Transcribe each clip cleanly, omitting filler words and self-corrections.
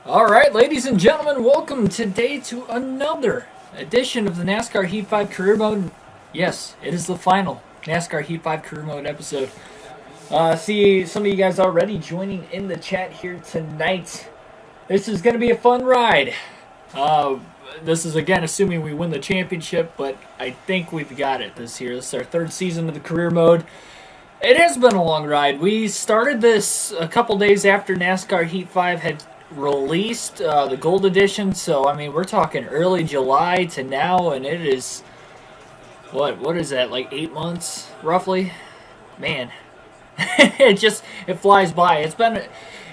All right, ladies and gentlemen, welcome today to another edition of the NASCAR Heat 5 Career Mode. Yes, it is the final NASCAR Heat 5 Career Mode episode. See some of you guys already joining in the chat here tonight. This is going to be a fun ride. This is, again, assuming we win the championship, but I think we've got it this year. This is our third season of the Career Mode. It has been a long ride. We started this a couple days after NASCAR Heat 5 had released the Gold Edition, so I mean we're talking early July to now, and it is what is that, like 8 months roughly? Man, it flies by.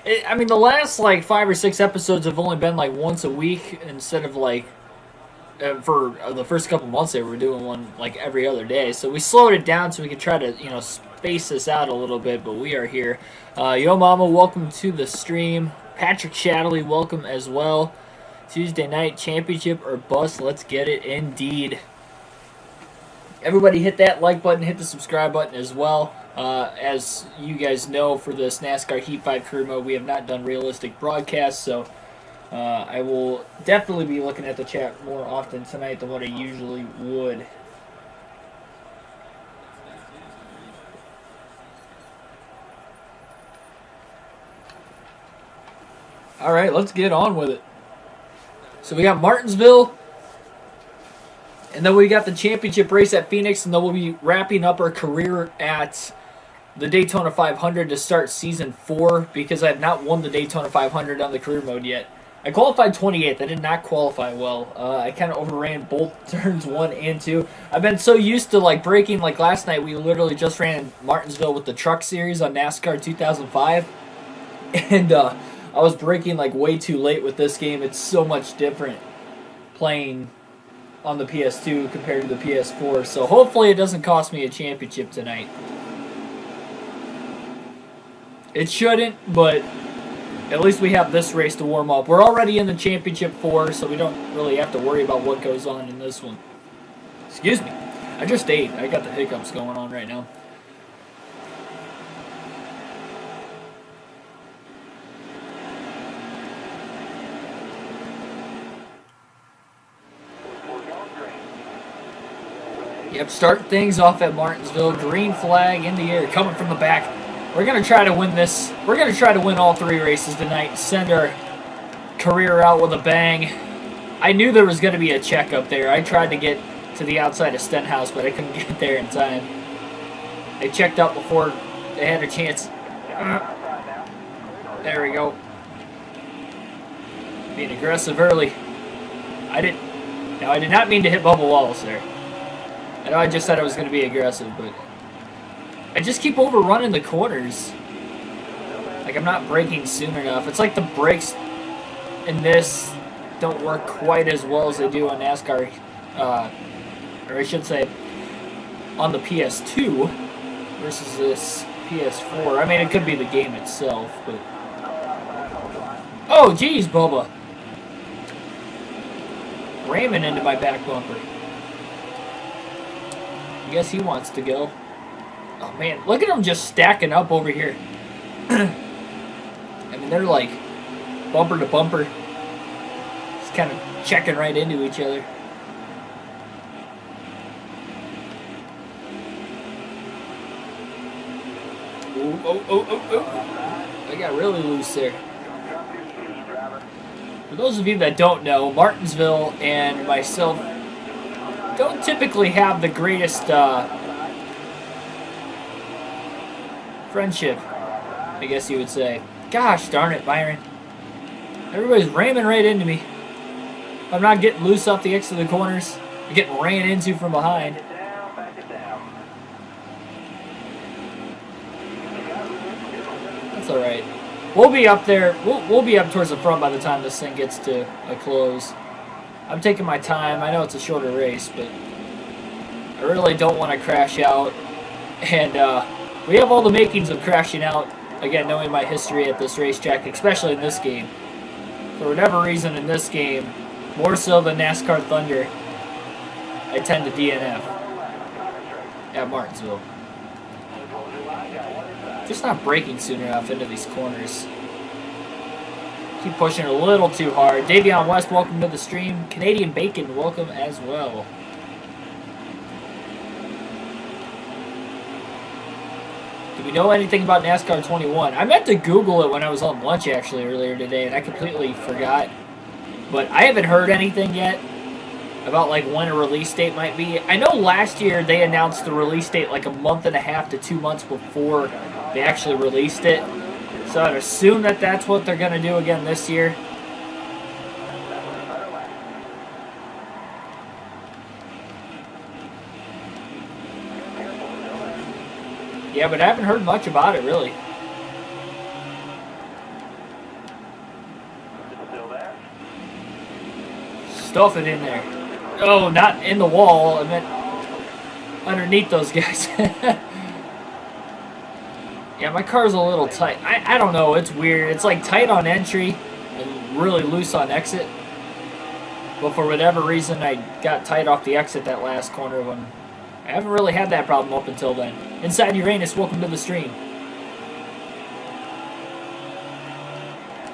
I mean the last like 5 or 6 episodes have only been like once a week instead of like for the first couple months they were doing one like every other day, so we slowed it down so we could try to space this out a little bit, but we are here. Yo mama, welcome to the stream. Patrick Shadley, welcome as well. Tuesday night, championship or bust. Let's get it indeed. Everybody hit that like button, hit the subscribe button as well. As you guys know, for this NASCAR Heat 5 Career Mode, we have not done realistic broadcasts, so I will definitely be looking at the chat more often tonight than what I usually would. All right, let's get on with it. So we got Martinsville, and then we got the championship race at Phoenix, and then we'll be wrapping up our career at the Daytona 500 to start season 4, because I have not won the Daytona 500 on the career mode yet. I qualified 28th. I did not qualify well. I kind of overran both turns 1 and 2. I've been so used to like braking. Like last night, we literally just ran Martinsville with the Truck Series on NASCAR 2005, and I was braking like way too late with this game. It's so much different playing on the PS2 compared to the PS4. So hopefully it doesn't cost me a championship tonight. It shouldn't, but at least we have this race to warm up. We're already in the championship 4, so we don't really have to worry about what goes on in this one. Excuse me. I just ate. I got the hiccups going on right now. Yep, start things off at Martinsville. Green flag in the air, coming from the back. We're going to try to win this. We're going to try to win all 3 races tonight. Send our career out with a bang. I knew there was going to be a check up there. I tried to get to the outside of Stenhouse, but I couldn't get there in time. They checked out before they had a chance. There we go. Being aggressive early. I did not mean to hit Bubba Wallace there. I know I just said I was going to be aggressive, but I just keep overrunning the corners. Like I'm not braking soon enough. It's like the brakes in this don't work quite as well as they do on NASCAR, or I should say on the PS2 versus this PS4. I mean, it could be the game itself, but... Oh, geez, Bubba. Ramming into my back bumper. I guess he wants to go. Oh man, look at them just stacking up over here. I mean, they're like bumper to bumper. Just kind of checking right into each other. Oh. I got really loose there. For those of you that don't know, Martinsville and myself don't typically have the greatest friendship, I guess you would say. Gosh darn it, Byron. Everybody's ramming right into me. I'm not getting loose off the exit of the corners. I'm getting ran into from behind. That's alright. We'll be up there. We'll be up towards the front by the time this thing gets to a close. I'm taking my time. I know it's a shorter race, but I really don't want to crash out. And we have all the makings of crashing out, again, knowing my history at this racetrack, especially in this game. For whatever reason in this game, more so than NASCAR Thunder, I tend to DNF at Martinsville. Just not braking soon enough into these corners. Keep pushing a little too hard. Davion West, welcome to the stream. Canadian Bacon, welcome as well. Do we know anything about NASCAR 21? I meant to Google it when I was on lunch actually earlier today, and I completely forgot. But I haven't heard anything yet about like when a release date might be. I know last year they announced the release date like a month and a half to 2 months before they actually released it. So I'd assume that that's what they're going to do again this year. Yeah, but I haven't heard much about it, really. Stuff it in there. Oh, not in the wall. I meant underneath those guys. Yeah, my car's a little tight. I don't know. It's weird. It's like tight on entry and really loose on exit. But for whatever reason, I got tight off the exit that last corner when I haven't really had that problem up until then. Inside Uranus, welcome to the stream.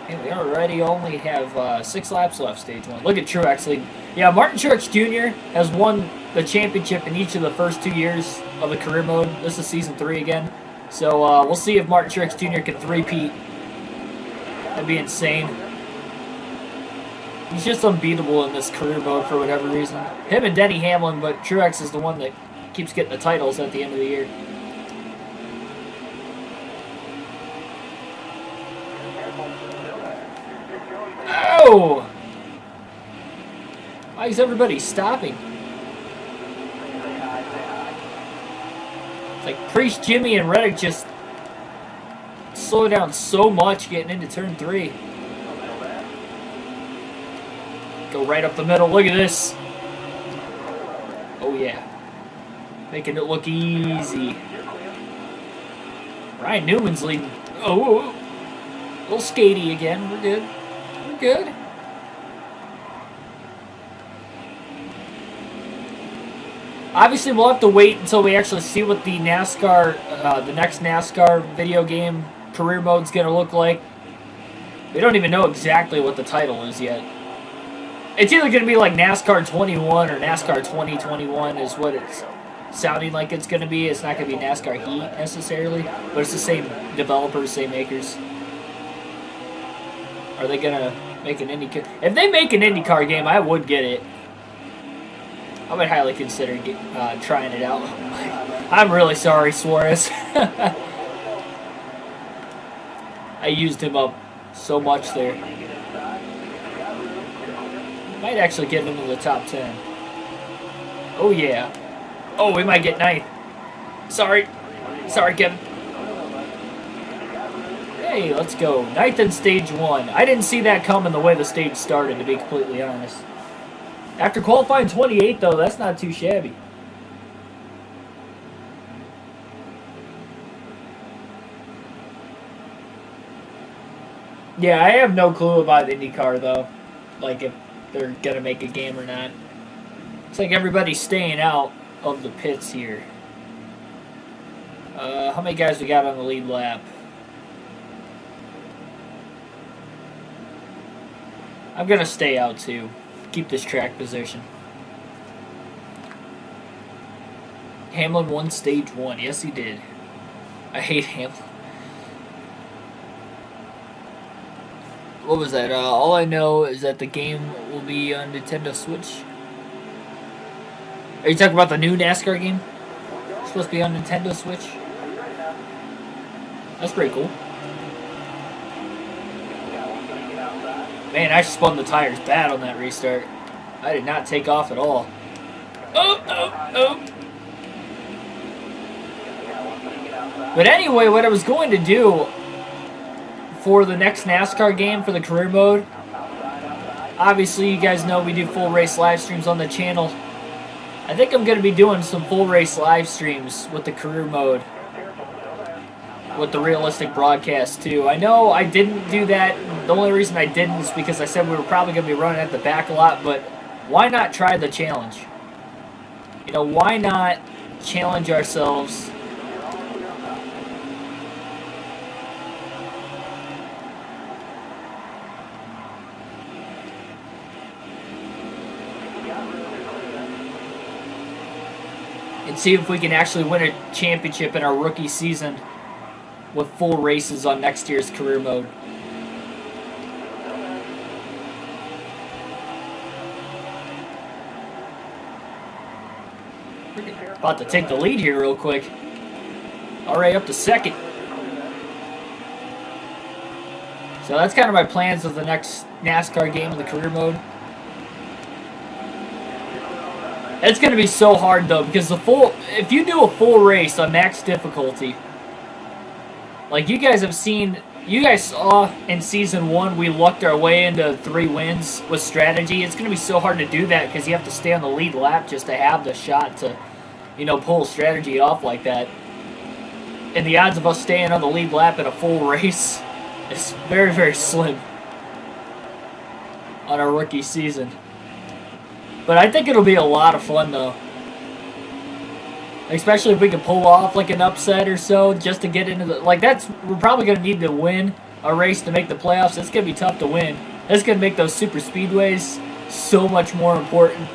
And we already only have 6 laps left, stage 1. Look at Truex leading. Yeah, Martin Truex Jr. has won the championship in each of the first 2 years of the career mode. This is season 3 again. So we'll see if Martin Truex Jr. can three-peat. That'd be insane. He's just unbeatable in this career mode for whatever reason. Him and Denny Hamlin, but Truex is the one that keeps getting the titles at the end of the year. Oh! Why is everybody stopping? It's like Priest, Jimmy, and Reddick just slow down so much getting into turn 3. Go right up the middle. Look at this. Oh, yeah. Making it look easy. Ryan Newman's leading. Oh, a little skatey again. We're good. We're good. Obviously, we'll have to wait until we actually see what the NASCAR, the next NASCAR video game career mode's going to look like. We don't even know exactly what the title is yet. It's either going to be like NASCAR 21 or NASCAR 2021 is what it's sounding like it's going to be. It's not going to be NASCAR Heat necessarily, but it's the same developers, same makers. Are they going to make an IndyCar? If they make an IndyCar game, I would get it. I would highly consider trying it out. I'm really sorry, Suarez. I used him up so much there. Might actually get him into the top 10. Oh, yeah. Oh, we might get 9th. Sorry. Sorry, Kevin. Hey, let's go. 9th in stage 1. I didn't see that coming the way the stage started, to be completely honest. After qualifying 28, though, that's not too shabby. Yeah, I have no clue about IndyCar, though. Like, if they're going to make a game or not. It's like everybody's staying out of the pits here. How many guys we got on the lead lap? I'm going to stay out, too. Keep this track position. Hamlin won stage 1. Yes, he did. I hate Hamlin. What was that? All I know is that the game will be on Nintendo Switch. Are you talking about the new NASCAR game? It's supposed to be on Nintendo Switch. That's pretty cool. Man, I spun the tires bad on that restart. I did not take off at all. Oh. But anyway, what I was going to do for the next NASCAR game for the career mode, obviously you guys know we do full race live streams on the channel. I think I'm going to be doing some full race live streams with the career mode, with the realistic broadcast too. I know I didn't do that. The only reason I didn't is because I said we were probably going to be running at the back a lot, but why not try the challenge? You know, why not challenge ourselves? and see if we can actually win a championship in our rookie season with full races on next year's career mode. About to take the lead here real quick. Alright, up to second. So that's kind of my plans of the next NASCAR game in the career mode. It's going to be so hard though, because if you do a full race on max difficulty, like you guys saw in season 1, we lucked our way into 3 wins with strategy. It's going to be so hard to do that because you have to stay on the lead lap just to have the shot to, pull strategy off like that. And the odds of us staying on the lead lap in a full race is very, very slim on our rookie season. But I think it'll be a lot of fun, though. Especially if we can pull off, like, an upset or so, just to get into the... Like, we're probably going to need to win a race to make the playoffs. It's going to be tough to win. It's going to make those super speedways so much more important.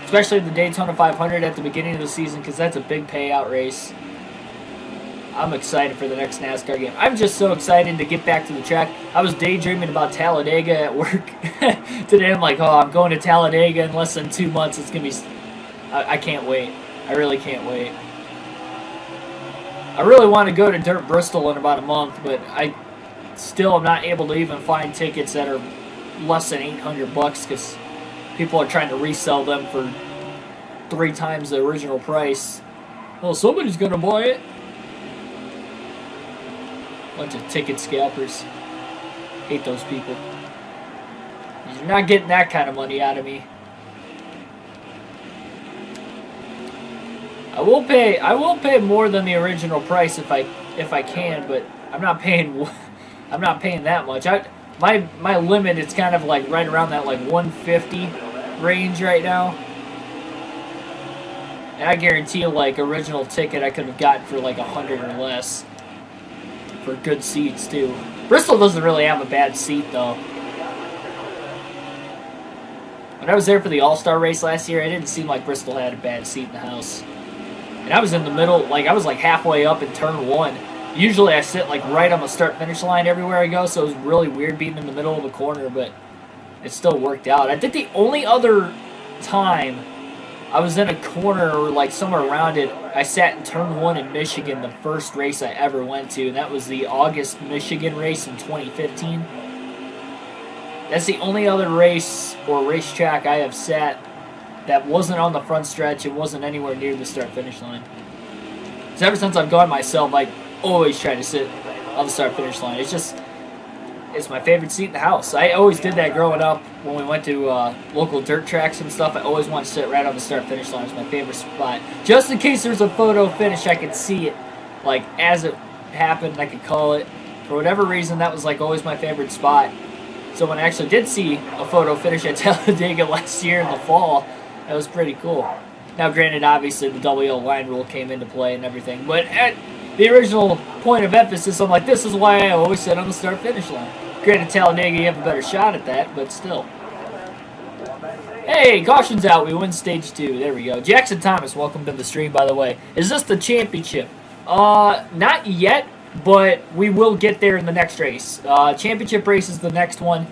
Especially the Daytona 500 at the beginning of the season, because that's a big payout race. I'm excited for the next NASCAR game. I'm just so excited to get back to the track. I was daydreaming about Talladega at work today. I'm like, I'm going to Talladega in less than 2 months. It's going to be... I can't wait. I really can't wait. I really want to go to Dirt Bristol in about a month, but I still am not able to even find tickets that are less than $800 because people are trying to resell them for 3 times the original price. Well, somebody's going to buy it. Bunch of ticket scalpers. Hate those people. You're not getting that kind of money out of me. I will pay more than the original price if I can, but I'm not paying that much. My limit is kind of like right around that like 150 range right now. And I guarantee you, like, original ticket I could have gotten for like 100 or less. For good seats too. Bristol doesn't really have a bad seat though. When I was there for the All-Star race last year, it didn't seem like Bristol had a bad seat in the house. And I was in the middle, like I was like halfway up in turn 1. Usually I sit like right on the start-finish line everywhere I go, so it was really weird being in the middle of a corner, but it still worked out. I think the only other time I was in a corner or like somewhere around it, I sat in turn 1 in Michigan, the first race I ever went to, and that was the August Michigan race in 2015. That's the only other race or racetrack I have sat that wasn't on the front stretch. It wasn't anywhere near the start-finish line. So ever since I've gone myself, I always try to sit on the start-finish line. It's my favorite seat in the house. I always did that growing up when we went to local dirt tracks and stuff. I always wanted to sit right on the start-finish line. It's my favorite spot. Just in case there's a photo finish, I could see it, like, as it happened, I could call it. For whatever reason, that was, like, always my favorite spot. So when I actually did see a photo finish at Talladega last year in the fall, that was pretty cool. Now, granted, obviously, the double yellow line rule came into play and everything, but at the original point of emphasis, I'm like, this is why I always sit on the start-finish line. Granted, Talladega, you have a better shot at that, but still. Hey, caution's out. We win stage 2. There we go. Jackson Thomas, welcome to the stream, by the way. Is this the championship? Not yet, but we will get there in the next race. Championship race is the next one.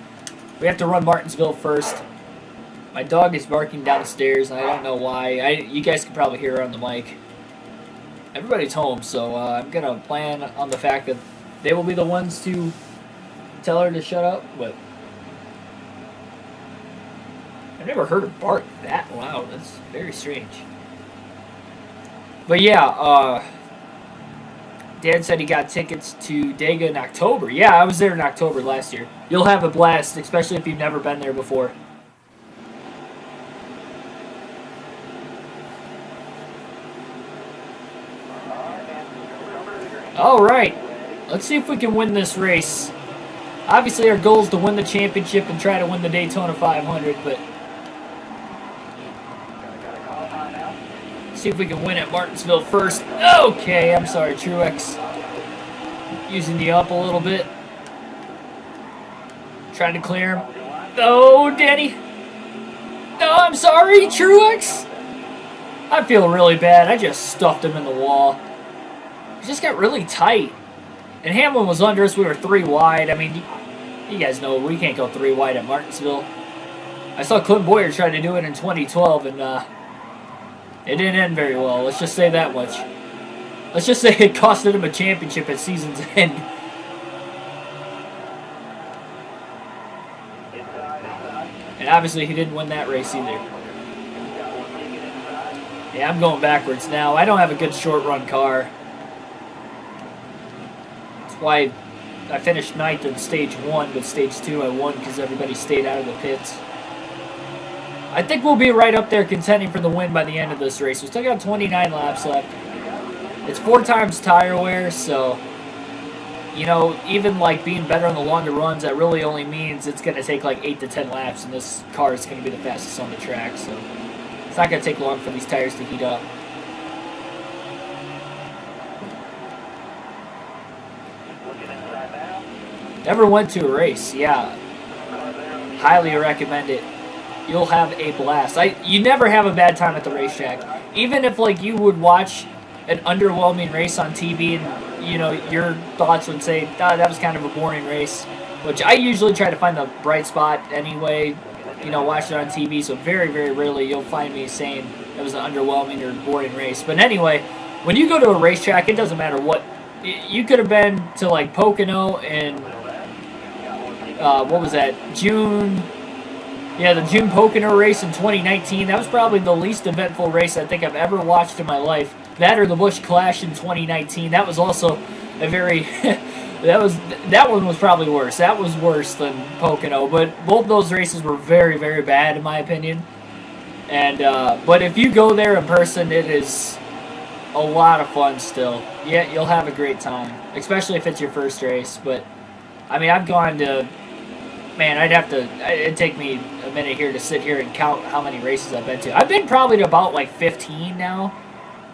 We have to run Martinsville first. My dog is barking downstairs, and I don't know why. You guys can probably hear her on the mic. Everybody's home, so I'm going to plan on the fact that they will be the ones to tell her to shut up, but I've never heard her bark that loud. That's very strange. But yeah, Dad said he got tickets to Dega in October. Yeah, I was there in October last year. You'll have a blast, especially if you've never been there before. Alright, let's see if we can win this race. Obviously our goal is to win the championship and try to win the Daytona 500, but see if we can win at Martinsville first. Okay, I'm sorry, Truex. Using the up a little bit. Trying to clear him. Oh, Danny. No, I'm sorry, Truex. I feel really bad. I just stuffed him in the wall. It just got really tight. And Hamlin was under us. We were 3 wide. I mean, you guys know we can't go 3 wide at Martinsville. I saw Clint Boyer try to do it in 2012, and it didn't end very well. Let's just say that much. Let's just say it costed him a championship at season's end. And obviously he didn't win that race either. Yeah, I'm going backwards now. I don't have a good short run car. That's why I finished 9th in stage 1, but stage 2 I won because everybody stayed out of the pits. I think we'll be right up there contending for the win by the end of this race. We still got 29 laps left. It's 4 times tire wear, so, you know, even like being better on the longer runs, that really only means it's going to take like 8 to 10 laps, and this car is going to be the fastest on the track, so it's not going to take long for these tires to heat up. Never went to a race, yeah. Highly recommend it. You'll have a blast. You never have a bad time at the racetrack. Even if like you would watch an underwhelming race on TV and, you know, your thoughts would say, that was kind of a boring race, which I usually try to find the bright spot anyway, you know, watch it on TV, so very, very rarely you'll find me saying it was an underwhelming or boring race. But anyway, when you go to a racetrack, it doesn't matter what. You could have been to like Pocono in, what was that, June... Yeah, the June Pocono race in 2019, that was probably the least eventful race I think I've ever watched in my life. That or the Busch Clash in 2019, that was also a very, that one was probably worse. That was worse than Pocono, but both those races were very, very bad in my opinion. And, but if you go there in person, it is a lot of fun still. Yeah, you'll have a great time, especially if it's your first race. But, I mean, I've gone to... Man, it'd take me a minute here to sit here and count how many races I've been to. I've been probably to about like 15 now,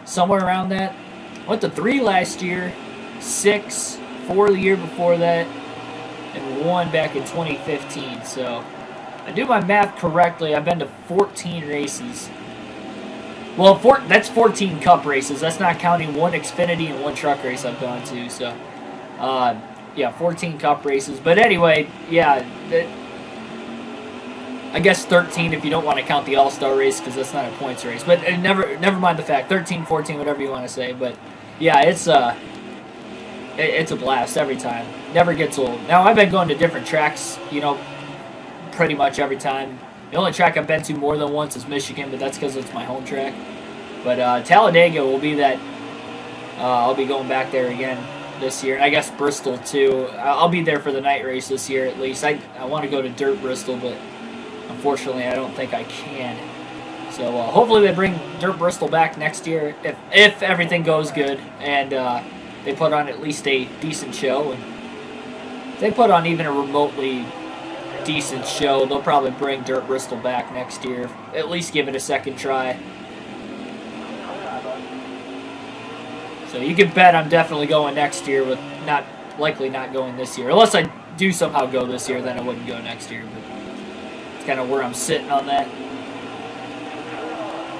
somewhere around that. I went to 3 last year, 6, 4 the year before that, and 1 back in 2015. So, I do my math correctly, I've been to 14 races. Well, that's 14 Cup races. That's not counting 1 Xfinity and 1 truck race I've gone to. So, yeah, 14 Cup races. But anyway, yeah, I guess 13 if you don't want to count the All-Star race because that's not a points race. But never mind the fact. 13, 14, whatever you want to say. But yeah, it's a blast every time. Never gets old. Now, I've been going to different tracks, you know, pretty much every time. The only track I've been to more than once is Michigan, but that's because it's my home track. But Talladega will be that. I'll be going back there again this year, and I guess Bristol too. I'll be there for the night race this year at least. I want to go to Dirt Bristol, but unfortunately I don't think I can. So hopefully they bring Dirt Bristol back next year if everything goes good and they put on at least a decent show. And if they put on even a remotely decent show, they'll probably bring Dirt Bristol back next year. At least give it a second try. So you can bet I'm definitely going next year, with likely not going this year. Unless I do somehow go this year, then I wouldn't go next year. But it's kind of where I'm sitting on that.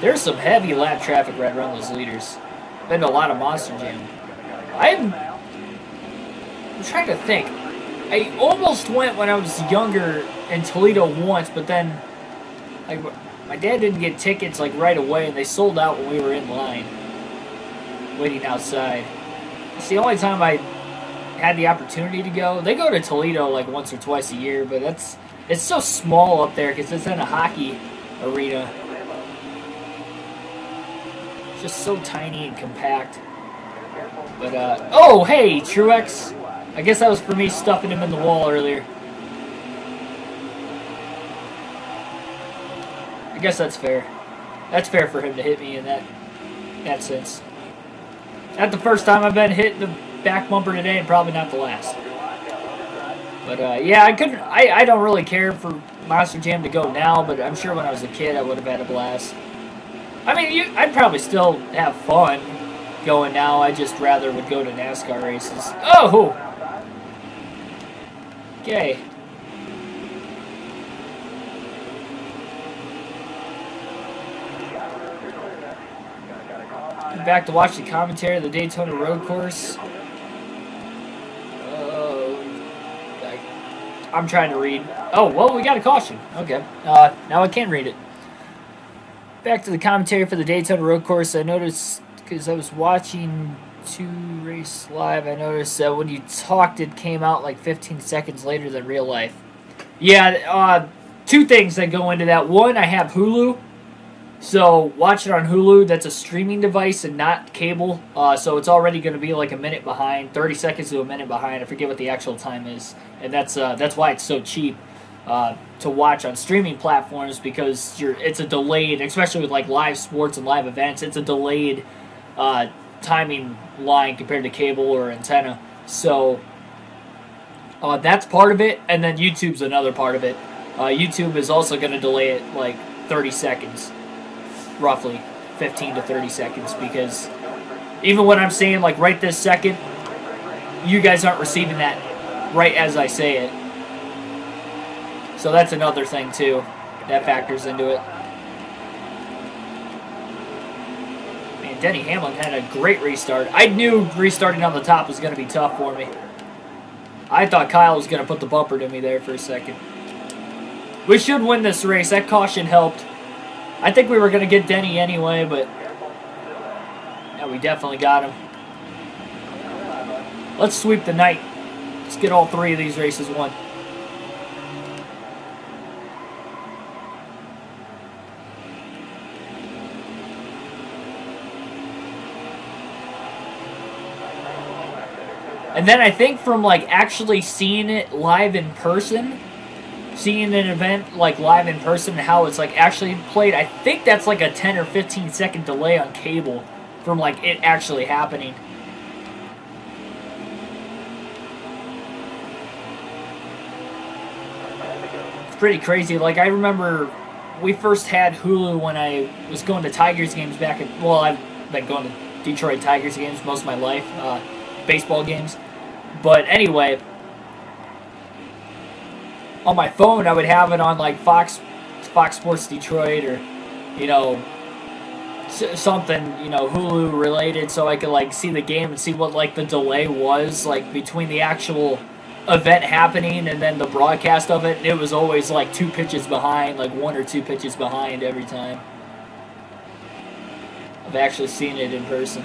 There's some heavy lap traffic right around those leaders. Been to a lot of Monster Jam. I'm trying to think. I almost went when I was younger in Toledo once, but then like my dad didn't get tickets like right away, and they sold out when we were in line, waiting outside. It's the only time I had the opportunity to go. They go to Toledo like once or twice a year, but it's so small up there because it's in a hockey arena. It's just so tiny and compact. But, oh, hey, Truex. I guess that was for me stuffing him in the wall earlier. I guess that's fair. That's fair for him to hit me in that sense. Not the first time I've been hit in the back bumper today, and probably not the last. But, yeah, I don't really care for Monster Jam to go now, but I'm sure when I was a kid I would have had a blast. I mean, I'd probably still have fun going now. I just rather would go to NASCAR races. Oh! Okay. Back to watch the commentary of the Daytona road course. I'm trying to read. Oh, well, we got a caution. Okay. Now I can read it. Back to the commentary for the Daytona road course. I noticed, because I was watching 2 race live, I noticed that when you talked, it came out like 15 seconds later than real life. Yeah, 2 things that go into that. One, I have Hulu. So watch it on Hulu. That's a streaming device and not cable. So it's already going to be like a minute behind, 30 seconds to a minute behind. I forget what the actual time is, and that's why it's so cheap to watch on streaming platforms, because it's a delayed, especially with like live sports and live events. It's a delayed timing line compared to cable or antenna. So that's part of it, and then YouTube's another part of it. YouTube is also going to delay it like 30 seconds. Roughly 15 to 30 seconds, because even when I'm saying like right this second, you guys aren't receiving that right as I say it. So that's another thing too that factors into it. Man, Denny Hamlin had a great restart. I knew restarting on the top was going to be tough for me. I thought Kyle was going to put the bumper to me there for a second. We should win this race. That caution helped. I think we were going to get Denny anyway, but yeah, we definitely got him. Let's sweep the night. Let's get all 3 of these races won. And then I think from like actually seeing it live in person, seeing an event like live in person and how it's like actually played, I think that's like a 10 or 15 second delay on cable from like it actually happening. It's pretty crazy. Like I remember we first had Hulu when I was going to Tigers games back at, well, I've been going to Detroit Tigers games most of my life, baseball games. But anyway, on my phone, I would have it on like Fox Sports Detroit, or something Hulu related, so I could like see the game and see what like the delay was like between the actual event happening and then the broadcast of it. And it was always like 2 pitches behind, like 1 or 2 pitches behind every time. I've actually seen it in person.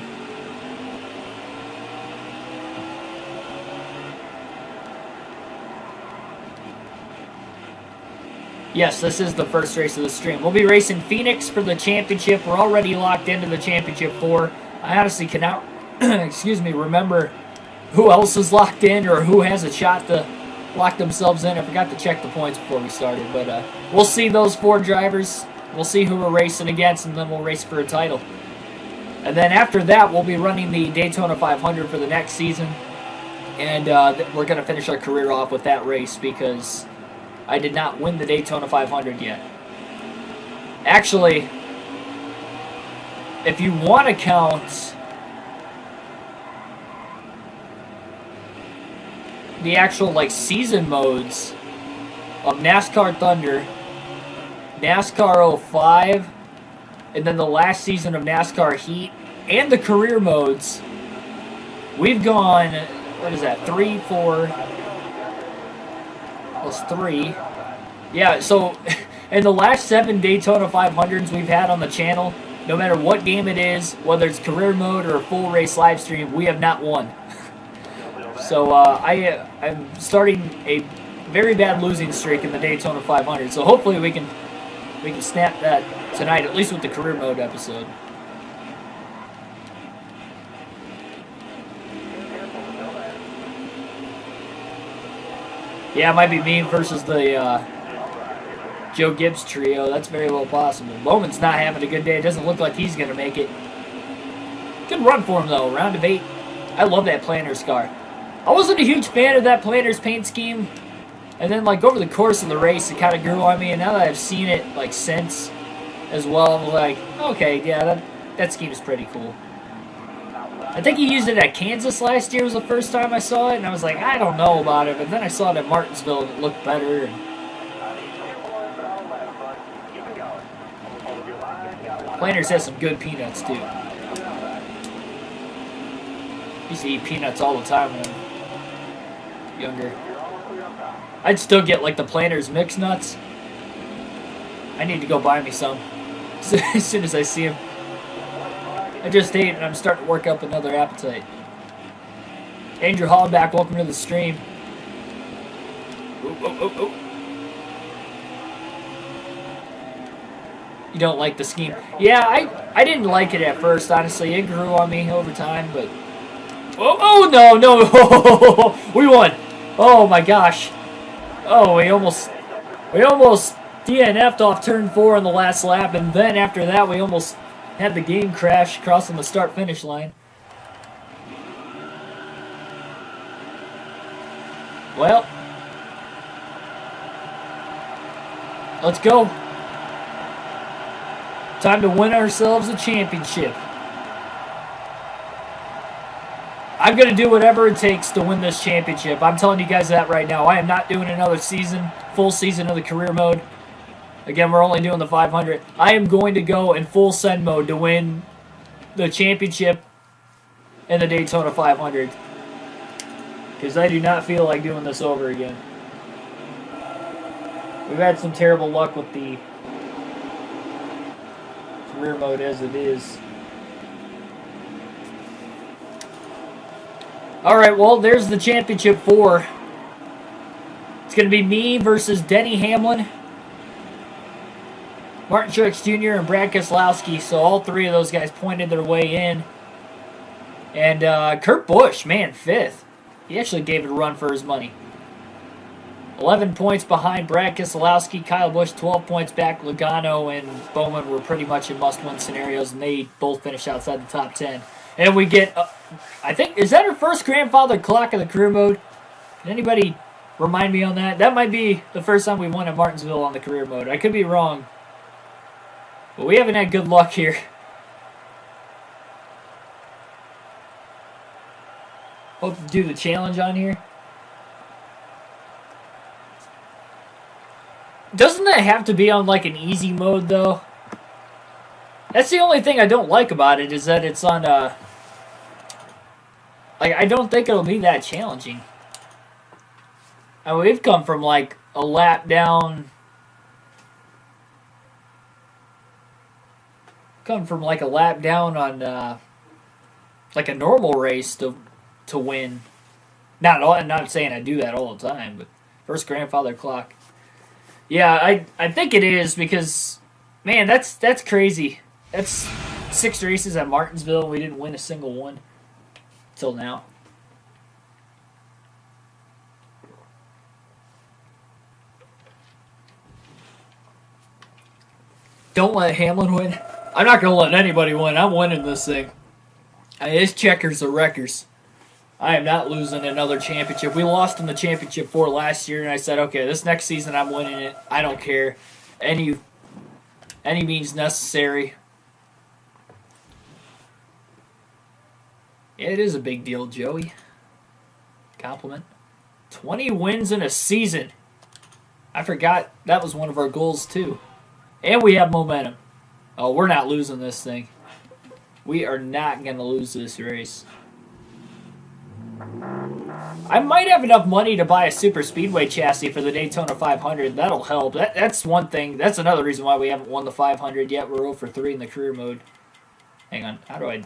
Yes, this is the first race of the stream. We'll be racing Phoenix for the championship. We're already locked into the championship 4. I honestly cannot, remember who else is locked in or who has a shot to lock themselves in. I forgot to check the points before we started, but we'll see those 4 drivers. We'll see who we're racing against, and then we'll race for a title. And then after that, we'll be running the Daytona 500 for the next season, and we're going to finish our career off with that race, because I did not win the Daytona 500 yet. Actually, if you want to count the actual like season modes of NASCAR Thunder, NASCAR 05, and then the last season of NASCAR Heat, and the career modes, we've gone, what is that, 3, 4... plus 3. Yeah, so in the last 7 Daytona 500s we've had on the channel, no matter what game it is, whether it's career mode or a full race live stream, we have not won. So I'm starting a very bad losing streak in the Daytona 500. So hopefully we can snap that tonight, at least with the career mode episode. Yeah, it might be me versus the Joe Gibbs trio. That's very well possible. Bowman's not having a good day. It doesn't look like he's going to make it. Good run for him, though. Round of 8. I love that Planner's car. I wasn't a huge fan of that Planner's paint scheme. And then, like, over the course of the race, it kind of grew on me. And now that I've seen it, like, since as well, I'm like, okay, yeah, that scheme's pretty cool. I think he used it at Kansas last year was the first time I saw it, and I was like, I don't know about it, but then I saw it at Martinsville and it looked better. And Planners has some good peanuts too. Used to eat peanuts all the time when I was younger. I'd still get like the Planters mixed nuts. I need to go buy me some as soon as I see them. I just ate and I'm starting to work up another appetite. Andrew Hollaback, welcome to the stream. Ooh. You don't like the scheme? Yeah, I didn't like it at first, honestly. It grew on me over time, but... Oh no! We won! Oh my gosh. Oh, we almost DNF'd off turn 4 in the last lap, and then after that we almost had the game crash crossing the start-finish line. Well, let's go. Time to win ourselves a championship. I'm going to do whatever it takes to win this championship. I'm telling you guys that right now. I am not doing another season, full season of the career mode. Again, we're only doing the 500. I am going to go in full send mode to win the championship in the Daytona 500. Because I do not feel like doing this over again. We've had some terrible luck with the career mode as it is. Alright, well, there's the championship 4. It's going to be me versus Denny Hamlin, Martin Truex Jr., and Brad Keselowski. So all three of those guys pointed their way in. And Kurt Busch, man, 5th. He actually gave it a run for his money. 11 points behind Brad Keselowski. Kyle Busch 12 points back. Logano and Bowman were pretty much in must-win scenarios, and they both finished outside the top 10. And we get, I think, is that our first grandfather clock of the career mode? Can anybody remind me on that? That might be the first time we won at Martinsville on the career mode. I could be wrong. But we haven't had good luck here. Hope to do the challenge on here. Doesn't that have to be on like an easy mode though? That's the only thing I don't like about it, is that it's on like, I don't think it'll be that challenging. I mean, we've come from like a lap down. On like a normal race to win. Not saying I do that all the time, but first grandfather clock. Yeah, I think it is, because man, that's crazy. That's 6 races at Martinsville and we didn't win a single one till now. Don't let Hamlin win. I'm not going to let anybody win. I'm winning this thing. It's checkers or wreckers. I am not losing another championship. We lost in the championship 4 last year, and I said, okay, this next season I'm winning it. I don't care. Any means necessary. Yeah, it is a big deal, Joey. Compliment. 20 wins in a season. I forgot that was one of our goals, too. And we have momentum. Oh, we're not losing this thing. We are not going to lose this race. I might have enough money to buy a super speedway chassis for the Daytona 500. That'll help. That's one thing. That's another reason why we haven't won the 500 yet. We're 0 for 3 in the career mode. Hang on. I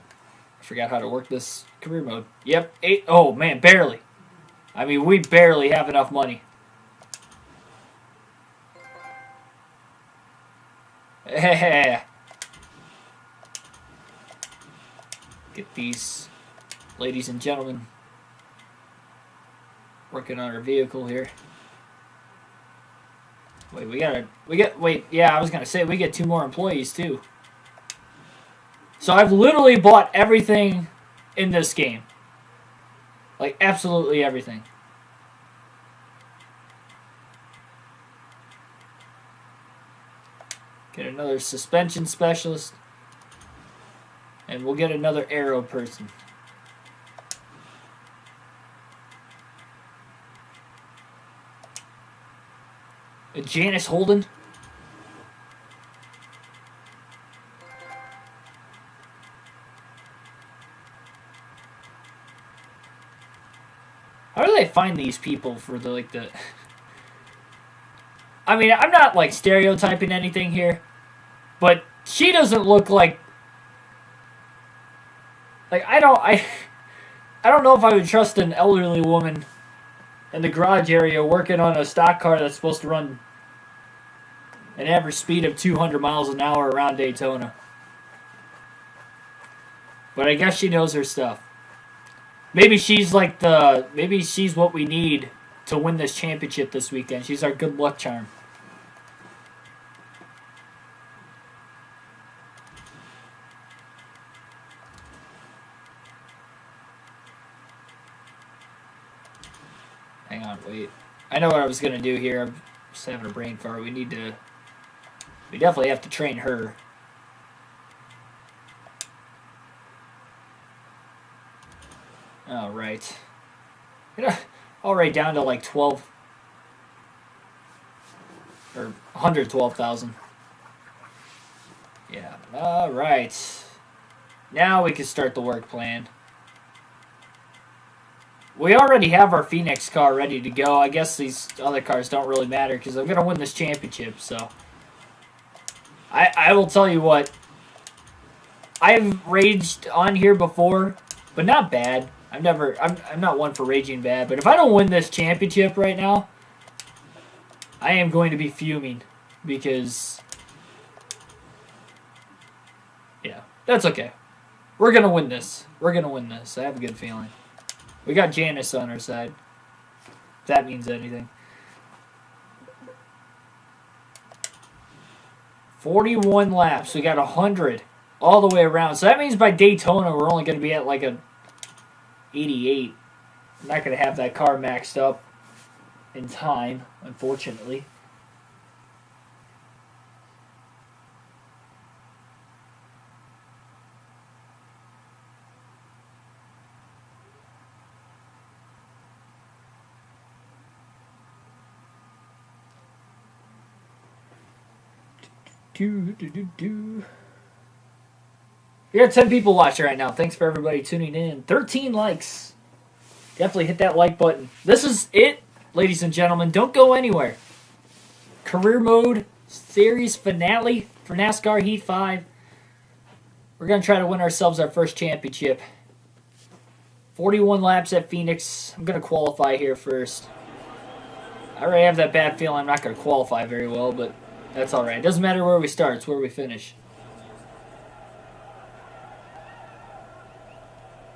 forgot how to work this career mode. Yep. 8. Oh, man. Barely. I mean, we barely have enough money. Get these ladies and gentlemen working on our vehicle here. Wait, I was gonna say we get 2 more employees too. So I've literally bought everything in this game. Like absolutely everything. Get another suspension specialist. And we'll get another aero person. Janice Holden. can't find these people for the. I mean, I'm not like stereotyping anything here, but she doesn't look like. Like I don't know if I would trust an elderly woman in the garage area working on a stock car that's supposed to run an average speed of 200 miles an hour around Daytona. But I guess she knows her stuff. Maybe she's maybe she's what we need to win this championship this weekend. She's our good luck charm. Hang on, wait. I know what I was going to do here. I'm just having a brain fart. We definitely have to train her. All right. All right, down to like 12 or 112,000. Yeah. All right. Now we can start the work plan. We already have our Phoenix car ready to go. I guess these other cars don't really matter because I'm going to win this championship. So I will tell you what. I've raged on here before, but not bad. I'm not one for raging bad, but if I don't win this championship right now, I am going to be fuming because, yeah, that's okay. We're going to win this. We're going to win this. I have a good feeling. We got Janice on our side, if that means anything. 41 laps. We got 100 all the way around. So that means by Daytona, we're only going to be at like a 88. I'm not going to have that car maxed up in time, unfortunately. We got 10 people watching right now. Thanks for everybody tuning in. 13 likes. Definitely hit that like button. This is it, ladies and gentlemen. Don't go anywhere. Career mode series finale for NASCAR Heat 5. We're going to try to win ourselves our first championship. 41 laps at Phoenix. I'm going to qualify here first. I already have that bad feeling I'm not going to qualify very well, but that's all right. It doesn't matter where we start. It's where we finish.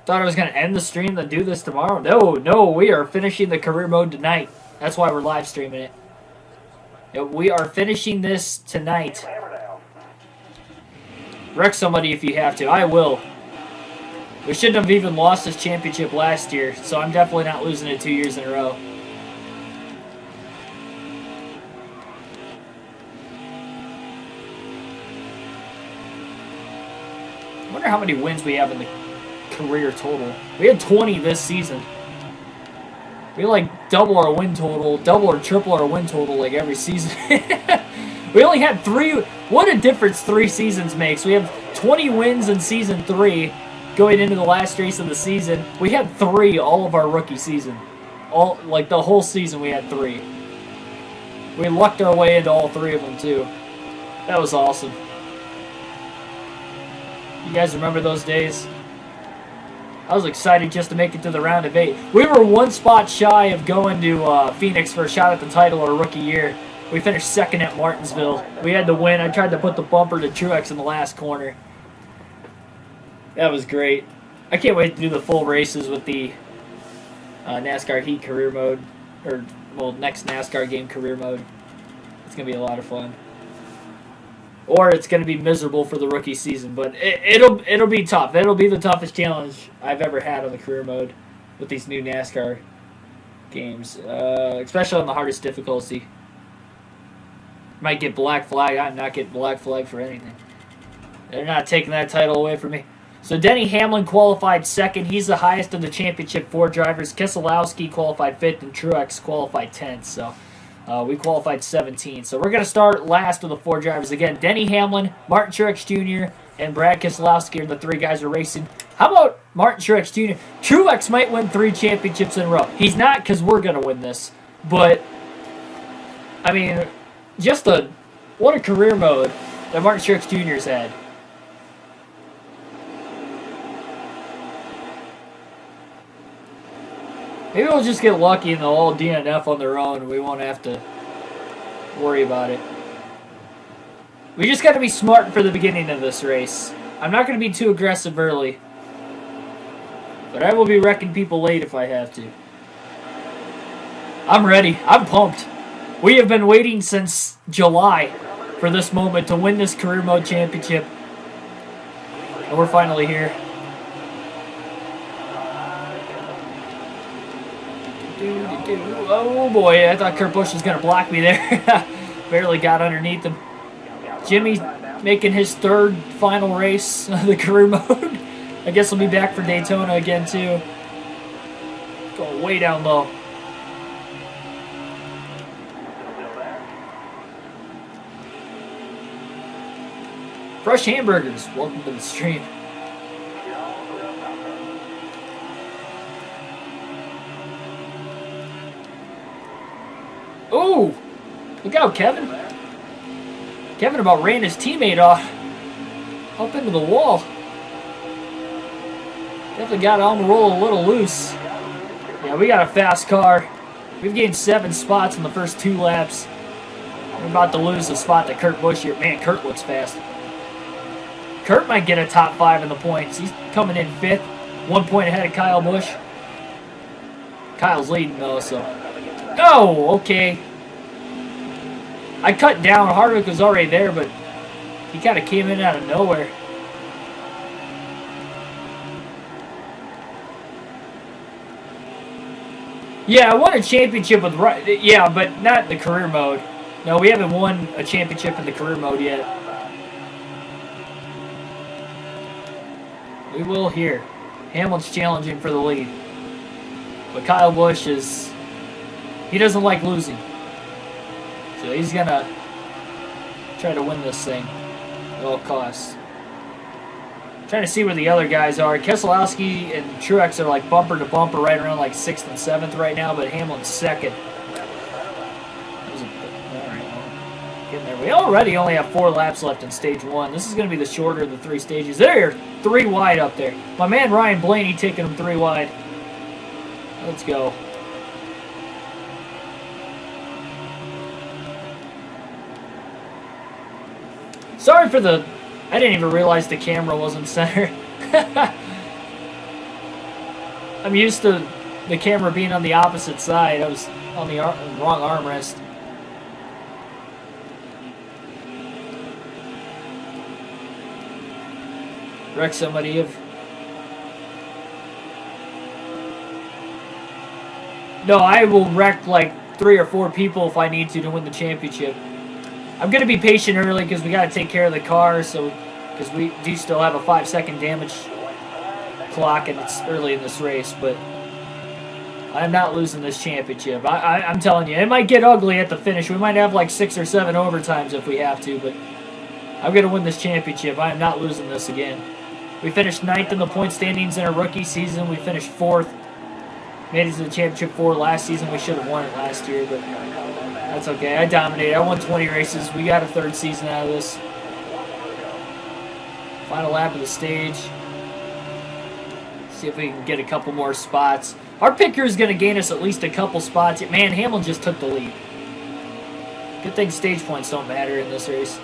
Thought I was going to end the stream and do this tomorrow. No, we are finishing the career mode tonight. That's why we're live streaming it. Yep, we are finishing this tonight. Wreck somebody if you have to. I will. We shouldn't have even lost this championship last year, so I'm definitely not losing it 2 years in a row. I wonder how many wins we have in the career total. We had 20 this season. We like double our win total, double or triple our win total like every season. We only had 3. What a difference 3 seasons makes. We have 20 wins in season 3 going into the last race of the season. We had 3 all of our rookie season. Like the whole season we had 3. We lucked our way into all 3 of them too. That was awesome. You guys remember those days? I was excited just to make it to the round of 8. We were 1 spot shy of going to Phoenix for a shot at the title our rookie year. We finished second at Martinsville. We had to win. I tried to put the bumper to Truex in the last corner. That was great. I can't wait to do the full races with the NASCAR Heat career mode. Next NASCAR game career mode. It's going to be a lot of fun. Or it's going to be miserable for the rookie season, but it'll be tough. It'll be the toughest challenge I've ever had on the career mode with these new NASCAR games, especially on the hardest difficulty. Might get black flag. I'm not getting black flag for anything. They're not taking that title away from me. So Denny Hamlin qualified second. He's the highest of the championship 4 drivers. Keselowski qualified 5th, and Truex qualified 10th. So we qualified 17th. So we're going to start last of the 4 drivers. Again, Denny Hamlin, Martin Truex Jr., and Brad Keselowski are the 3 guys who are racing How about Martin Truex Jr.? Truex might win 3 championships in a row. He's not, because we're going to win this. But, I mean, what a career mode that Martin Truex Jr.'s had. Maybe we'll just get lucky and they'll all DNF on their own and we won't have to worry about it. We just got to be smart for the beginning of this race. I'm not going to be too aggressive early. But I will be wrecking people late if I have to. I'm ready. I'm pumped. We have been waiting since July for this moment to win this career mode championship. And we're finally here. Oh boy, I thought Kurt Busch was going to block me there. Barely got underneath him. Jimmy making his 3rd final race of the career mode. I guess he'll be back for Daytona again too. Going way down low. Fresh hamburgers. Welcome to the stream. Oh! Look out, Kevin. Kevin about ran his teammate off. Up into the wall. Definitely got on the roll a little loose. Yeah, we got a fast car. We've gained 7 spots in the first 2 laps. We're about to lose the spot to Kurt Busch here. Man, Kurt looks fast. Kurt might get a top 5 in the points. He's coming in 5th. 1 point ahead of Kyle Busch. Kyle's leading though, so. Oh, okay. I cut down. Harvick was already there, but he kind of came in out of nowhere. Yeah, I won a championship with... Yeah, but not the career mode. No, we haven't won a championship in the career mode yet. We will here. Hamlin's challenging for the lead. But Kyle Busch is... He doesn't like losing. So he's going to try to win this thing at all costs. Trying to see where the other guys are. Keselowski and Truex are like bumper to bumper right around like 6th and 7th right now, but Hamlin's 2nd. Getting there. We already only have 4 laps left in stage 1. This is going to be the shorter of the 3 stages. They're 3 wide up there. My man Ryan Blaney taking them 3 wide. Let's go. Sorry for the... I didn't even realize the camera wasn't center. I'm used to the camera being on the opposite side. I was on the wrong armrest. Wreck somebody if... No, I will wreck like 3 or 4 people if I need to win the championship. I'm going to be patient early because we got to take care of the car, so because we do still have a 5-second damage clock and it's early in this race, but I'm not losing this championship. I'm telling you, it might get ugly at the finish. We might have like 6 or 7 overtimes if we have to, but I'm going to win this championship. I am not losing this again. We finished 9th in the point standings in our rookie season. We finished 4th. Made it to the championship 4 last season. We should have won it last year, but that's okay. I dominated. I won 20 races. We got a 3rd season out of this. Final lap of the stage. See if we can get a couple more spots. Our picker is going to gain us at least a couple spots. Man, Hamlin just took the lead. Good thing stage points don't matter in this race.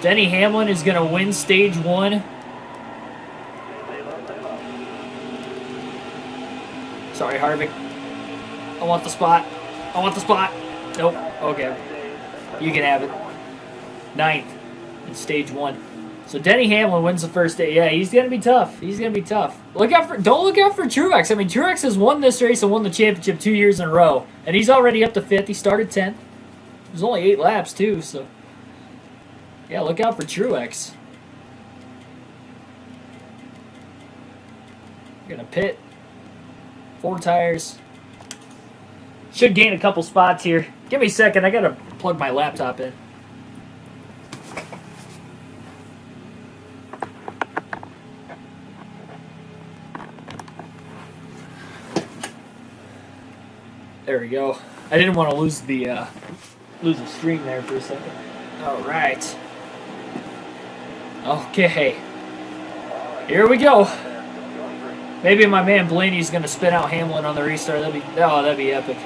Denny Hamlin is going to win stage 1. Sorry, Harvick. I want the spot. I want the spot. Nope. Okay. You can have it. 9th in stage 1. So Denny Hamlin wins the first day. Yeah, he's gonna be tough. He's gonna be tough. Don't look out for Truex. I mean, Truex has won this race and won the championship 2 years in a row, and he's already up to 5th. He started 10th. It was only 8 laps too. So yeah, look out for Truex. Gonna pit. 4 tires. Should gain a couple spots here. Give me a second. I gotta plug my laptop in. There we go. I didn't want to lose the stream there for a second. All right. Okay. Here we go. Maybe my man Blaney's gonna spin out Hamlin on the restart. That'd be epic.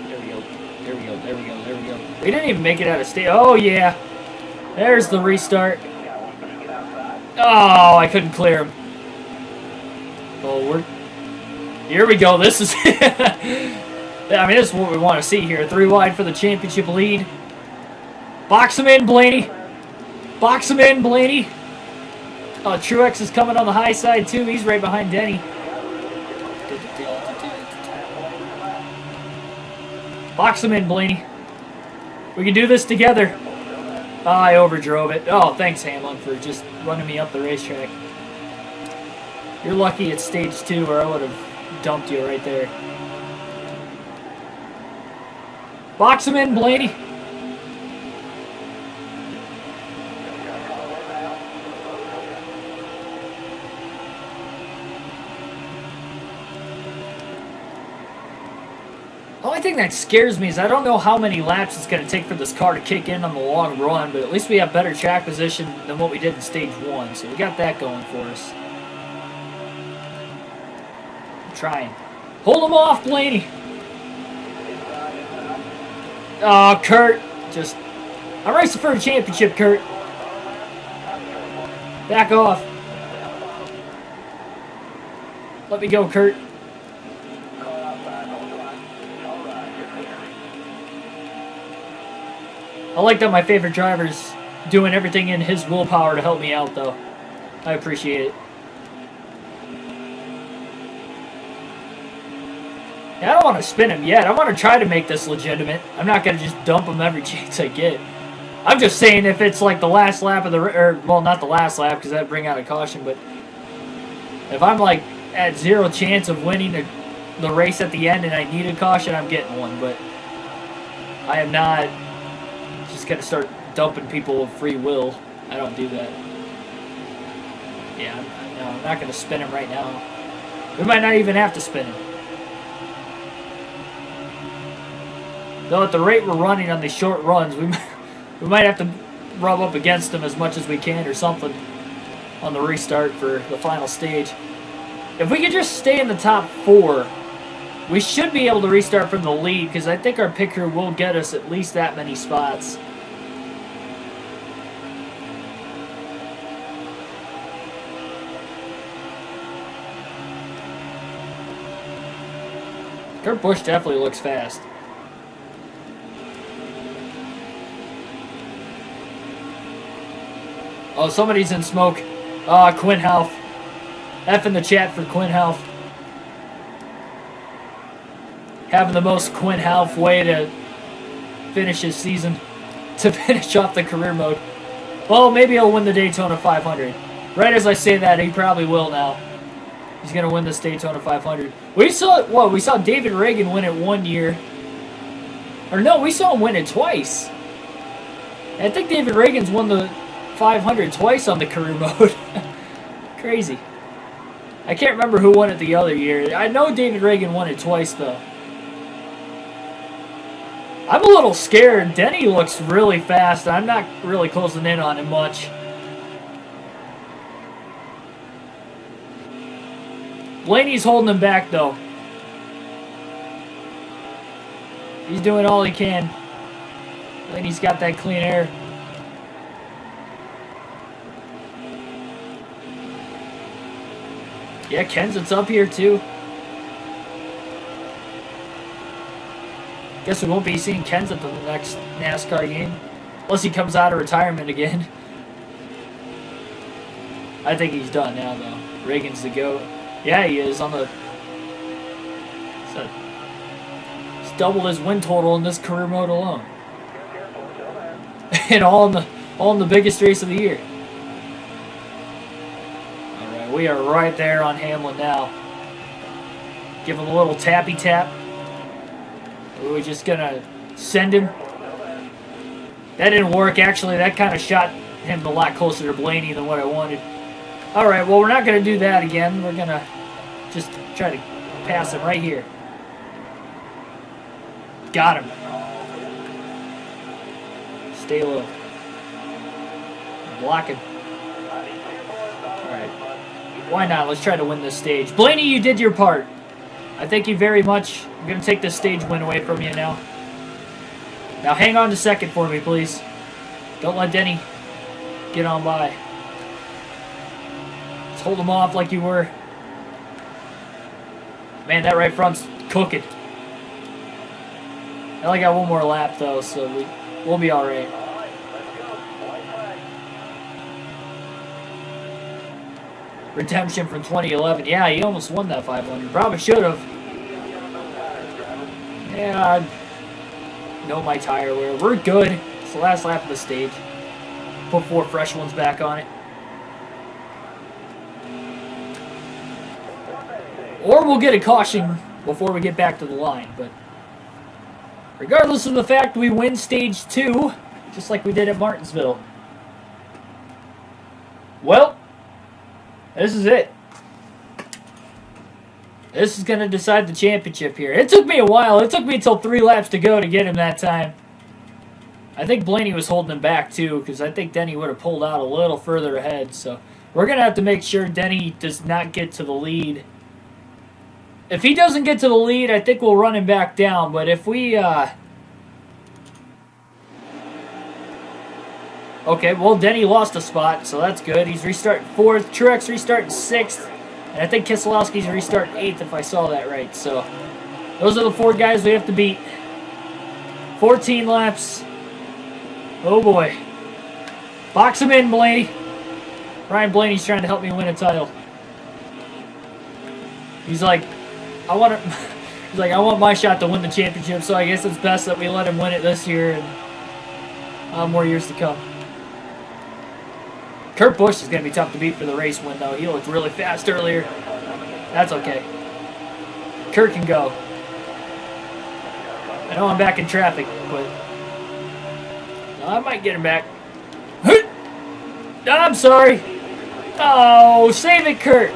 There we go. There we go. There we go. There we go. We didn't even make it out of state. Oh yeah. There's the restart. Oh, I couldn't clear him. Oh, here we go. This is I mean, this is what we want to see here. 3 wide for the championship lead. Box him in, Blaney. Box him in, Blaney. Truex is coming on the high side, too. He's right behind Denny. Box him in, Blaney. We can do this together. Oh, I overdrove it. Oh, thanks, Hamlin, for just running me up the racetrack. You're lucky it's stage 2, or I would have dumped you right there. Box him in, Blaney. The only thing that scares me is I don't know how many laps it's going to take for this car to kick in on the long run, but at least we have better track position than what we did in stage 1, so we got that going for us. I'm trying. Hold him off, Blaney. Oh, Kurt. I'm racing for a championship, Kurt. Back off. Let me go, Kurt. I like that my favorite driver's doing everything in his willpower to help me out, though. I appreciate it. Yeah, I don't want to spin him yet. I want to try to make this legitimate. I'm not going to just dump him every chance I get. I'm just saying if it's like the last lap of well, not the last lap because that'd bring out a caution, but if I'm like at 0 chance of winning the race at the end and I need a caution, I'm getting one, but I am not just going to start dumping people of free will. I don't do that. Yeah, no, I'm not going to spin him right now. We might not even have to spin him. Though at the rate we're running on these short runs, we might have to rub up against them as much as we can or something on the restart for the final stage. If we could just stay in the top 4, we should be able to restart from the lead because I think our pit crew will get us at least that many spots. Kurt Busch definitely looks fast. Oh, somebody's in smoke. Quinn Half. F in the chat for Quinn Half. Having the most Quinn Half way to finish his season. To finish off the career mode. Well, maybe he'll win the Daytona 500. Right as I say that, he probably will now. He's going to win this Daytona 500. We saw David Reagan win it 1 year. Or no, we saw him win it twice. I think David Reagan's won the 500 twice on the career mode. Crazy. I can't remember who won it the other year. I know David Reagan won it twice, though. I'm a little scared. Denny looks really fast. I'm not really closing in on him much. Blaney's holding him back, though. He's doing all he can. Blaney's got that clean air. Yeah, Kenseth's up here too. Guess we won't be seeing Kenseth in the next NASCAR game. Unless he comes out of retirement again. I think he's done now, though. Reagan's the GOAT. Yeah, he is on the... He's doubled his win total in this career mode alone. And all in the biggest race of the year. We are right there on Hamlin now. Give him a little tappy tap. Are we just going to send him? That didn't work. Actually, that kind of shot him a lot closer to Blaney than what I wanted. All right, well, we're not going to do that again. We're going to just try to pass him right here. Got him. Stay low. Block him. Alright. Why not? Let's try to win this stage. Blaney, you did your part. I thank you very much. I'm going to take this stage win away from you now. Now hang on to second for me, please. Don't let Denny get on by. Let's hold him off like you were. Man, that right front's cooking. I only got one more lap, though, so we'll be all right. Redemption from 2011. Yeah, he almost won that 500. Probably should have. Yeah, I know my tire wear. We're good. It's the last lap of the stage. Put 4 fresh ones back on it. Or we'll get a caution before we get back to the line, but regardless of the fact we win stage 2, just like we did at Martinsville. Well, this is it. This is going to decide the championship here. It took me a while. It took me until 3 laps to go to get him that time. I think Blaney was holding him back too, because I think Denny would have pulled out a little further ahead. So we're going to have to make sure Denny does not get to the lead. If he doesn't get to the lead, I think we'll run him back down. But if we... Okay, well, Denny lost a spot, so that's good. He's restarting 4th. Truex restarting 6th. And I think Keselowski's restarting 8th, if I saw that right. So those are the 4 guys we have to beat. 14 laps. Oh, boy. Box him in, Blaney. Ryan Blaney's trying to help me win a title. He's like, I want my shot to win the championship, so I guess it's best that we let him win it this year and more years to come. Kurt Busch is going to be tough to beat for the race win, though. He looked really fast earlier. That's okay. Kurt can go. I know I'm back in traffic, but I might get him back. I'm sorry. Oh, save it, Kurt.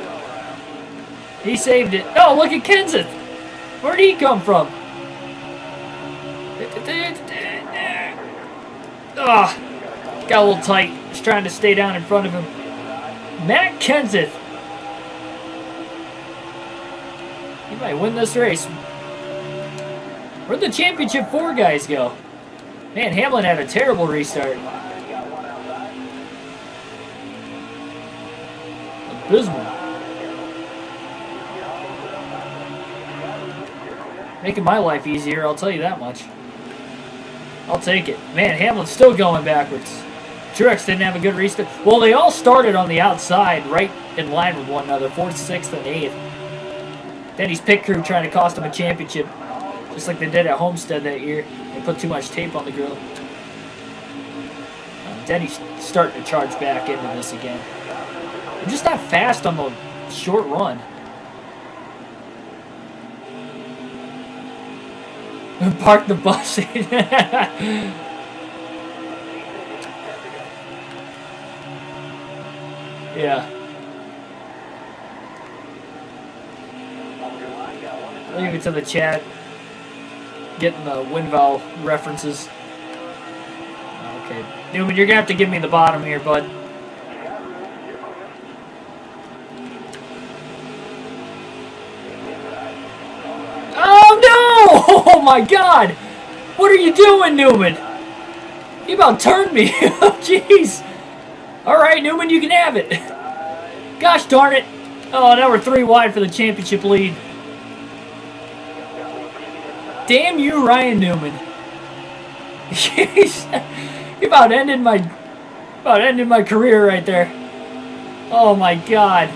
He saved it. Oh, look at Kenseth. Where'd he come from? Oh, got a little tight. Just trying to stay down in front of him. Matt Kenseth. He might win this race. Where'd the championship 4 guys go? Man, Hamlin had a terrible restart. Abysmal. Making my life easier, I'll tell you that much. I'll take it. Man, Hamlin's still going backwards. Truex didn't have a good restart. Well, they all started on the outside, right in line with one another, 4th, 6th, and 8th. Denny's pit crew trying to cost him a championship, just like they did at Homestead that year. They put too much tape on the grill. Denny's starting to charge back into this again. I'm just not fast on the short run. Park the bus. Yeah. Leave it to the chat. Getting the wind valve references. Okay. Newman, you're going to have to give me the bottom here, bud. Oh, no! Oh, my God! What are you doing, Newman? You about turned me. Oh, jeez. All right, Newman, you can have it. Gosh darn it. Oh, now we're 3 wide for the championship lead. Damn you, Ryan Newman. Jeez. You about ended my career right there. Oh, my God.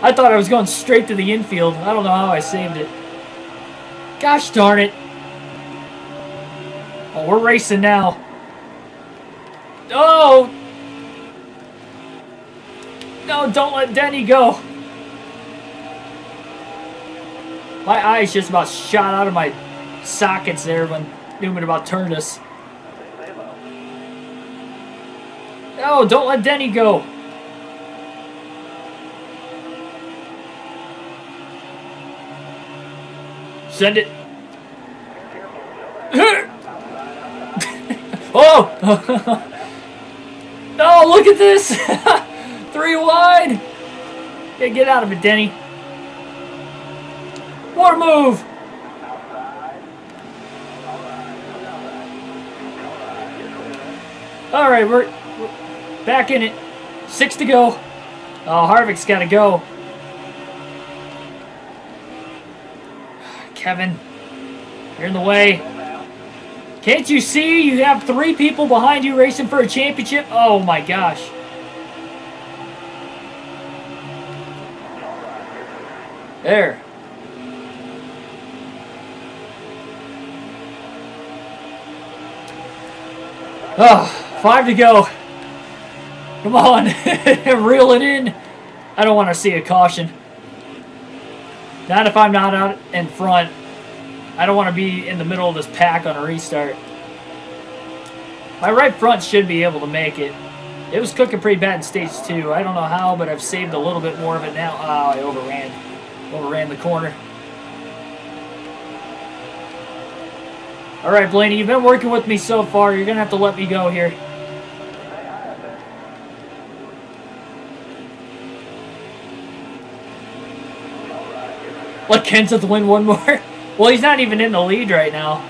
I thought I was going straight to the infield. I don't know how I saved it. Gosh darn it. Oh, we're racing now. Oh! No, don't let Denny go. My eyes just about shot out of my sockets there when Newman about turned us. No, don't let Denny go. Send it. Oh! Oh, look at this! 3 wide! Yeah, get out of it, Denny. What a move! Alright, we're back in it. 6 to go. Oh, Harvick's got to go. Kevin, you're in the way. Can't you see you have 3 people behind you racing for a championship? Oh my gosh. There. Oh, 5 to go. Come on. Reel it in. I don't want to see a caution. Not if I'm not out in front. I don't want to be in the middle of this pack on a restart. My right front should be able to make it. It was cooking pretty bad in stage 2. I don't know how, but I've saved a little bit more of it now. Oh, I overran the corner. All right, Blaney, you've been working with me so far. You're going to have to let me go here. Let Kenseth win one more. Well, he's not even in the lead right now.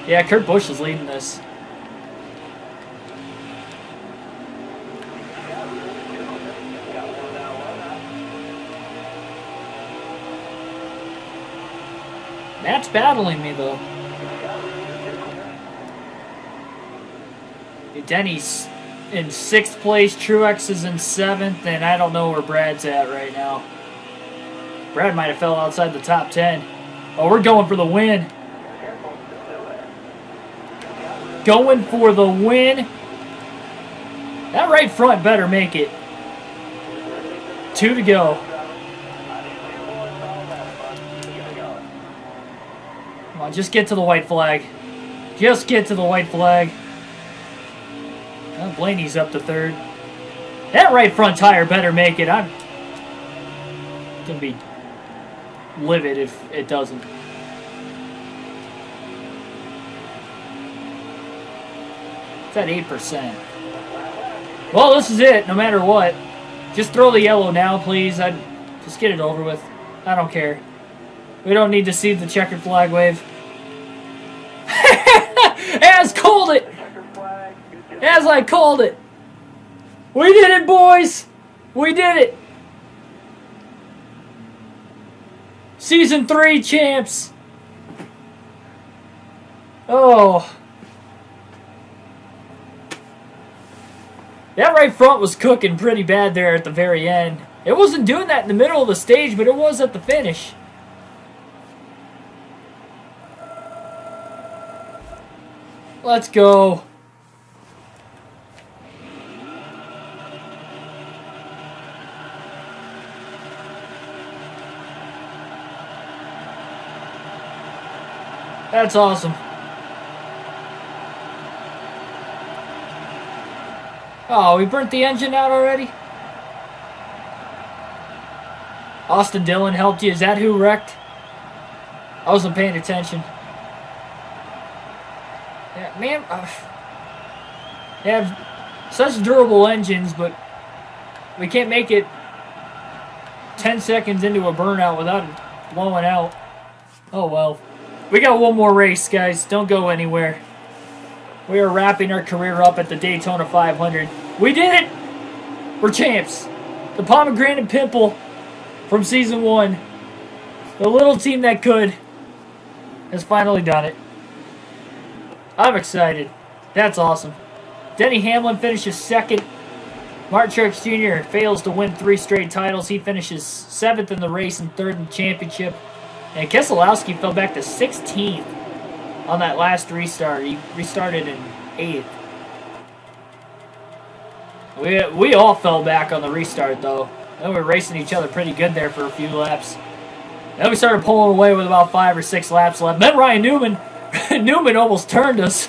Yeah, Kurt Busch is leading this. Matt's battling me, though. Denny's in 6th place. Truex is in 7th, and I don't know where Brad's at right now. Brad might have fell outside the top 10. Oh, we're going for the win. Going for the win. That right front better make it. 2 to go. Come on, just get to the white flag. Just get to the white flag. Oh, Blaney's up to 3rd. That right front tire better make it. I'm going to be livid if it doesn't. It's at 8%. Well, this is it, no matter what. Just throw the yellow now, please. I'd just get it over with. I don't care. We don't need to see the checkered flag wave. As called it! As I called it! We did it, boys! We did it! Season 3 champs! Oh. That right front was cooking pretty bad there at the very end. It wasn't doing that in the middle of the stage, but it was at the finish. Let's go. That's awesome. Oh, we burnt the engine out already? Austin Dillon helped you. Is that who wrecked? I wasn't paying attention. Yeah, man. They have such durable engines, but we can't make it 10 seconds into a burnout without it blowing out. Oh, well. We got one more race, guys. Don't go anywhere. We are wrapping our career up at the Daytona 500. We did it! We're champs. The pomegranate pimple from season 1. The little team that could has finally done it. I'm excited. That's awesome. Denny Hamlin finishes 2nd. Martin Truex Jr. fails to win 3 straight titles. He finishes 7th in the race and 3rd in the championship. And Keselowski fell back to 16th on that last restart. He restarted in 8th. We all fell back on the restart, though. And we were racing each other pretty good there for a few laps. Then we started pulling away with about 5 or 6 laps left. Then Ryan Newman almost turned us.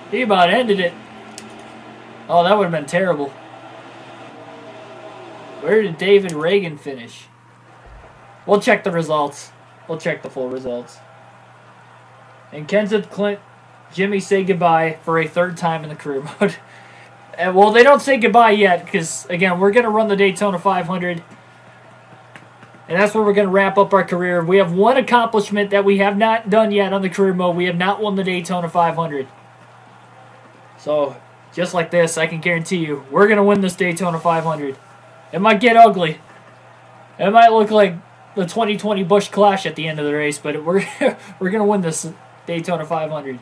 He about ended it. Oh, that would have been terrible. Where did David Reagan finish? We'll check the results. We'll check the full results. And Kenseth, Clint, Jimmy say goodbye for a third time in the career mode. And, well, they don't say goodbye yet because, again, we're going to run the Daytona 500. And that's where we're going to wrap up our career. We have one accomplishment that we have not done yet on the career mode. We have not won the Daytona 500. So, just like this, I can guarantee you, we're going to win this Daytona 500. It might get ugly. It might look like the 2020 Busch Clash at the end of the race, but we're going to win this Daytona 500.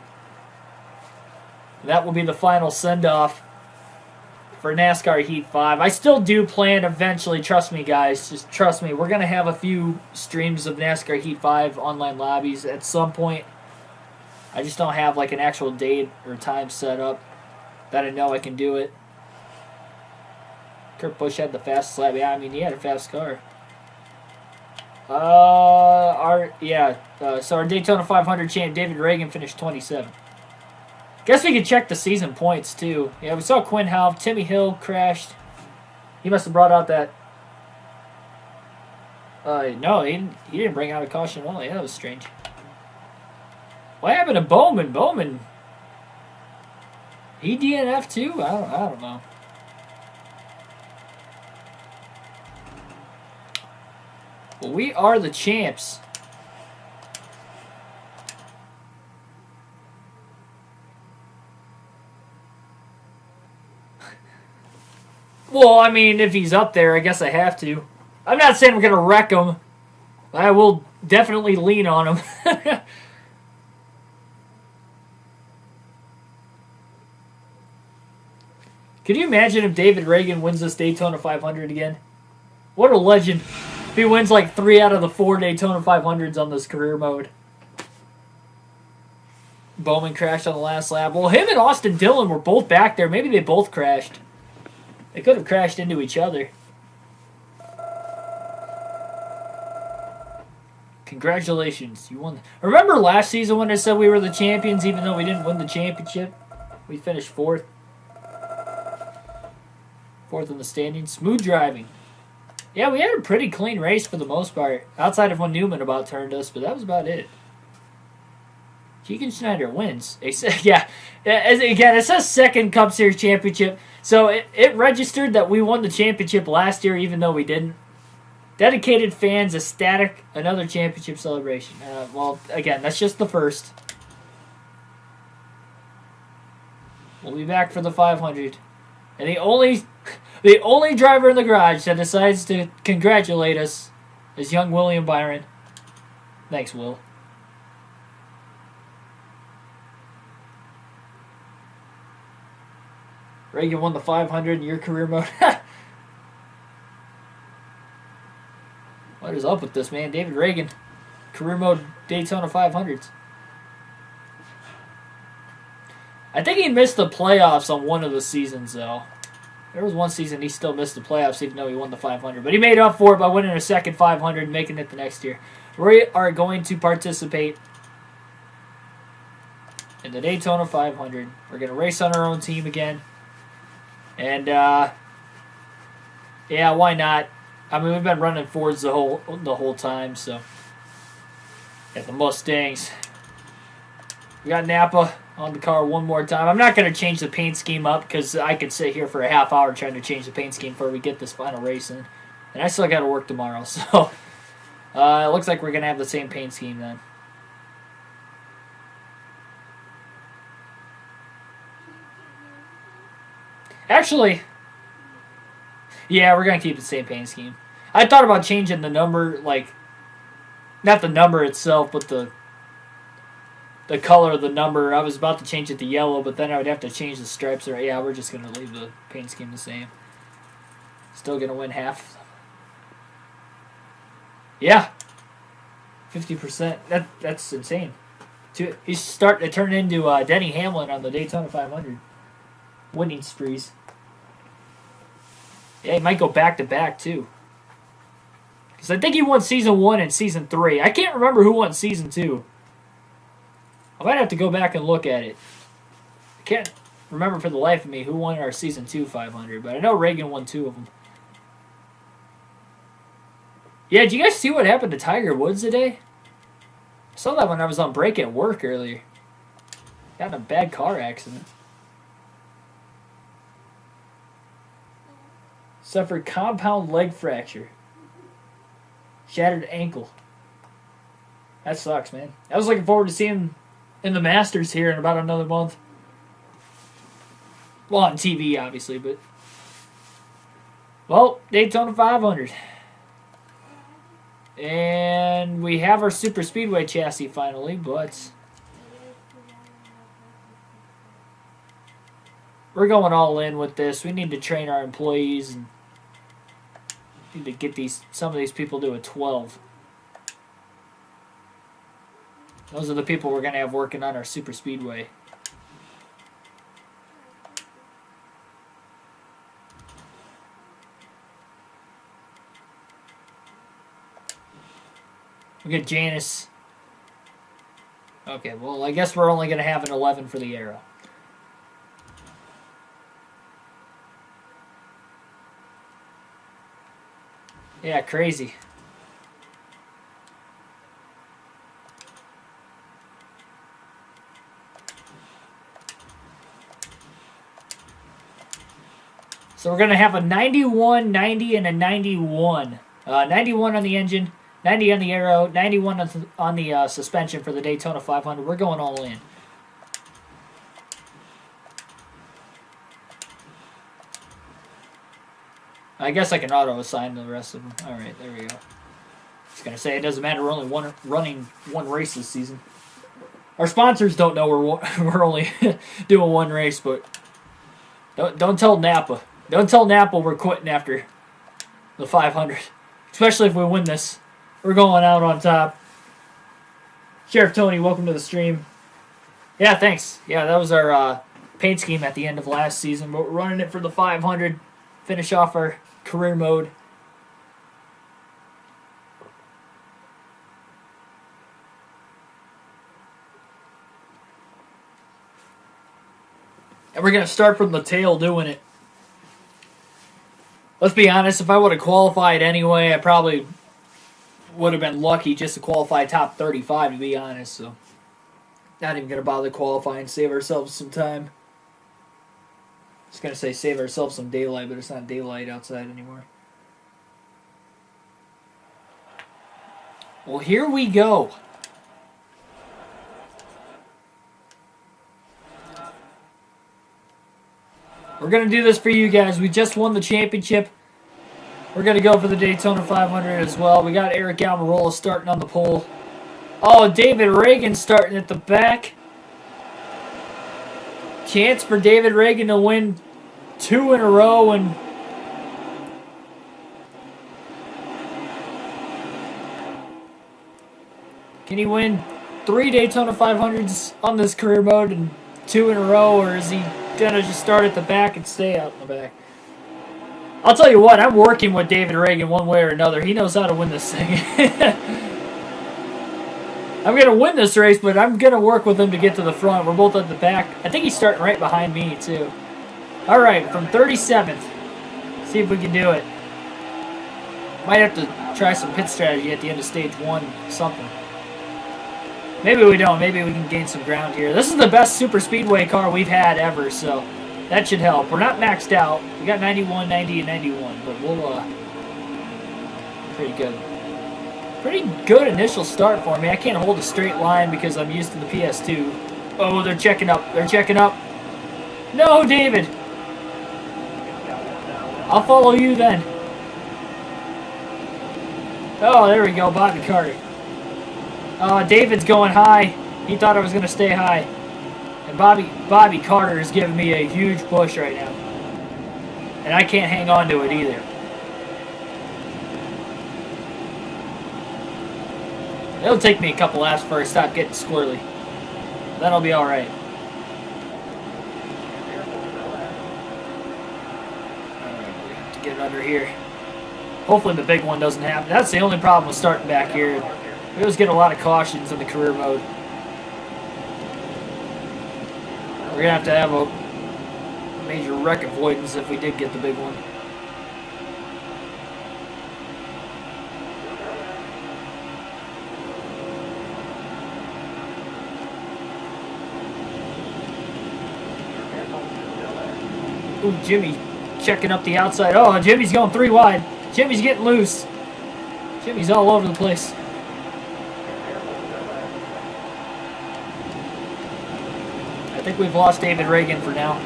That will be the final send-off for NASCAR Heat 5. I still do plan eventually, trust me guys, just trust me, we're going to have a few streams of NASCAR Heat 5 online lobbies at some point. I just don't have like an actual date or time set up that I know I can do it. Kurt Busch had the fastest lap. Yeah, I mean, he had a fast car. So our Daytona 500 champ, David Reagan, finished 27. Guess we could check the season points, too. Yeah, we saw Quinn Half. Timmy Hill crashed. He must have brought out that... no, he didn't bring out a caution at all. Yeah, that was strange. What happened to Bowman? Bowman... He DNF, too? I don't know. Well, we are the champs. Well, I mean, if he's up there, I guess I have to. I'm not saying we're going to wreck him. I will definitely lean on him. Can you imagine if David Reagan wins this Daytona 500 again? What a legend. If he wins like 3 out of the 4 Daytona 500s on this career mode. Bowman crashed on the last lap. Well, him and Austin Dillon were both back there. Maybe they both crashed. They could have crashed into each other. Congratulations. You won. Remember last season when I said we were the champions even though we didn't win the championship? We finished 4th. 4th in the standings. Smooth driving. Yeah, we had a pretty clean race for the most part. Outside of when Newman about turned us, but that was about it. Keegan Schneider wins. Yeah, again, it says second Cup Series championship. So it registered that we won the championship last year, even though we didn't. Dedicated fans ecstatic. Another championship celebration. Well, again, that's just the first. We'll be back for the 500. And the only driver in the garage that decides to congratulate us is young William Byron. Thanks, Will. Reagan won the 500 in your career mode. What is up with this, man? David Reagan, career mode Daytona 500s. I think he missed the playoffs on one of the seasons, though. There was one season he still missed the playoffs even though he won the 500. But he made up for it by winning a second 500 and making it the next year. We are going to participate in the Daytona 500. We're going to race on our own team again. And, yeah, why not? I mean, we've been running Fords the whole time, so. Got the Mustangs. We got Napa on the car one more time. I'm not going to change the paint scheme up because I could sit here for a half hour trying to change the paint scheme before we get this final race in. And I still got to work tomorrow, so it looks like we're going to have the same paint scheme then. Actually, yeah, we're going to keep the same paint scheme. I thought about changing the number, like, not the number itself, but the color of the number. I was about to change it to yellow, but then I would have to change the stripes. Or yeah, we're just going to leave the paint scheme the same. Still going to win half. Yeah. 50%. That's insane. He's starting to turn into Denny Hamlin on the Daytona 500. Winning sprees. Yeah, he might go back-to-back, too. Because I think he won Season 1 and Season 3. I can't remember who won Season 2. I might have to go back and look at it. I can't remember for the life of me who won our Season 2 500, but I know Reagan won 2 of them. Yeah, did you guys see what happened to Tiger Woods today? Saw that when I was on break at work earlier. Got in a bad car accident. Suffered compound leg fracture. Shattered ankle. That sucks, man. I was looking forward to seeing him in the Masters here in about another month. Well, on TV, obviously, but... Well, Daytona 500. And we have our Super Speedway chassis finally, but... We're going all in with this. We need to train our employees and need to get some of these people to a 12. Those are the people we're going to have working on our Super Speedway. We get Janice. Okay, well, I guess we're only going to have an 11 for the Arrow. Yeah, crazy. So we're going to have a 91, 90, and a 91. 91 on the engine, 90 on the Arrow, 91 on the suspension for the Daytona 500. We're going all in. I guess I can auto-assign the rest of them. All right, there we go. I was going to say, it doesn't matter. We're only running one race this season. Our sponsors don't know we're only doing one race, but don't tell Napa. Don't tell Napa we're quitting after the 500. Especially if we win this. We're going out on top. Sheriff Tony, welcome to the stream. Yeah, thanks. Yeah, that was our paint scheme at the end of last season, but we're running it for the 500. Finish off our career mode. And we're going to start from the tail doing it. Let's be honest, if I would have qualified anyway, I probably would have been lucky just to qualify top 35, to be honest. So, not even going to bother qualifying, save ourselves some time. I was going to say save ourselves some daylight, but it's not daylight outside anymore. Well, here we go. We're going to do this for you guys. We just won the championship. We're going to go for the Daytona 500 as well. We got Eric Almirola starting on the pole. Oh, David Reagan starting at the back. Chance for David Reagan to win 2 in a row. And can he win 3 Daytona 500s on this career mode and 2 in a row, or is he gonna just start at the back and stay out in the back? I'll tell you what, I'm working with David Reagan one way or another. He knows how to win this thing. I'm going to win this race, but I'm going to work with him to get to the front. We're both at the back. I think he's starting right behind me, too. All right, from 37th. See if we can do it. Might have to try some pit strategy at the end of stage 1, something. Maybe we don't. Maybe we can gain some ground here. This is the best super speedway car we've had ever, so that should help. We're not maxed out. We got 91, 90, and 91, but we'll, pretty good. Pretty good initial start for me. I can't hold a straight line because I'm used to the PS2. Oh, they're checking up. They're checking up. No, David. I'll follow you then. Oh, there we go. Bobby Carter. David's going high. He thought I was going to stay high. And Bobby Carter is giving me a huge push right now. And I can't hang on to it either. It'll take me a couple laps before I stop getting squirrely. That'll be alright. Alright, we have to get under here. Hopefully the big one doesn't happen. That's the only problem with starting back here. We always get a lot of cautions in the career mode. We're going to have a major wreck avoidance if we did get the big one. Ooh, Jimmy checking up the outside. Oh, Jimmy's going 3 wide. Jimmy's getting loose. Jimmy's all over the place. I think we've lost David Reagan for now.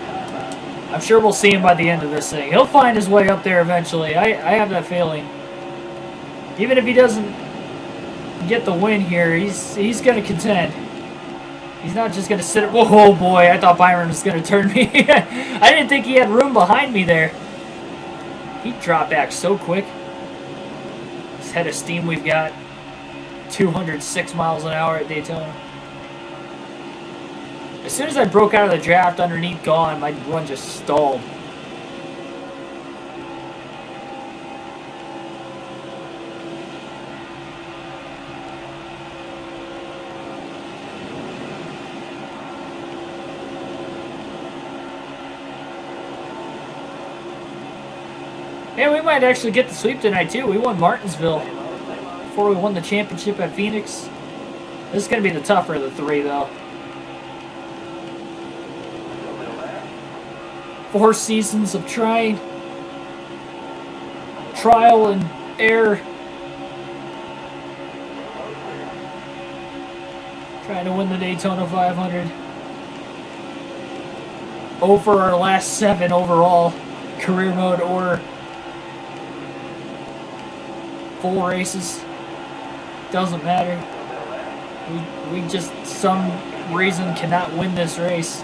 I'm sure we'll see him by the end of this thing. He'll find his way up there eventually. I have that feeling. Even if he doesn't get the win here, he's going to contend. He's not just going to sit... Whoa, boy, I thought Byron was going to turn me. I didn't think he had room behind me there. He dropped back so quick. This head of steam we've got. 206 miles an hour at Daytona. As soon as I broke out of the draft underneath gone, my run just stalled. And we might actually get the sweep tonight too. We won Martinsville before we won the championship at Phoenix. This is going to be the tougher of the 3 though. 4 seasons of trial and error. Trying to win the Daytona 500. Over our last 7 overall, career mode or full races. Doesn't matter. We just, some reason, cannot win this race.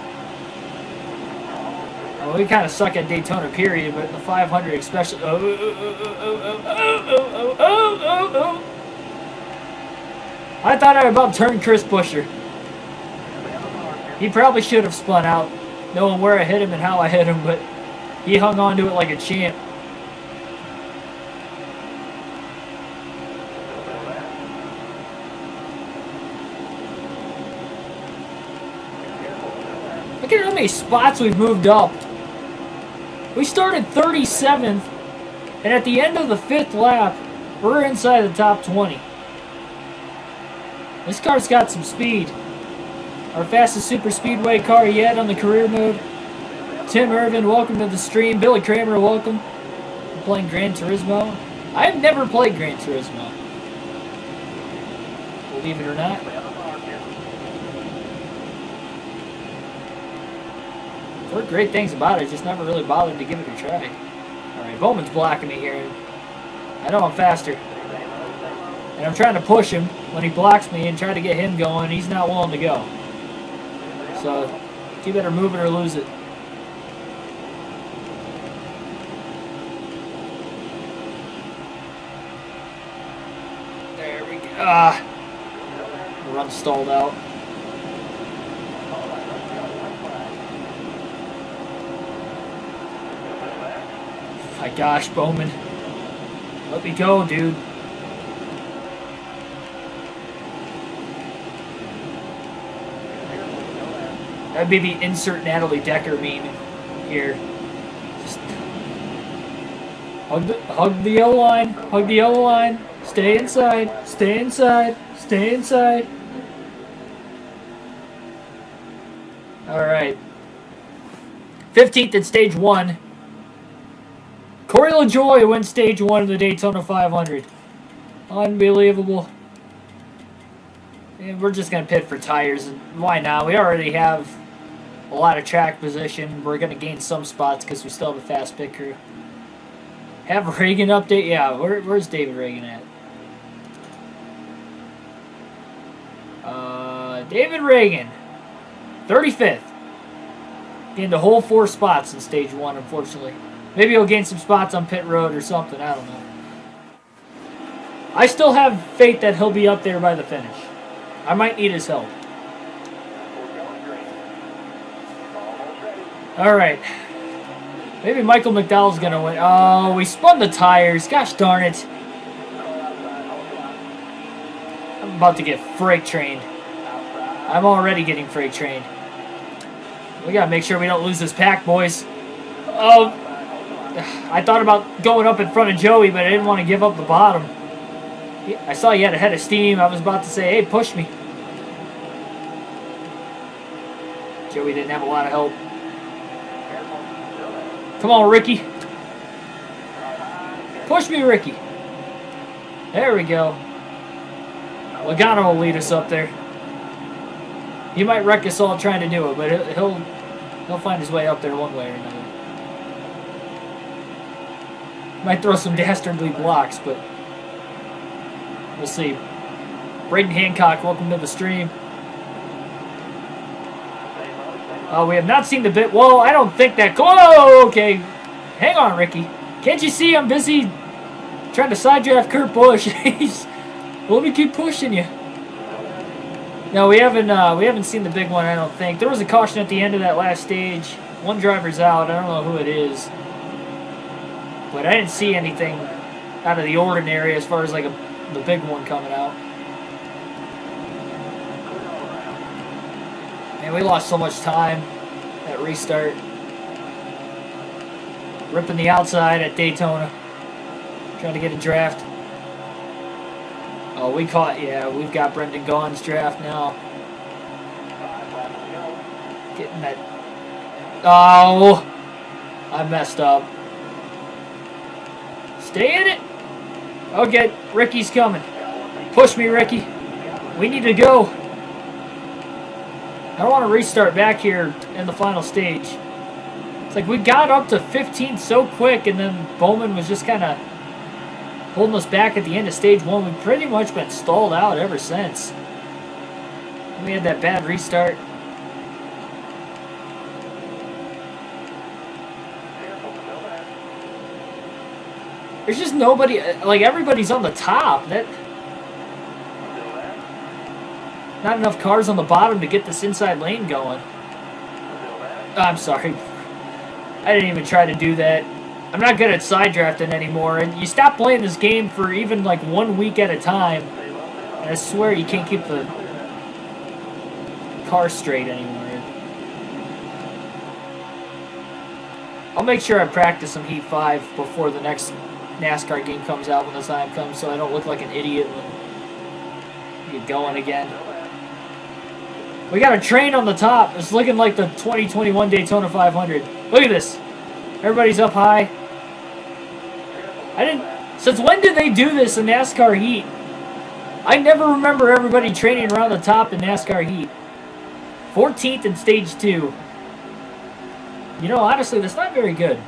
Well, we kind of suck at Daytona, period, but the 500 especially. I thought I was about to turn Chris Buescher. He probably should have spun out, knowing where I hit him and how I hit him, but he hung on to it like a champ. Look at how many spots we've moved up. We started 37th, and at the end of the 5th lap, we're inside the top 20. This car's got some speed. Our fastest super speedway car yet on the career mode. Tim Irvin, welcome to the stream. Billy Kramer, welcome. I'm playing Gran Turismo. I've never played Gran Turismo, believe it or not. I've heard great things about it, just never really bothered to give it a try. Alright, Bowman's blocking me here. I know I'm faster. And I'm trying to push him when he blocks me and try to get him going. He's not willing to go. So, you better move it or lose it. There we go. The run stalled out. My gosh, Bowman. Let me go, dude. That'd be the insert Natalie Decker meme here. Just hug the yellow line. Hug the yellow line. Stay inside. Stay inside. Stay inside. Alright. 15th in stage 1. Corey LaJoie wins stage 1 of the Daytona 500. Unbelievable. And we're just going to pit for tires. And why not? We already have a lot of track position. We're going to gain some spots because we still have a fast pit crew. Have Reagan update? Yeah, where's David Reagan at? David Reagan. 35th. Gained a whole 4 spots in stage 1, unfortunately. Maybe he'll gain some spots on pit road or something. I don't know. I still have faith that he'll be up there by the finish. I might need his help. Alright. Maybe Michael McDowell's going to win. Oh, we spun the tires. Gosh darn it. I'm about to get freight trained. I'm already getting freight trained. We got to make sure we don't lose this pack, boys. Oh, I thought about going up in front of Joey, but I didn't want to give up the bottom. I saw you had a head of steam. I was about to say, hey, push me. Joey didn't have a lot of help. Come on, Ricky. Push me, Ricky. There we go. Logano will lead us up there. He might wreck us all trying to do it, but he'll find his way up there one way or another. Might throw some dastardly blocks, but we'll see. Braden Hancock, welcome to the stream. We have not seen the bit. Whoa, I don't think that. Whoa, okay. Hang on, Ricky. Can't you see I'm busy trying to side draft Kurt Busch? Let me keep pushing you. No, we haven't seen the big one, I don't think. There was a caution at the end of that last stage. One driver's out. I don't know who it is. But I didn't see anything out of the ordinary as far as like the big one coming out. Man, we lost so much time at restart. Ripping the outside at Daytona. Trying to get a draft. Oh, we've got Brendan Gaughan's draft now. Getting that. Oh, I messed up. Stay in it. Okay, Ricky's coming. Push me, Ricky. We need to go. I don't want to restart back here in the final stage. It's like we got up to 15th so quick, and then Bowman was just kind of holding us back at the end of stage 1. We've pretty much been stalled out ever since. We had that bad restart. There's just nobody, like everybody's on the top. Not enough cars on the bottom to get this inside lane going. I'm sorry. I didn't even try to do that. I'm not good at side drafting anymore. And you stop playing this game for even like 1 week at a time. And I swear you can't keep the car straight anymore. I'll make sure I practice some Heat 5 before the next NASCAR game comes out when the time comes, so I don't look like an idiot when we get going again. We got a train on the top. It's looking like the 2021 Daytona 500. Look at this. Everybody's up high. Since when did they do this in NASCAR Heat? I never remember everybody training around the top in NASCAR Heat. 14th in stage 2. You know, honestly, that's not very good.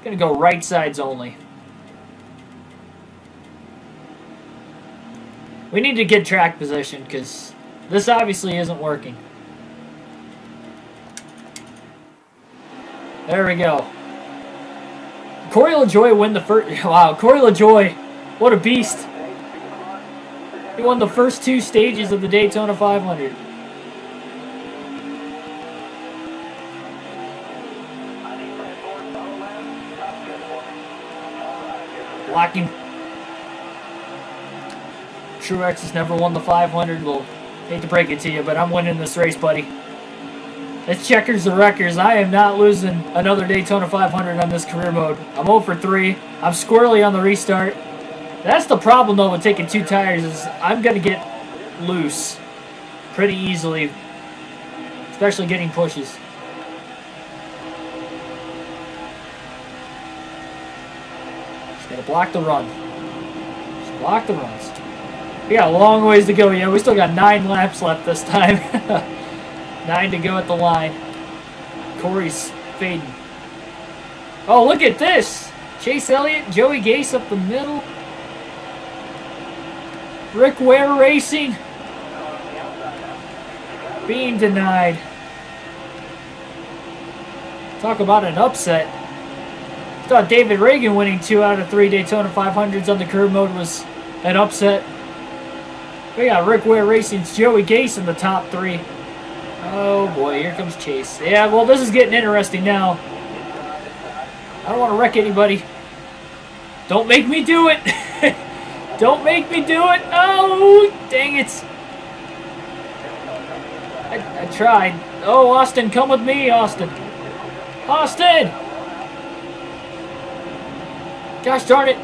Gonna go right sides only. We need to get track position because this obviously isn't working. There we go. Corey LaJoie win the first. Wow, Corey LaJoie, what a beast! He won the first 2 stages of the Daytona 500. Blocking. Truex has never won the 500. Well, hate to break it to you, but I'm winning this race, buddy. It's checkers the wreckers. I am not losing another Daytona 500 on this career mode. I'm 0 for 3. I'm squarely on the restart. That's the problem, though, with taking 2 tires is I'm going to get loose pretty easily, especially getting pushes. Just got to block the run. Just block the runs. We got a long ways to go. Yeah, we still got 9 laps left this time. 9 to go at the line. Corey's fading. Oh, look at this. Chase Elliott, Joey Gase up the middle. Rick Ware Racing being denied. Talk about an upset. Thought David Reagan winning 2 out of 3 Daytona 500s on the curb mode was an upset. We got Rick Ware Racing's Joey Gase in the top 3. Oh boy, here comes Chase. Yeah, well, this is getting interesting now. I don't want to wreck anybody. Don't make me do it. Don't make me do it. Oh, dang it. I tried. Oh, Austin, come with me, Austin. Austin! Gosh darn it.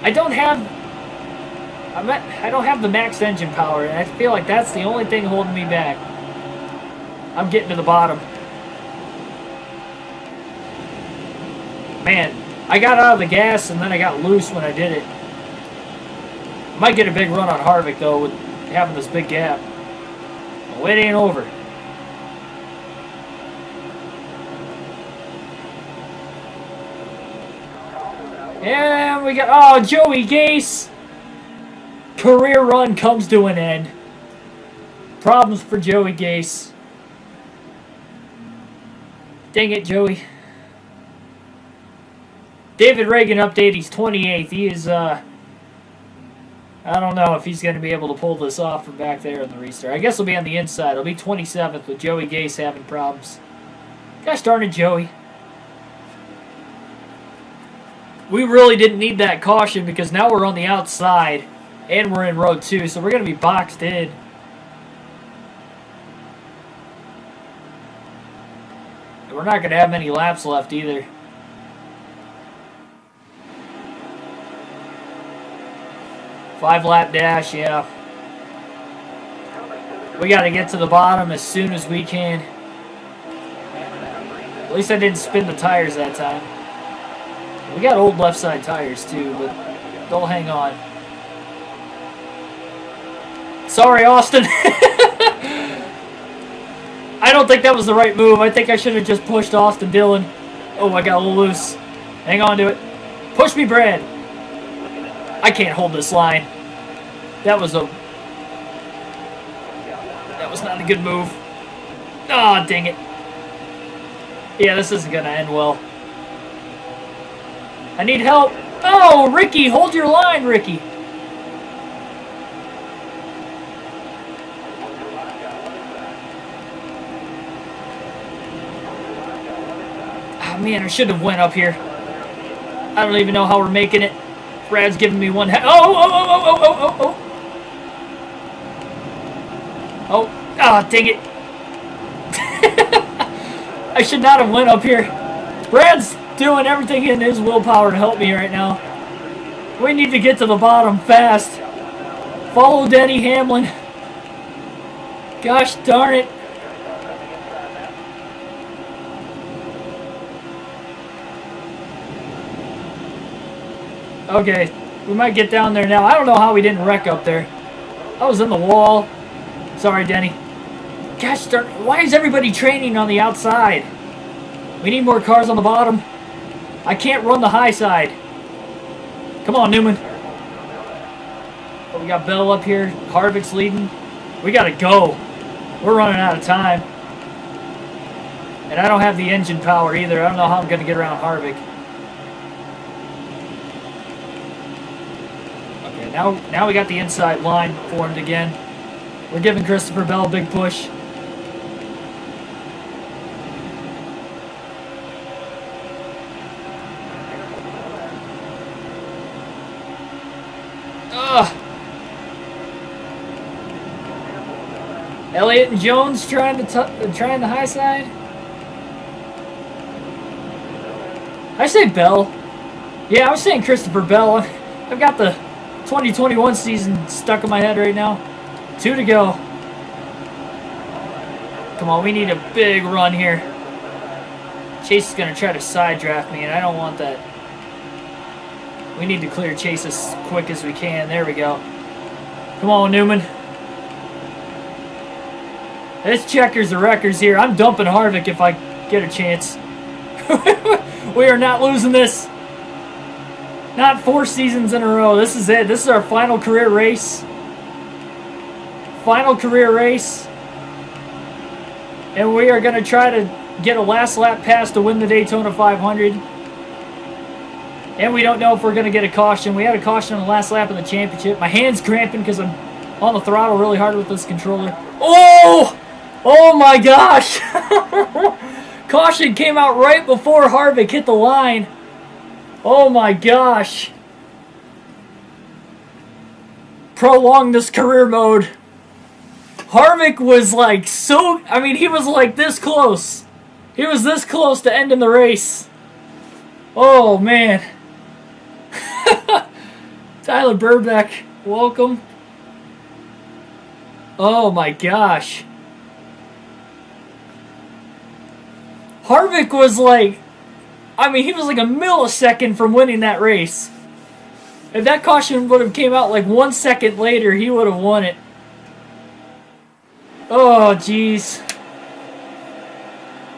I don't have I don't have the max engine power, and I feel like that's the only thing holding me back. I'm getting to the bottom. Man, I got out of the gas and then I got loose when I did it. Might get a big run on Harvick though with having this big gap. Oh, it ain't over. And we got, oh, Joey Gase. Career run comes to an end. Problems for Joey Gase. Dang it, Joey. David Reagan update, he's 28th. He is, I don't know if he's going to be able to pull this off from back there in the restart. I guess he'll be on the inside. He'll be 27th with Joey Gase having problems. Gosh darn it, Joey. We really didn't need that caution because now we're on the outside and we're in row 2, so we're going to be boxed in. And we're not going to have many laps left either. Five-lap dash, yeah. We got to get to the bottom as soon as we can. At least I didn't spin the tires that time. We got old left side tires too, but they'll hang on. Sorry, Austin. I don't think that was the right move. I think I should have just pushed Austin Dillon. Oh, I got a little loose. Hang on to it. Push me, Brad. I can't hold this line. That was not a good move. Oh, dang it. Yeah, this isn't going to end well. I need help. Oh, Ricky, hold your line, Ricky. Oh, man, I should have went up here. I don't even know how we're making it. Brad's giving me one. Oh. Oh, dang it. I should not have went up here. Brad's doing everything in his willpower to help me right now. We need to get to the bottom fast. Follow Denny Hamlin. Gosh darn it. Okay, we might get down there now. I don't know how we didn't wreck up there. I was in the wall. Sorry, Denny. Gosh darn, why is everybody training on the outside? We need more cars on the bottom. I can't run the high side. Come on, Newman. Oh, we got Bell up here. Harvick's leading. We gotta go. We're running out of time. And I don't have the engine power either. I don't know how I'm gonna get around Harvick. Okay, now we got the inside line formed again. We're giving Christopher Bell a big push. Elliott and Jones trying the high side. I say Bell. Yeah, I was saying Christopher Bell. I've got the 2021 season stuck in my head right now. 2 to go. Come on, we need a big run here. Chase is going to try to side draft me, and I don't want that. We need to clear Chase as quick as we can. There we go. Come on, Newman. This checkers the records here. I'm dumping Harvick if I get a chance. We are not losing this. Not 4 seasons in a row. This is it. This is our final career race. Final career race. And we are going to try to get a last lap pass to win the Daytona 500. And we don't know if we're going to get a caution. We had a caution on the last lap of the championship. My hand's cramping because I'm on the throttle really hard with this controller. Oh! Oh my gosh! Caution came out right before Harvick hit the line. Oh my gosh. Prolong this career mode. Harvick was like so... I mean, he was like this close. He was this close to ending the race. Oh, man. Tyler Burbeck Welcome. Oh my gosh. Harvick was like, I mean, he was like a millisecond from winning that race. If that caution would have came out like 1 second later, he would have won it. Oh, jeez.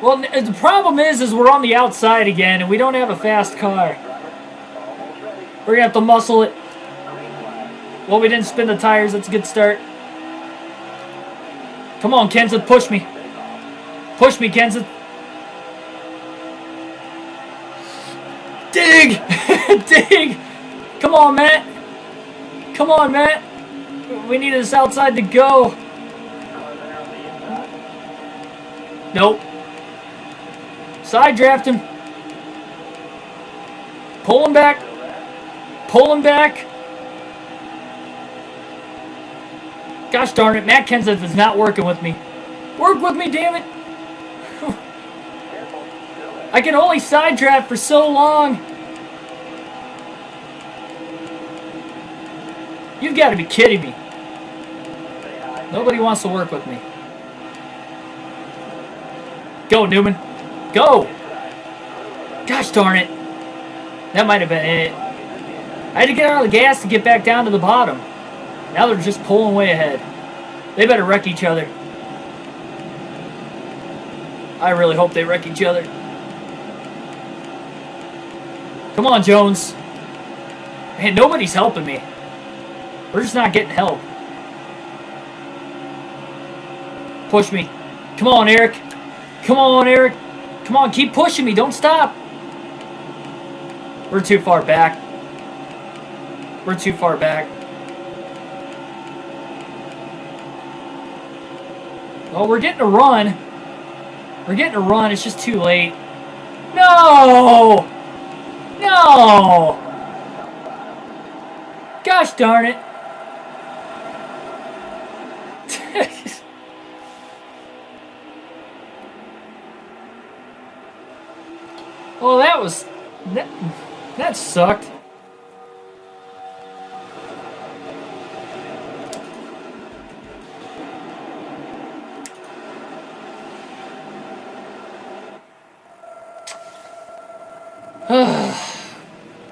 Well, the problem is we're on the outside again, and we don't have a fast car. We're going to have to muscle it. Well, we didn't spin the tires. That's a good start. Come on, Kenseth, push me. Push me, Kenseth. Dig! Dig! Come on, Matt. Come on, Matt. We need this outside to go. Nope. Side draft him. Pull him back. Pull him back. Gosh darn it, Matt Kenseth is not working with me. Work with me, damn it. I can only side draft for so long. You've got to be kidding me. Nobody wants to work with me. Go, Newman. Go. Gosh darn it. That might have been it. I had to get out of the gas to get back down to the bottom. Now they're just pulling way ahead. They better wreck each other. I really hope they wreck each other. Come on, Jones. Man, nobody's helping me. We're just not getting help. Push me. Come on, Eric. Come on, Eric. Come on, keep pushing me. Don't stop. We're too far back. We're too far back. Oh, we're getting a run. We're getting a run. It's just too late. No! No! Gosh darn it. Well, that sucked.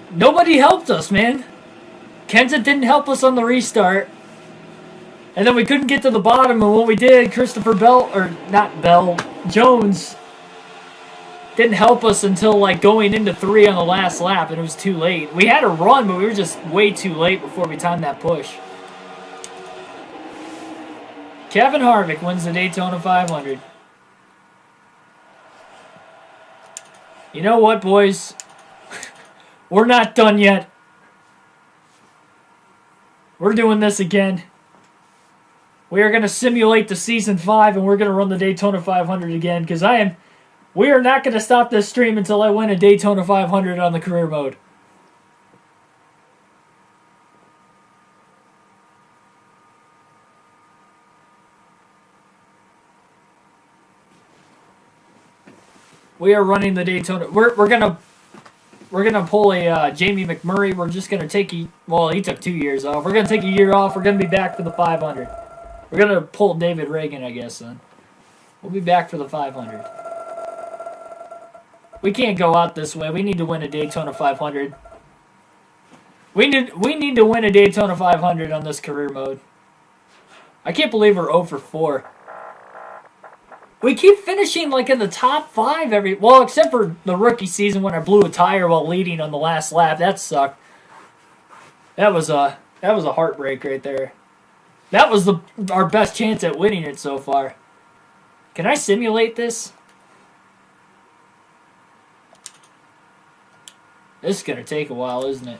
Nobody helped us, man. Kenseth didn't help us on the restart. And then we couldn't get to the bottom, and when we did, Jones didn't help us until like going into 3 on the last lap, and it was too late. We had a run, but we were just way too late before we timed that push. Kevin Harvick wins the Daytona 500. You know what, boys? We're not done yet. We're doing this again. We are going to simulate the Season 5, and we're going to run the Daytona 500 again, because we are not going to stop this stream until I win a Daytona 500 on the career mode. We are running the Daytona. We're gonna pull a Jamie McMurray. We're just gonna take he took 2 years off. We're gonna take a year off. We're gonna be back for the 500. We're gonna pull David Reagan, I guess. Then we'll be back for the 500. We can't go out this way. We need to win a Daytona 500. We need to win a Daytona 500 on this career mode. I can't believe we're 0 for 4. We keep finishing like in the top 5 except for the rookie season when I blew a tire while leading on the last lap. That sucked. That was a heartbreak right there. That was our best chance at winning it so far. Can I simulate this? This is going to take a while, isn't it?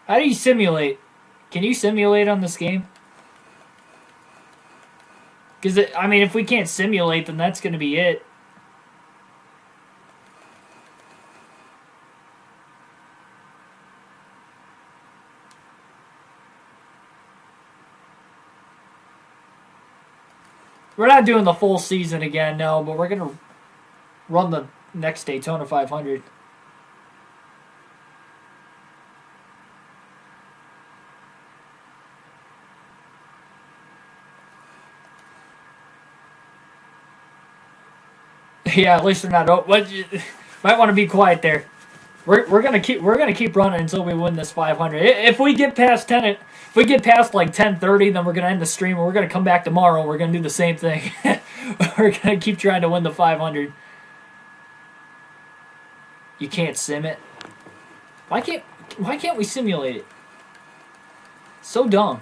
How do you simulate? Can you simulate on this game? Because, if we can't simulate, then that's going to be it. We're not doing the full season again, no, but we're going to run the next Daytona 500. Yeah, at least they're not. But you might want to be quiet there. We're gonna keep running until we win this 500. If we get past 10, if we get past like 10:30, then we're gonna end the stream and we're gonna come back tomorrow. And we're gonna do the same thing. We're gonna keep trying to win the 500. You can't sim it. Why can't we simulate it? So dumb.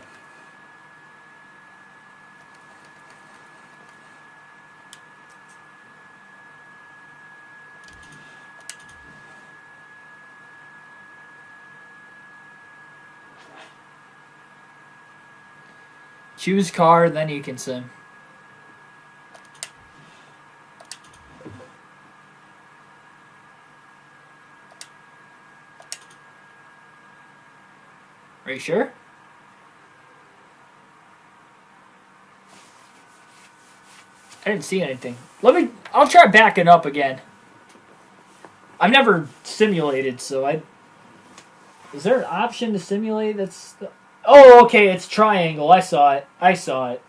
Choose car, then you can sim. Are you sure? I didn't see anything. I'll try backing up again. I've never simulated, so is there an option to simulate Oh, okay, it's triangle. I saw it.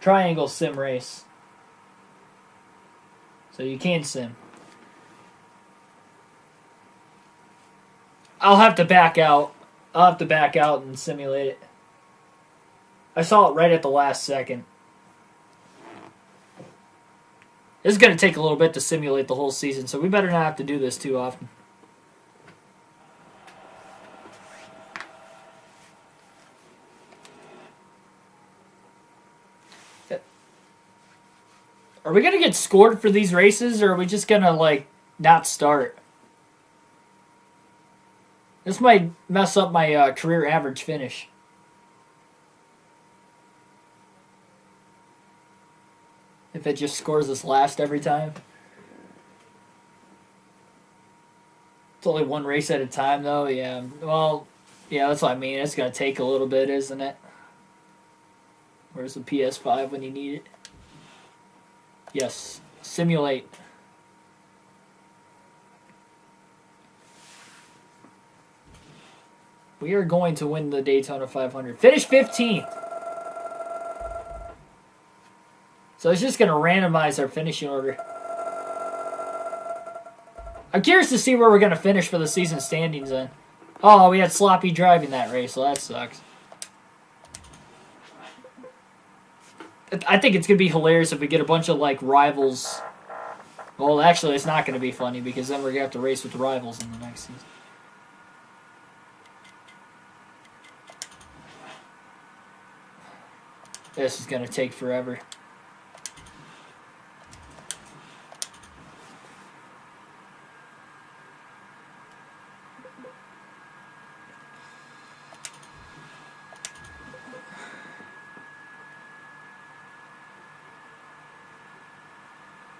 Triangle sim race. So you can sim. I'll have to back out. I'll have to back out and simulate it. I saw it right at the last second. This is going to take a little bit to simulate the whole season, so we better not have to do this too often. Are we going to get scored for these races, or are we just going to, like, not start? This might mess up my career average finish. If it just scores us last every time. It's only one race at a time, though. Yeah. Well, yeah, that's what I mean. It's going to take a little bit, isn't it? Where's the PS5 when you need it? Yes. Simulate. We are going to win the Daytona 500. Finish 15th. So it's just going to randomize our finishing order. I'm curious to see where we're going to finish for the season standings then. Oh, we had sloppy driving that race, so that sucks. I think it's going to be hilarious if we get a bunch of, like, rivals. Well, actually, it's not going to be funny because then we're going to have to race with the rivals in the next season. This is going to take forever.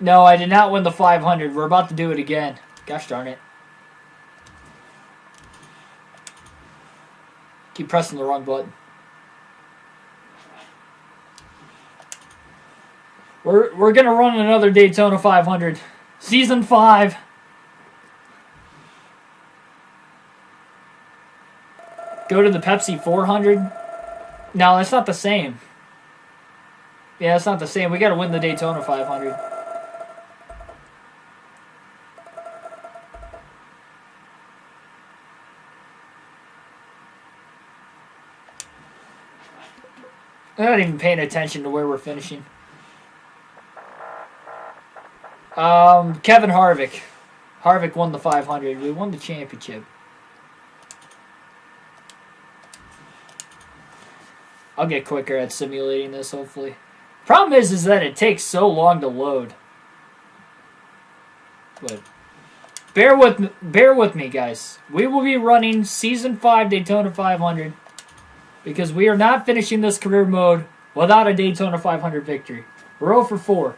No, I did not win the 500. We're about to do it again. Gosh darn it. Keep pressing the wrong button. We're going to run another Daytona 500. Season 5. Go to the Pepsi 400. No, that's not the same. Yeah, it's not the same. We got to win the Daytona 500. I'm not even paying attention to where we're finishing. Kevin Harvick. Harvick won the 500. We won the championship. I'll get quicker at simulating this, hopefully. Problem is that it takes so long to load. But bear with me, guys. We will be running Season 5 Daytona 500 because we are not finishing this career mode without a Daytona 500 victory. We're 0 for 4.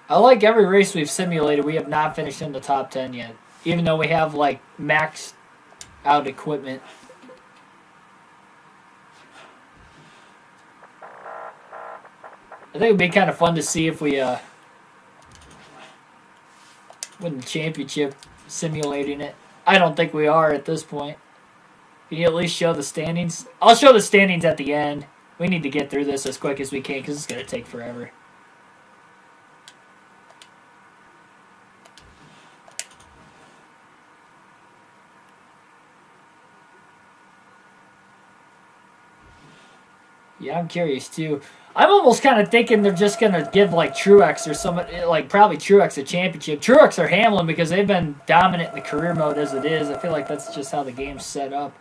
I like every race we've simulated, we have not finished in the top 10 yet. Even though we have, like, maxed out equipment. I think it would be kind of fun to see if we win the championship. simulating it. I don't think we are at this point. Can you at least show the standings? I'll show the standings at the end. We need to get through this as quick as we can because it's going to take forever. Yeah, I'm curious too. I'm almost kind of thinking they're just going to give like Truex or somebody, like probably Truex a championship. Truex or Hamlin because they've been dominant in the career mode as it is. I feel like that's just how the game's set up.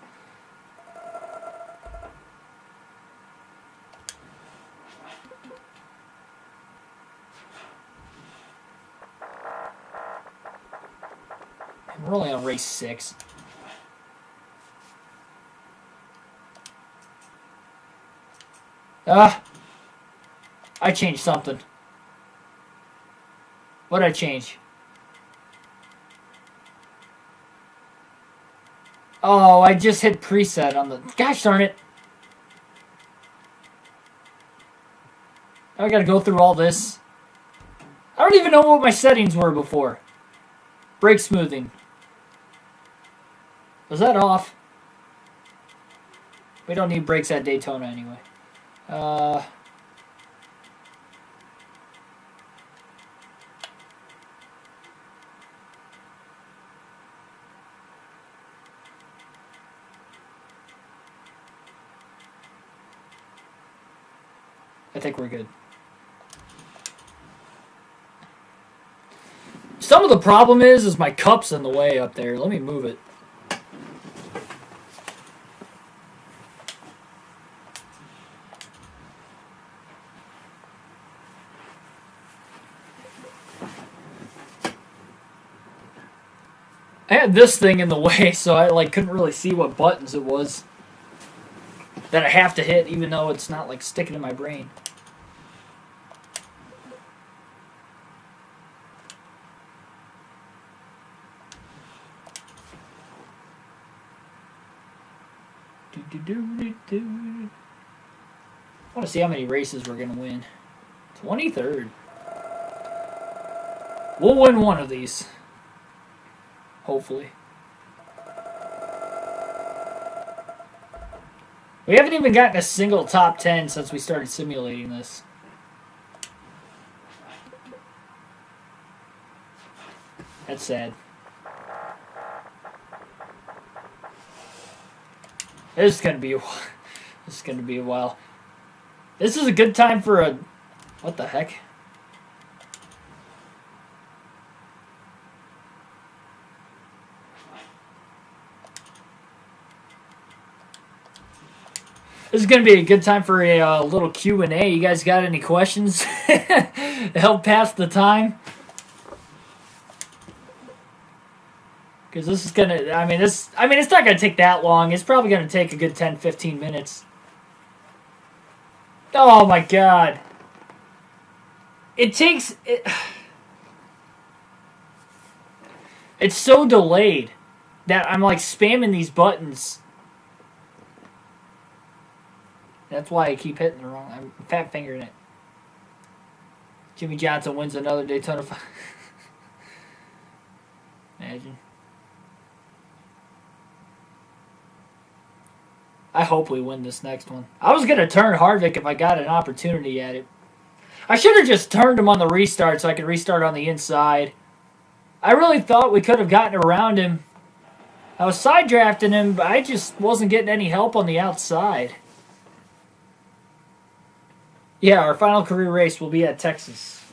We're only on race 6. I changed something. What'd I change? Oh, I just hit preset on the... Gosh darn it. Now I gotta go through all this. I don't even know what my settings were before. Brake smoothing. Was that off? We don't need brakes at Daytona anyway. I think we're good. Some of the problem is my cup's in the way up there. Let me move it. I had this thing in the way, so I couldn't really see what buttons it was that I have to hit, even though it's not like sticking in my brain. I want to see how many races we're going to win. 23rd. We'll win one of these. Hopefully. We haven't even gotten a single top 10 since we started simulating this. That's sad. This is gonna be a while. This is a good time for a... What the heck? This is going to be a good time for a little Q&A. You guys got any questions to help pass the time? Because this is going to, it's not going to take that long. It's probably going to take a good 10, 15 minutes. Oh my God. It's so delayed that I'm like spamming these buttons. That's why I keep hitting the wrong. I'm fat fingering it. Jimmy Johnson wins another Daytona. Imagine. I hope we win this next one. I was going to turn Harvick if I got an opportunity at it. I should have just turned him on the restart so I could restart on the inside. I really thought we could have gotten around him. I was side drafting him, but I just wasn't getting any help on the outside. Yeah, our final career race will be at Texas.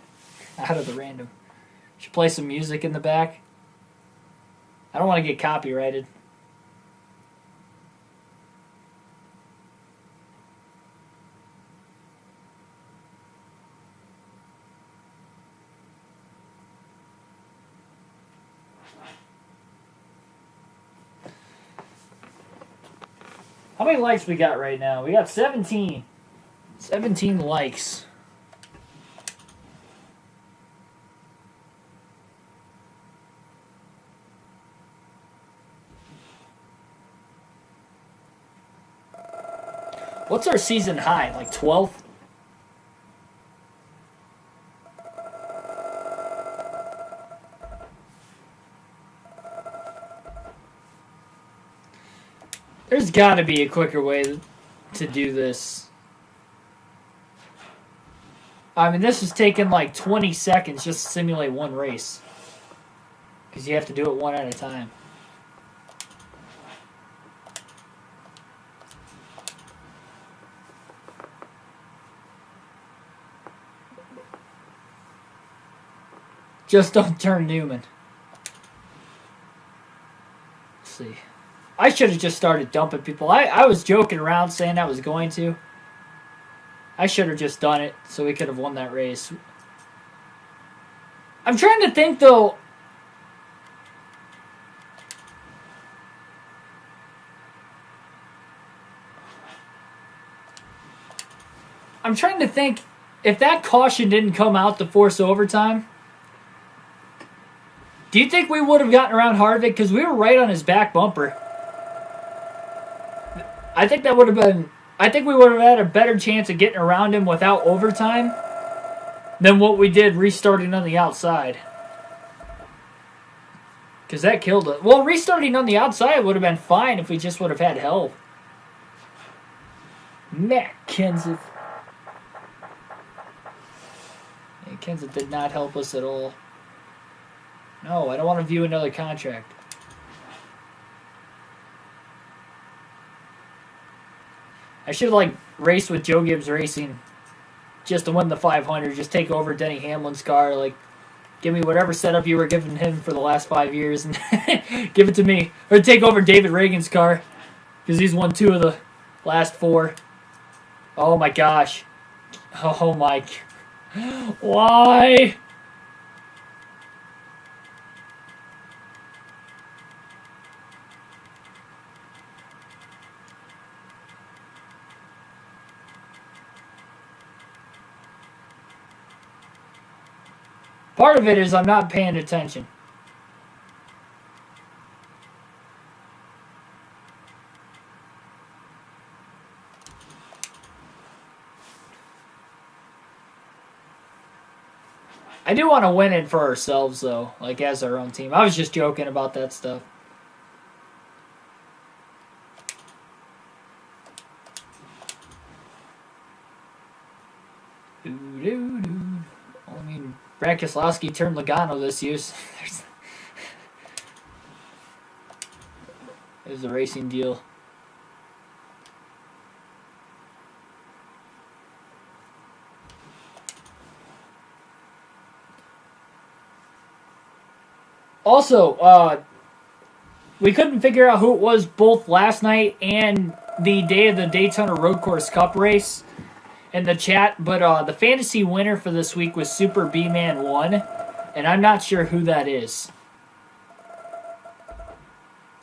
Out of the random. Should play some music in the back. I don't want to get copyrighted. How many likes we got right now? We got 17. 17 likes. What's our season high? Like 12th? There's got to be a quicker way to do this. I mean, this is taking like 20 seconds just to simulate one race. Because you have to do it one at a time. Just don't turn Newman. Let's see. I should have just started dumping people. I was joking around saying I was going to. I should have just done it so we could have won that race. I'm trying to think, though. I'm trying to think if that caution didn't come out to force overtime. Do you think we would have gotten around Harvick? Because we were right on his back bumper. I think that would have been... I think we would have had a better chance of getting around him without overtime than what we did restarting on the outside. Because that killed it. Well, restarting on the outside would have been fine if we just would have had help. Matt Kenseth. Yeah, Kenseth did not help us at all. No, I don't want to view another contract. I should have, raced with Joe Gibbs Racing just to win the 500. Just take over Denny Hamlin's car. Give me whatever setup you were giving him for the last 5 years and give it to me. Or take over David Reagan's car because he's won 2 of the last 4. Oh, my gosh. Oh, my. Why? Part of it is I'm not paying attention. I do want to win it for ourselves, though, as our own team. I was just joking about that stuff. Brad Keselowski turned Logano this use. There's the racing deal. Also, we couldn't figure out who it was both last night and the day of the Daytona Road Course Cup race in the chat, but the fantasy winner for this week was Super B-Man 1, and I'm not sure who that is.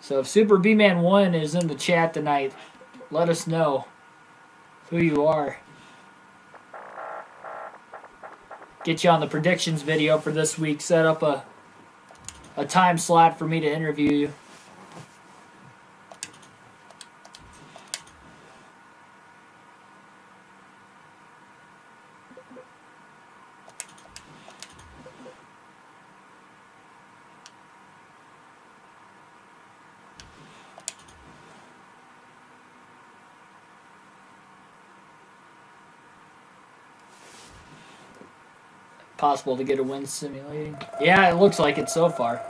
So if Super B-Man 1 is in the chat tonight, let us know who you are. Get you on the predictions video for this week. Set up a time slot for me to interview you. Possible to get a win simulating. Yeah, it looks like it so far.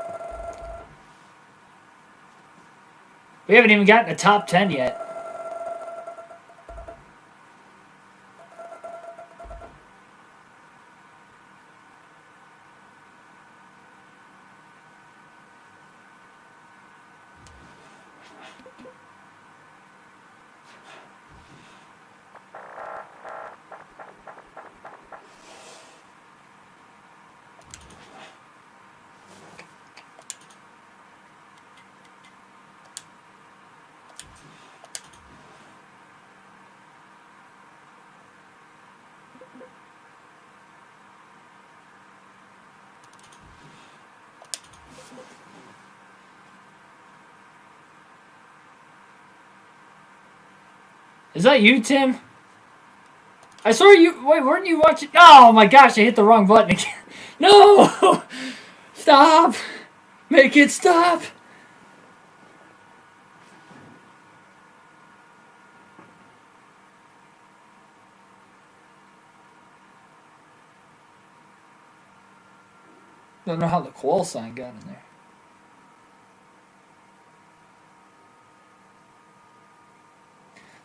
We haven't even gotten a top 10 yet. Is that you, Tim? I saw you. Wait, weren't you watching? Oh my gosh, I hit the wrong button again. No! Stop! Make it stop! Don't know how the call sign got in there.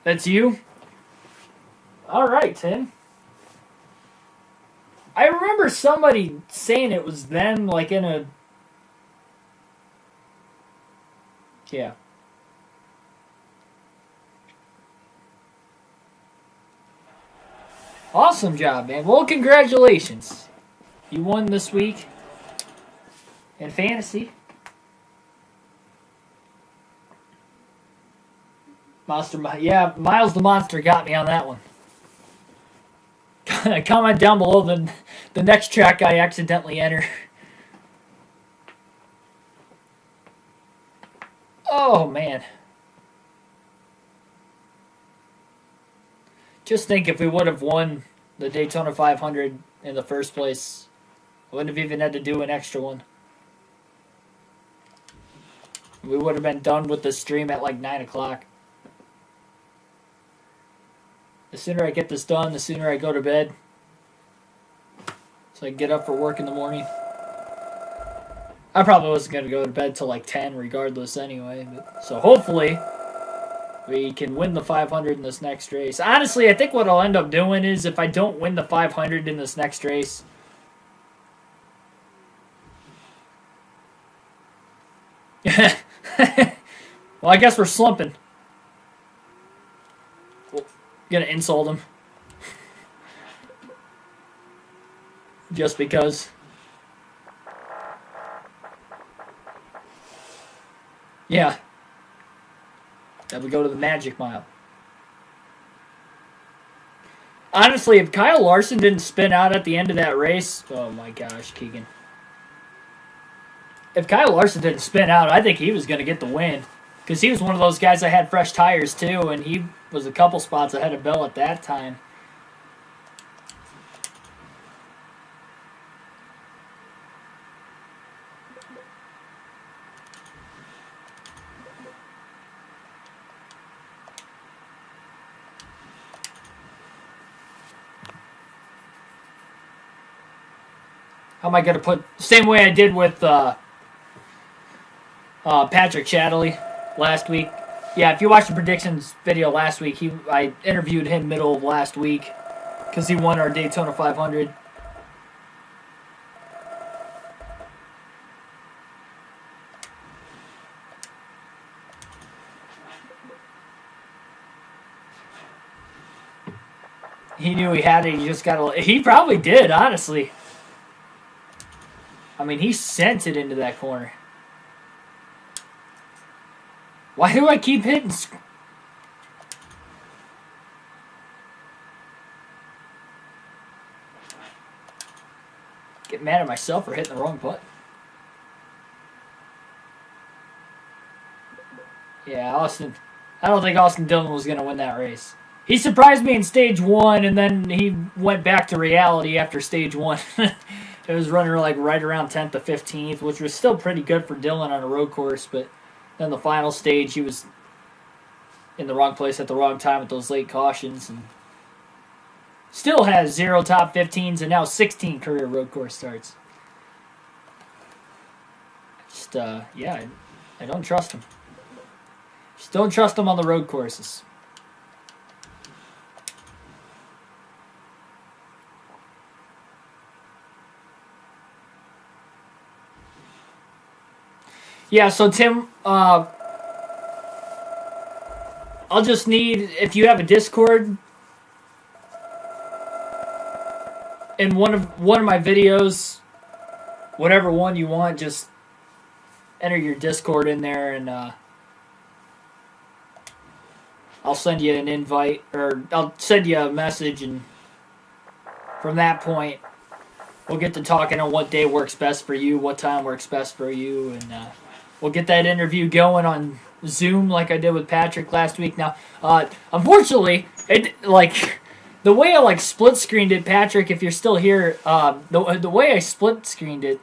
That's you? Alright, Tim. I remember somebody saying it was them, like in a... Yeah. Awesome job, man. Well, congratulations. You won this week in fantasy. Yeah, Miles the Monster got me on that one. Comment down below the next track I accidentally enter. Oh, man. Just think if we would have won the Daytona 500 in the first place, I wouldn't have even had to do an extra one. We would have been done with the stream at like 9 o'clock. The sooner I get this done, the sooner I go to bed. So I can get up for work in the morning. I probably wasn't going to go to bed till like 10 regardless anyway. So hopefully we can win the 500 in this next race. Honestly, I think what I'll end up doing is if I don't win the 500 in this next race... Well, I guess we're slumping. Gonna insult him. Just because. Yeah. Then we go to the Magic Mile. Honestly, if Kyle Larson didn't spin out at the end of that race... Oh my gosh, Keegan. If Kyle Larson didn't spin out, I think he was going to get the win. Because he was one of those guys that had fresh tires too, and he was a couple spots ahead of Bill at that time. How am I going to put... Same way I did with Patrick Chatterley last week. Yeah, if you watched the predictions video last week, I interviewed him middle of last week because he won our Daytona 500. He knew he had it. He just got to... He probably did, honestly. I mean, he sent it into that corner. Why do I keep hitting? Get mad at myself for hitting the wrong button. Yeah, Austin. I don't think Austin Dillon was going to win that race. He surprised me in stage 1, and then he went back to reality after stage 1. It was running like right around 10th to 15th, which was still pretty good for Dillon on a road course, but then the final stage, he was in the wrong place at the wrong time with those late cautions, and still has 0 top 15s and now 16 career road course starts. Just, yeah, I don't trust him. Just don't trust him on the road courses. Yeah, so Tim, I'll just need, if you have a Discord, in one of my videos, whatever one you want, just enter your Discord in there, and I'll send you an invite, or I'll send you a message, and from that point, we'll get to talking on what day works best for you, what time works best for you, and we'll get that interview going on Zoom like I did with Patrick last week. Now, unfortunately, the way I split screened it, Patrick, if you're still here, the way I split screened it,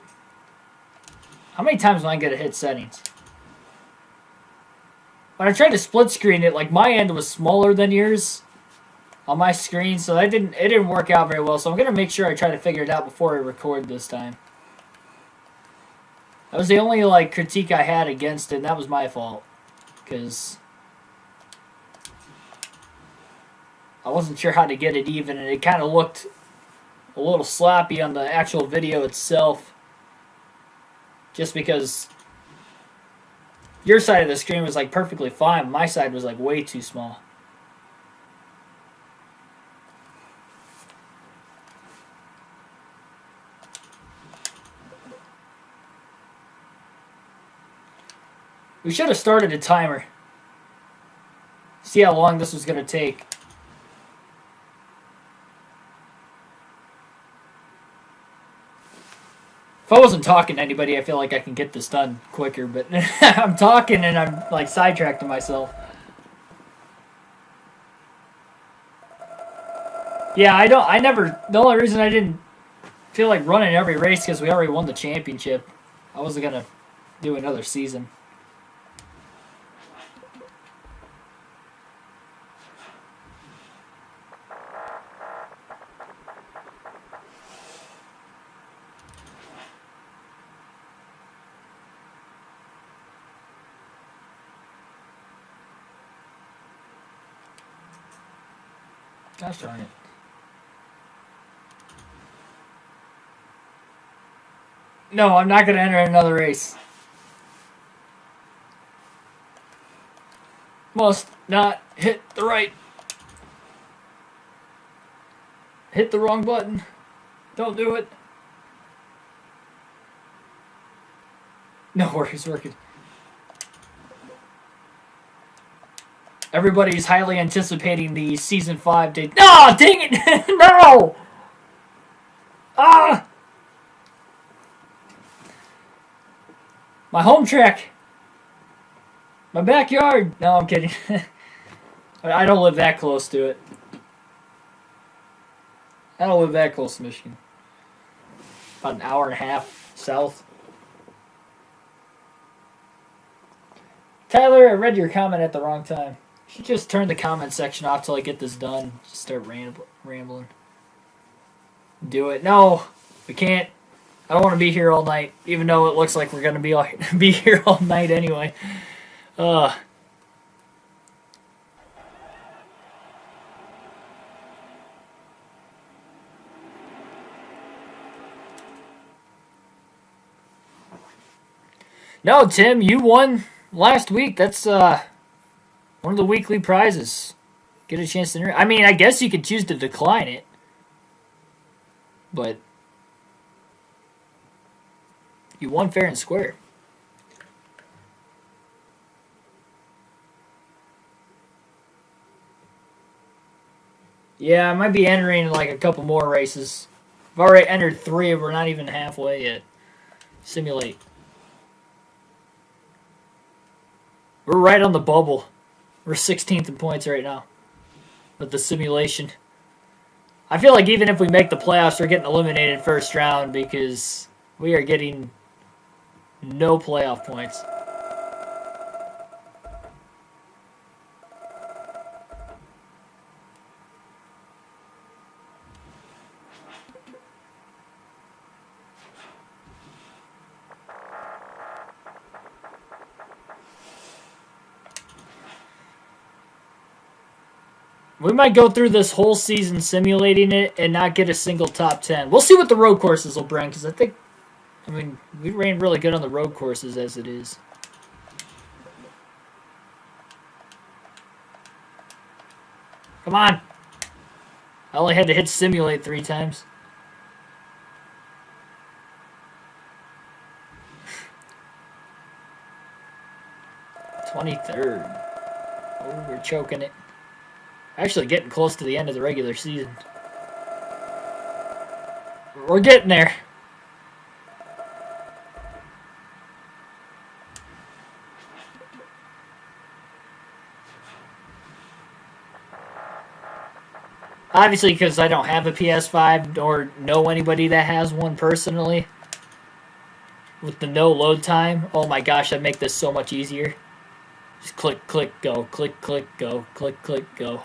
how many times am I going to hit settings? When I tried to split screen it, my end was smaller than yours on my screen, so it didn't work out very well. So I'm going to make sure I try to figure it out before I record this time. That was the only like critique I had against it, and that was my fault. Because I wasn't sure how to get it even, and it kind of looked a little sloppy on the actual video itself. Just because your side of the screen was like perfectly fine, my side was like way too small. We should have started a timer. See how long this was going to take. If I wasn't talking to anybody, I feel like I can get this done quicker, but I'm talking and I'm like sidetracking myself. Yeah, the only reason I didn't feel like running every race because we already won the championship. I wasn't going to do another season. Gosh darn it. No, I'm not going to enter another race. Must not hit the right. Hit the wrong button. Don't do it. No worries, working. Everybody's highly anticipating the Season 5 date. No, dang it! No! Ah! My home track. My backyard. No, I'm kidding. I don't live that close to it. I don't live that close to Michigan. About an hour and a half south. Tyler, I read your comment at the wrong time. You should just turn the comment section off till I get this done. Just start rambling. Do it. No, we can't. I don't want to be here all night, even though it looks like we're going to be here all night anyway. No, Tim, you won last week. That's one of the weekly prizes. Get a chance to... I mean, I guess you could choose to decline it. But you won fair and square. Yeah, I might be entering like a couple more races. I've already entered 3. We're not even halfway yet. Simulate. We're right on the bubble. We're 16th in points right now with the simulation. I feel like even if we make the playoffs, we're getting eliminated first round because we are getting no playoff points. We might go through this whole season simulating it and not get a single top 10. We'll see what the road courses will bring, because I mean, we ran really good on the road courses as it is. Come on. I only had to hit simulate 3 times. '23rd. Oh, we're choking it. Actually getting close to the end of the regular season. We're getting there. Obviously, because I don't have a PS5 or know anybody that has one personally. With the no load time, oh my gosh, that'd make this so much easier. Just click, click, go, click, click, go, click, click, go.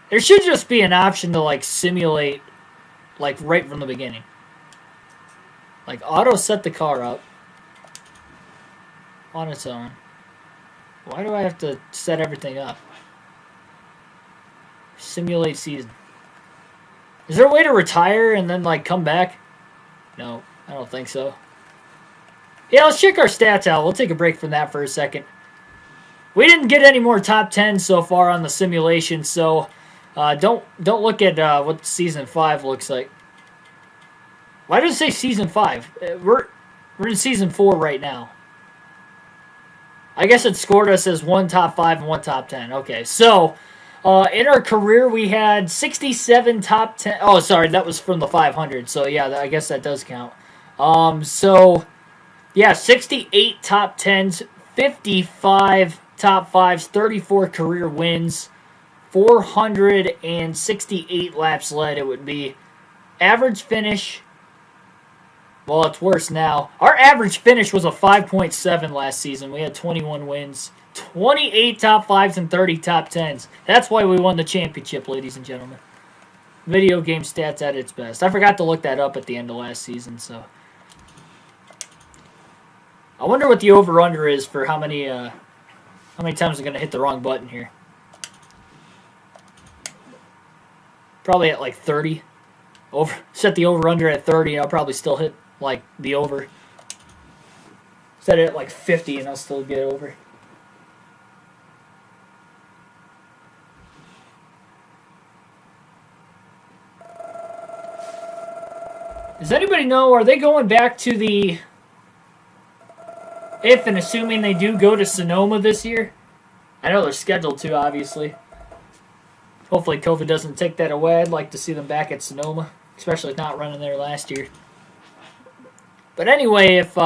There should just be an option to like simulate like right from the beginning. Like, auto set the car up on its own. Why do I have to set everything up? Simulate season. Is there a way to retire and then, like, come back? No, I don't think so. Yeah, let's check our stats out. We'll take a break from that for a second. We didn't get any more top 10 so far on the simulation, so don't look at what Season 5 looks like. Why does it say Season 5? We're in Season 4 right now. I guess it scored us as one top 5 and one top 10. Okay, so in our career we had 67 top 10. Oh, sorry, that was from the 500. So yeah, I guess that does count. So yeah, 68 top 10s, 55 top 5s, 34 career wins, 468 laps led. It would be average finish. Well, it's worse now. Our average finish was a 5.7 last season. We had 21 wins, 28 top 5s, and 30 top 10s. That's why we won the championship, ladies and gentlemen. Video game stats at its best. I forgot to look that up at the end of last season, so. I wonder what the over-under is for how many times I'm going to hit the wrong button here. Probably at like 30. Set the over-under at 30, I'll probably still hit like the over. Set it at like 50 and I'll still get over. Does anybody know, are they going back to the... If and assuming they do go to Sonoma this year? I know they're scheduled to, obviously. Hopefully COVID doesn't take that away. I'd like to see them back at Sonoma, especially not running there last year. But anyway, if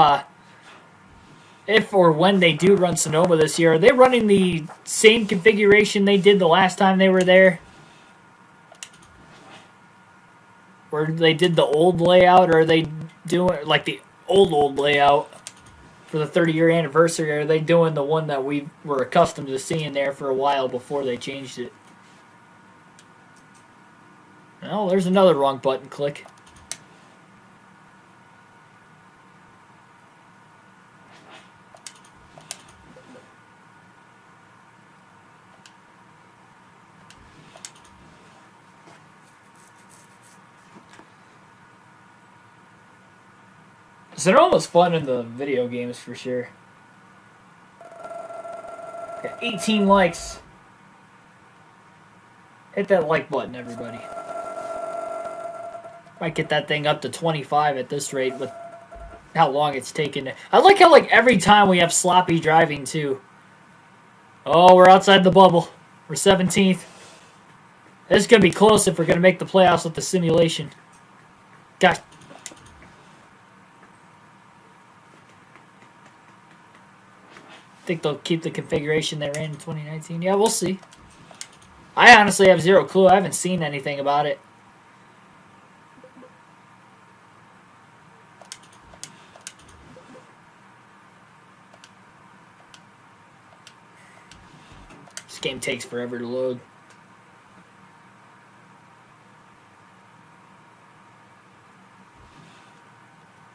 or when they do run Sonoma this year, are they running the same configuration they did the last time they were there? Or they did the old layout, or are they doing like the old layout for the 30-year anniversary? Or are they doing the one that we were accustomed to seeing there for a while before they changed it? Oh, there's another wrong button click. Sonoma's fun in the video games for sure. Got 18 likes. Hit that like button, everybody. Might get that thing up to 25 at this rate with how long it's taken. I like how like every time we have sloppy driving too. Oh, we're outside the bubble. We're 17th. This is going to be close if we're going to make the playoffs with the simulation. Gosh. Think they'll keep the configuration they ran in 2019? Yeah, we'll see. I honestly have zero clue. I haven't seen anything about it. This game takes forever to load.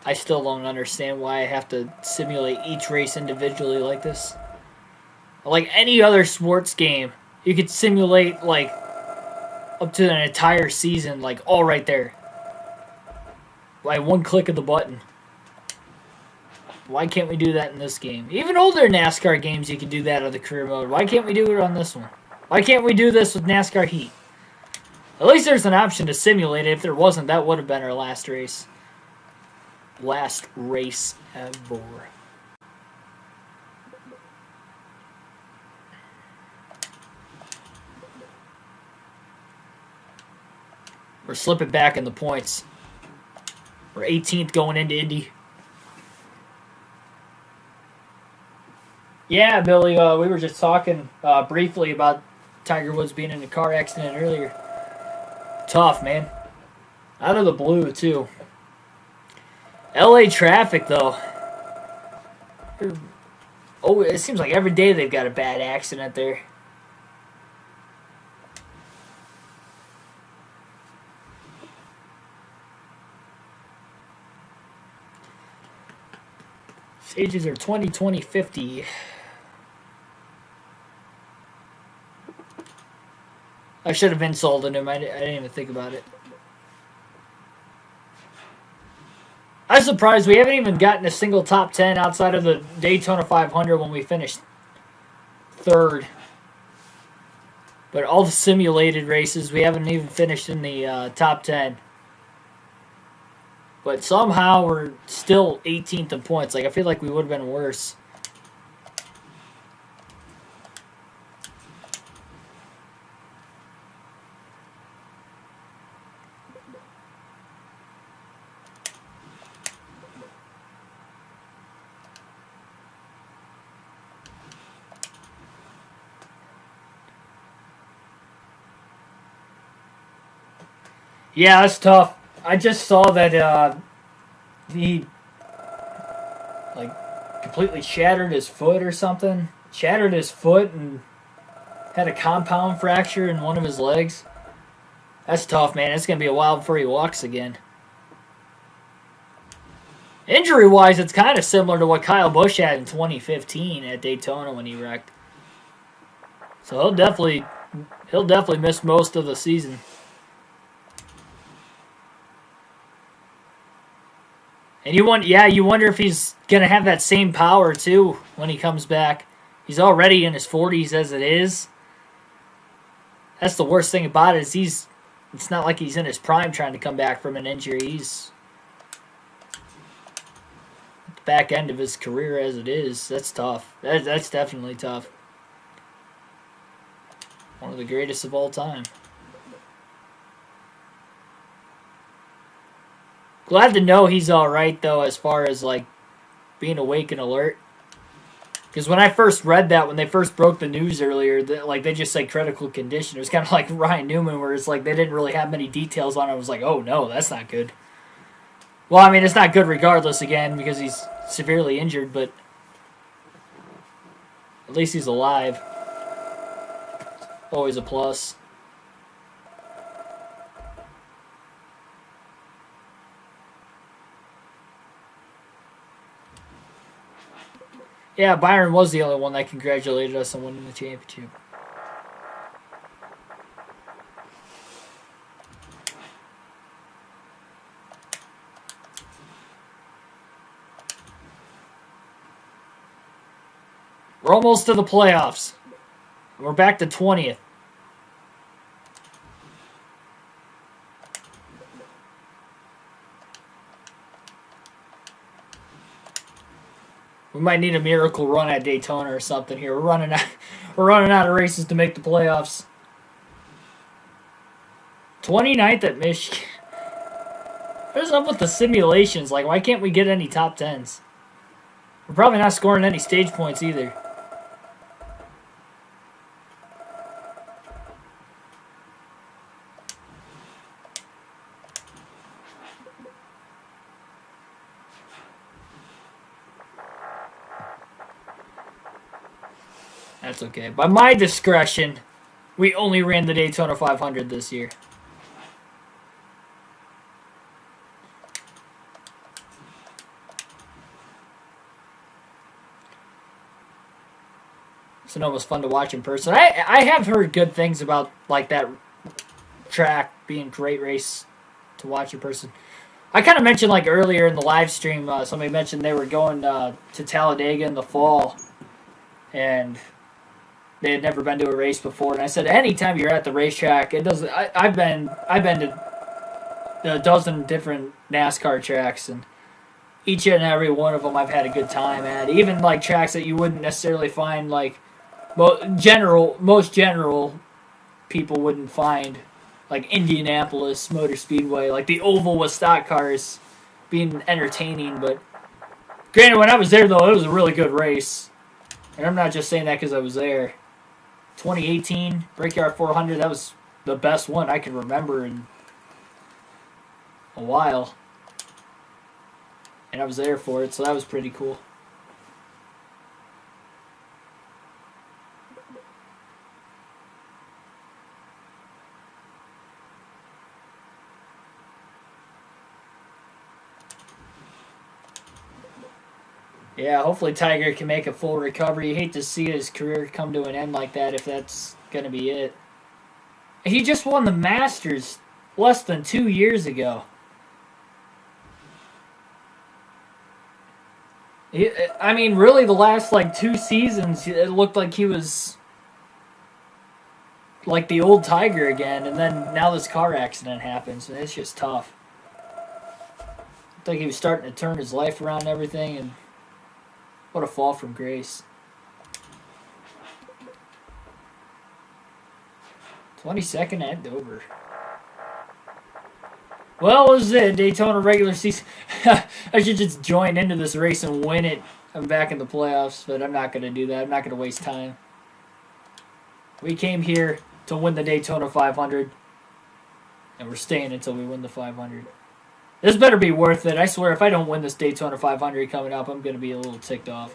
I still don't understand why I have to simulate each race individually like this. Like any other sports game, you could simulate like up to an entire season, like all right there. By one click of the button. Why can't we do that in this game? Even older NASCAR games, you can do that on the career mode. Why can't we do it on this one? Why can't we do this with NASCAR Heat? At least there's an option to simulate it. If there wasn't, that would have been our last race. Last race ever. We're slipping back in the points. We're 18th going into Indy. Yeah, Billy, we were just talking briefly about Tiger Woods being in a car accident earlier. Tough, man. Out of the blue, too. LA traffic, though. Oh, it seems like every day they've got a bad accident there. Ages are 20, 20, 50. I should have insulted him. I didn't even think about it. I'm surprised we haven't even gotten a single top 10 outside of the Daytona 500 when we finished third. But all the simulated races, we haven't even finished in the top 10. But somehow we're still 18th in points. Like, I feel like we would have been worse. Yeah, that's tough. I just saw that he like completely shattered his foot or something. Shattered his foot and had a compound fracture in one of his legs. That's tough, man. It's going to be a while before he walks again. Injury-wise, it's kind of similar to what Kyle Busch had in 2015 at Daytona when he wrecked. So he'll definitely miss most of the season. And you wonder if he's going to have that same power, too, when he comes back. He's already in his 40s as it is. That's the worst thing about it is it's not like he's in his prime trying to come back from an injury. He's at the back end of his career as it is. That's tough. That's definitely tough. One of the greatest of all time. Glad to know he's all right, though, as far as, like, being awake and alert. Because when I first read that, when they first broke the news earlier, they just said critical condition. It was kind of like Ryan Newman, where it's like they didn't really have many details on it. I was like, oh, no, that's not good. Well, I mean, it's not good regardless, again, because he's severely injured, but at least he's alive. Always a plus. Yeah, Byron was the only one that congratulated us on winning the championship. We're almost to the playoffs. We're back to 20th. We might need a miracle run at Daytona or something here. We're running out of races to make the playoffs. 29th at Michigan. What's up with the simulations? Like, why can't we get any top 10s? We're probably not scoring any stage points either. That's okay. By my discretion, we only ran the Daytona 500 this year. Sonoma was fun to watch in person. I have heard good things about like that track being a great race to watch in person. I kind of mentioned like earlier in the live stream, somebody mentioned they were going to Talladega in the fall, and they had never been to a race before. And I said, anytime you're at the racetrack, it doesn't. I've been to a dozen different NASCAR tracks, and each and every one of them I've had a good time at. Even like tracks that you wouldn't necessarily find like most general people wouldn't find, like Indianapolis Motor Speedway, like the oval with stock cars being entertaining. But granted, when I was there, though, it was a really good race. And I'm not just saying that because I was there. 2018 Brickyard 400, that was the best one I can remember in a while. And I was there for it, so that was pretty cool. Yeah, hopefully Tiger can make a full recovery. You hate to see his career come to an end like that if that's going to be it. He just won the Masters less than 2 years ago. I mean, really, the last like 2 seasons, it looked like he was like the old Tiger again, and then now this car accident happens, and it's just tough. Looked like he was starting to turn his life around and everything, and what a fall from grace. 22nd at Dover. Well, this is it. Daytona regular season. I should just join into this race and win it. I'm back in the playoffs, but I'm not going to do that. I'm not going to waste time. We came here to win the Daytona 500, and we're staying until we win the 500. This better be worth it. I swear, if I don't win this Daytona 500 coming up, I'm going to be a little ticked off.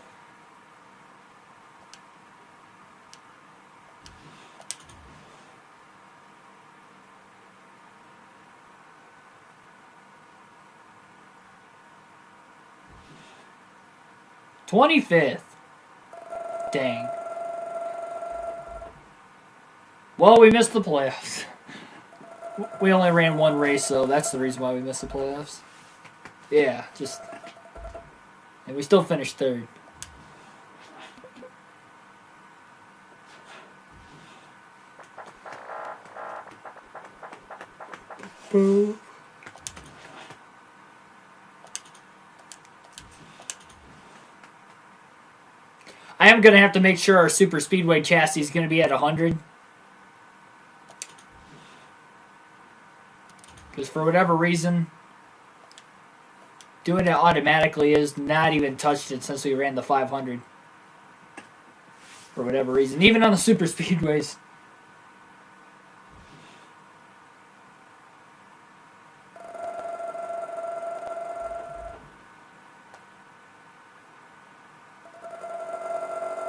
'25th. Dang. Well, we missed the playoffs. We only ran one race, so that's the reason why we missed the playoffs. Yeah, just... And we still finished third. Boo. I am going to have to make sure our super speedway chassis is going to be at 100. Because for whatever reason, doing it automatically is not even touched it since we ran the 500. For whatever reason. Even on the super speedways.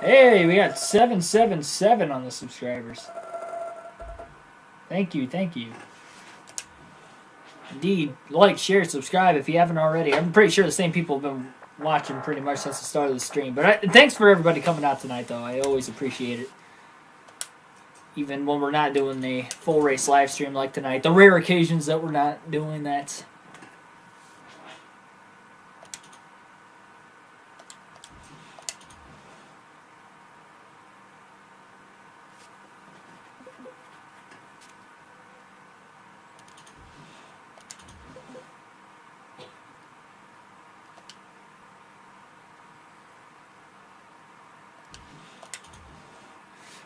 Hey, we got 777 on the subscribers. Thank you, thank you. Indeed, like, share, subscribe if you haven't already. I'm pretty sure the same people have been watching pretty much since the start of the stream. But thanks for everybody coming out tonight, though. I always appreciate it. Even when we're not doing the full race live stream like tonight. The rare occasions that we're not doing that.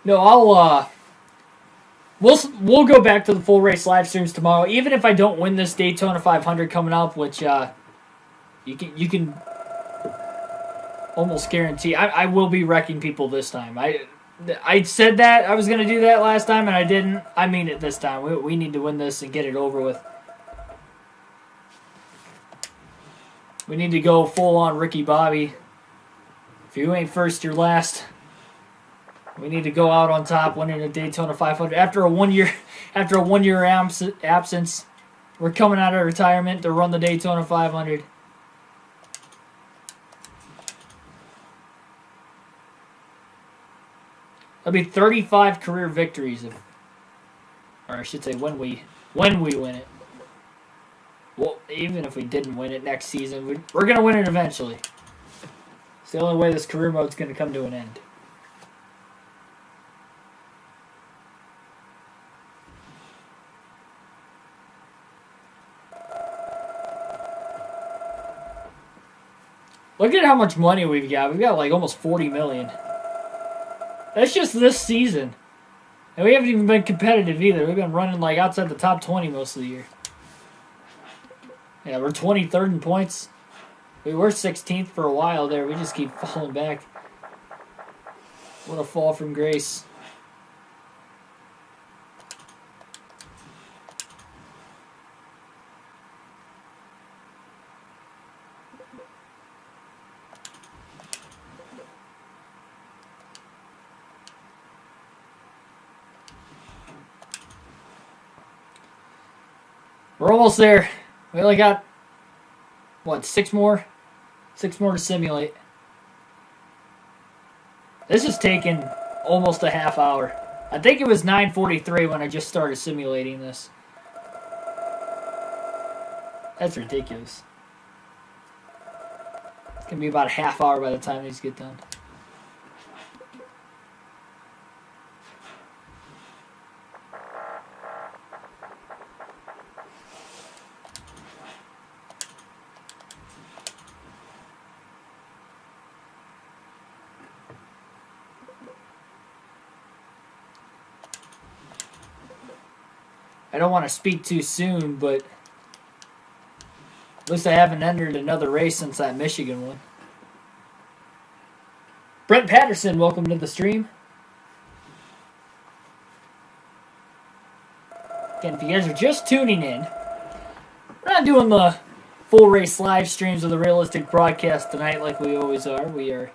No, we'll go back to the full race live streams tomorrow. Even if I don't win this Daytona 500 coming up, which you can almost guarantee, I will be wrecking people this time. I said that I was going to do that last time, and I didn't. I mean it this time. We need to win this and get it over with. We need to go full on Ricky Bobby. If you ain't first, you're last. We need to go out on top, winning a Daytona 500 after a 1 year absence. We're coming out of retirement to run the Daytona 500. That'll be 35 career victories, or I should say, when we win it. Well, even if we didn't win it next season, we're gonna win it eventually. It's the only way this career mode's gonna come to an end. Look at how much money we've got. We've got like almost 40 million. That's just this season. And we haven't even been competitive either. We've been running like outside the top 20 most of the year. Yeah, we're 23rd in points. We were 16th for a while there. We just keep falling back. What a fall from grace. We're almost there. We only got, what, 6 more? 6 more to simulate. This is taking almost a half hour. I think it was 9:43 when I just started simulating this. That's ridiculous. It's going to be about a half hour by the time these get done. I don't want to speak too soon, but at least I haven't entered another race since that Michigan one. Brent Patterson, welcome to the stream. Again, if you guys are just tuning in, we're not doing the full race live streams of the realistic broadcast tonight like we always are. We are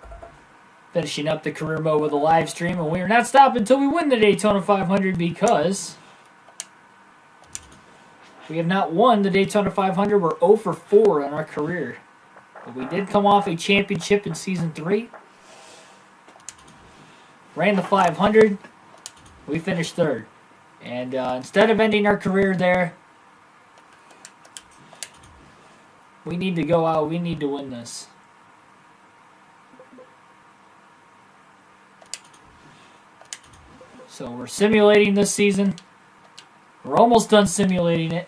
finishing up the career mode with a live stream, and we are not stopping until we win the Daytona 500 because we have not won the Daytona 500. We're 0 for 4 in our career. But we did come off a championship in Season 3. Ran the 500. We finished 3rd. And instead of ending our career there, we need to go out. We need to win this. So we're simulating this season. We're almost done simulating it.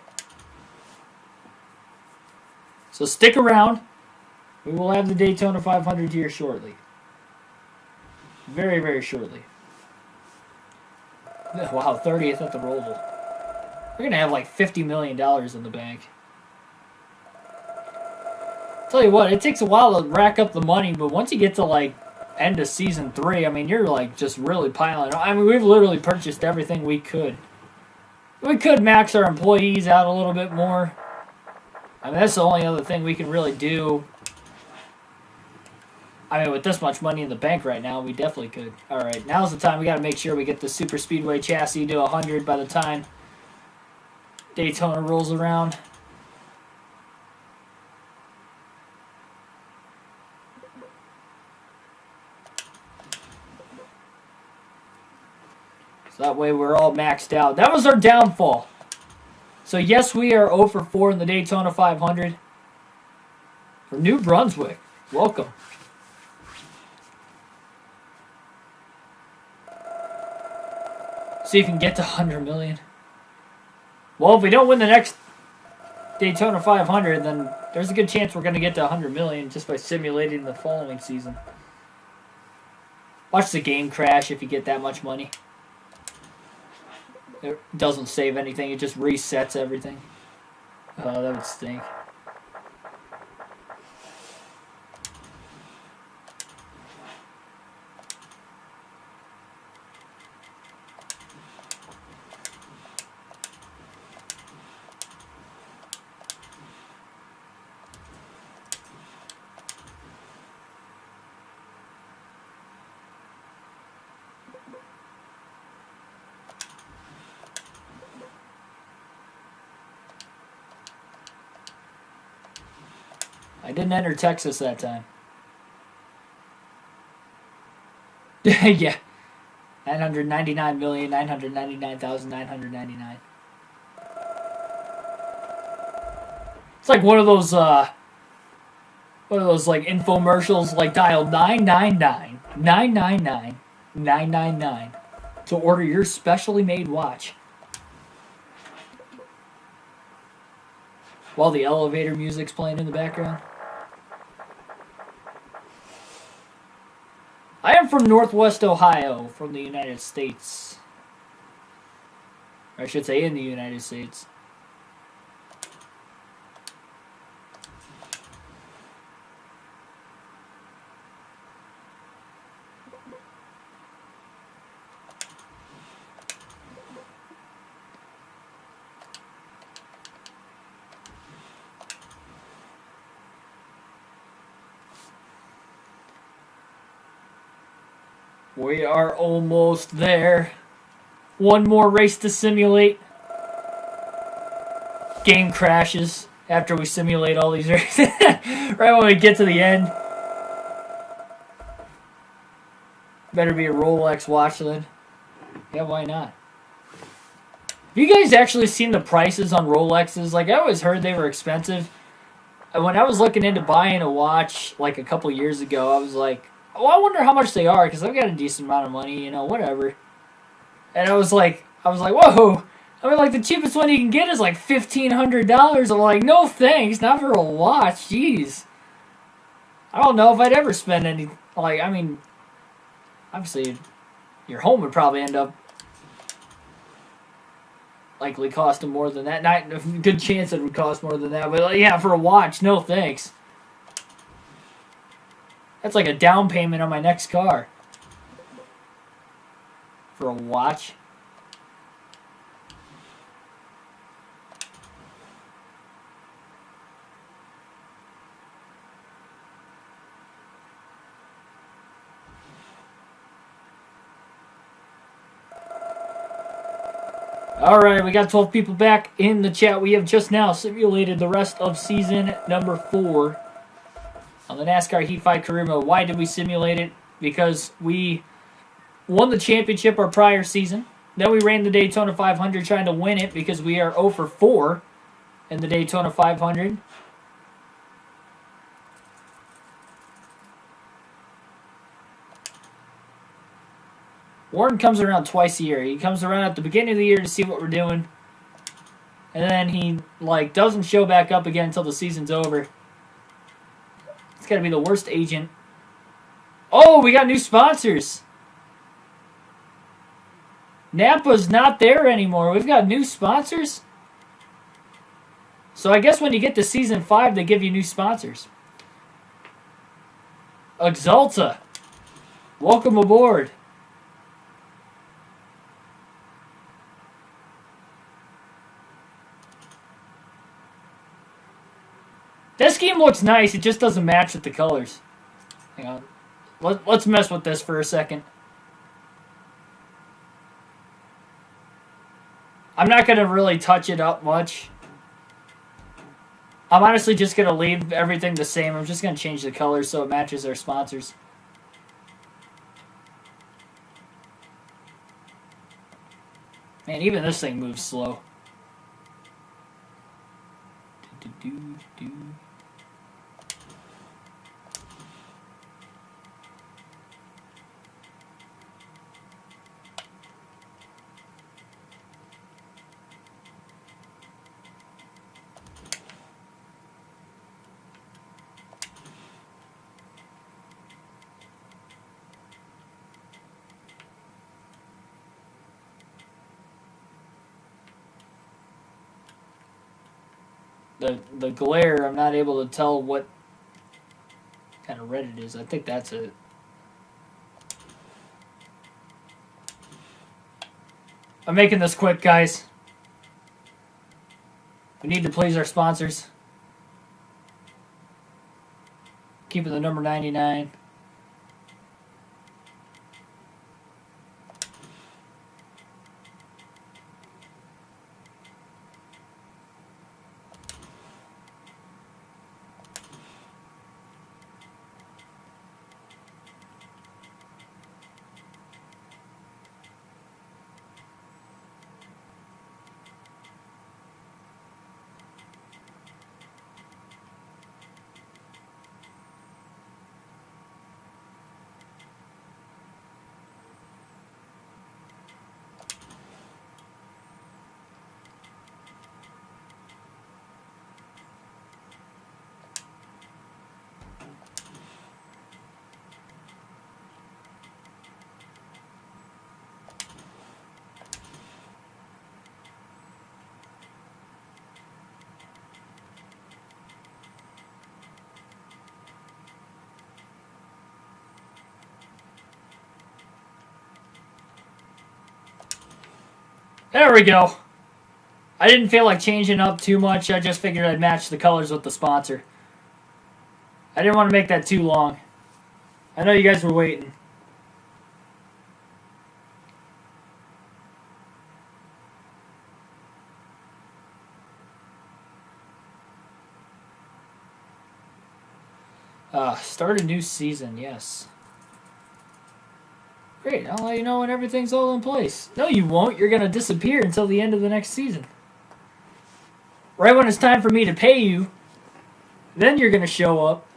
So stick around. We will have the Daytona 500 here shortly. Very, very shortly. Wow, 30th at the Roval. We're going to have like $50 million in the bank. Tell you what, it takes a while to rack up the money, but once you get to like end of Season 3, I mean, you're like just really piling. I mean, we've literally purchased everything we could. We could max our employees out a little bit more. I mean, that's the only other thing we can really do. I mean, with this much money in the bank right now, we definitely could. All right, now's the time. We got to make sure we get the Super Speedway chassis to 100 by the time Daytona rolls around. So that way we're all maxed out. That was our downfall. So yes, we are 0 for 4 in the Daytona 500. For New Brunswick, welcome. See if we can get to 100 million. Well, if we don't win the next Daytona 500, then there's a good chance we're going to get to 100 million just by simulating the following season. Watch the game crash if you get that much money. It doesn't save anything. It just resets everything. Oh, that would stink. I didn't enter Texas that time. Yeah. 999,999,999. It's like one of those like infomercials, like dial 999-999-999 to order your specially made watch. While the elevator music's playing in the background. I am from Northwest Ohio, from the United States. Or I should say in the United States. We are almost there. One more race to simulate. Game crashes after we simulate all these races. Right when we get to the end. Better be a Rolex watch then. Yeah, why not? Have you guys actually seen the prices on Rolexes? Like, I always heard they were expensive. When I was looking into buying a watch, like, a couple years ago, I was like, well, I wonder how much they are, because I've got a decent amount of money, you know, whatever. And I was like, whoa. I mean, like, the cheapest one you can get is, like, $1,500. I'm like, no thanks, not for a watch, jeez. I don't know if I'd ever spend any, like, I mean, obviously, your home would probably end up likely costing more than that. Not a good chance it would cost more than that, but like, yeah, for a watch, no thanks. That's like a down payment on my next car. For a watch. Alright, we got 12 people back in the chat. We have just now simulated the rest of season number 4 on the NASCAR Heat 5 Career Mode. Why did we simulate it? Because we won the championship our prior season. Then we ran the Daytona 500 trying to win it because we are 0 for 4 in the Daytona 500. Warren comes around twice a year. He comes around at the beginning of the year to see what we're doing. And then he, like, doesn't show back up again until the season's over. It's got to be the worst agent. Oh, we got new sponsors. Napa's not there anymore. We've got new sponsors. So I guess when you get to Season 5, they give you new sponsors. Exalta. Welcome aboard. That scheme looks nice. It just doesn't match with the colors. Hang on. Let's mess with this for a second. I'm not going to really touch it up much. I'm honestly just going to leave everything the same. I'm just going to change the colors so it matches our sponsors. Man, even this thing moves slow. The glare, I'm not able to tell what kind of red it is. I think that's it. I'm making this quick, guys. We need to please our sponsors. Keeping the number 99. There we go. I didn't feel like changing up too much. I just figured I'd match the colors with the sponsor. I didn't want to make that too long. I know you guys were waiting. Start a new season, yes. Great, I'll let you know when everything's all in place. No, you won't. You're going to disappear until the end of the next season. Right when it's time for me to pay you, then you're going to show up,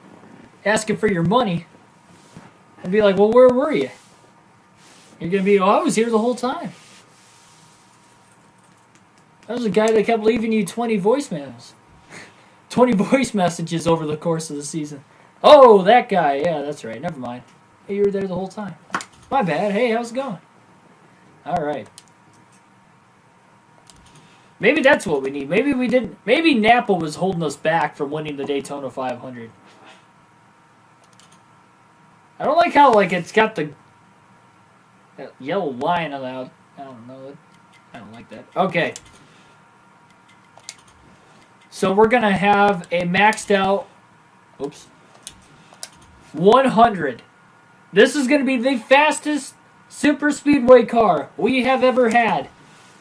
asking for your money, and be like, well, where were you? You're going to be, oh, I was here the whole time. That was a guy that kept leaving you 20 voicemails. 20 voice messages over the course of the season. Oh, that guy. Yeah, that's right. Never mind. Hey, you were there the whole time. My bad. Hey, how's it going? All right. Maybe that's what we need. Maybe we didn't. Maybe Napa was holding us back from winning the Daytona 500. I don't like how it's got that yellow line on the. I don't know. I don't like that. Okay. So we're gonna have a maxed out. Oops. 100. This is going to be the fastest super speedway car we have ever had.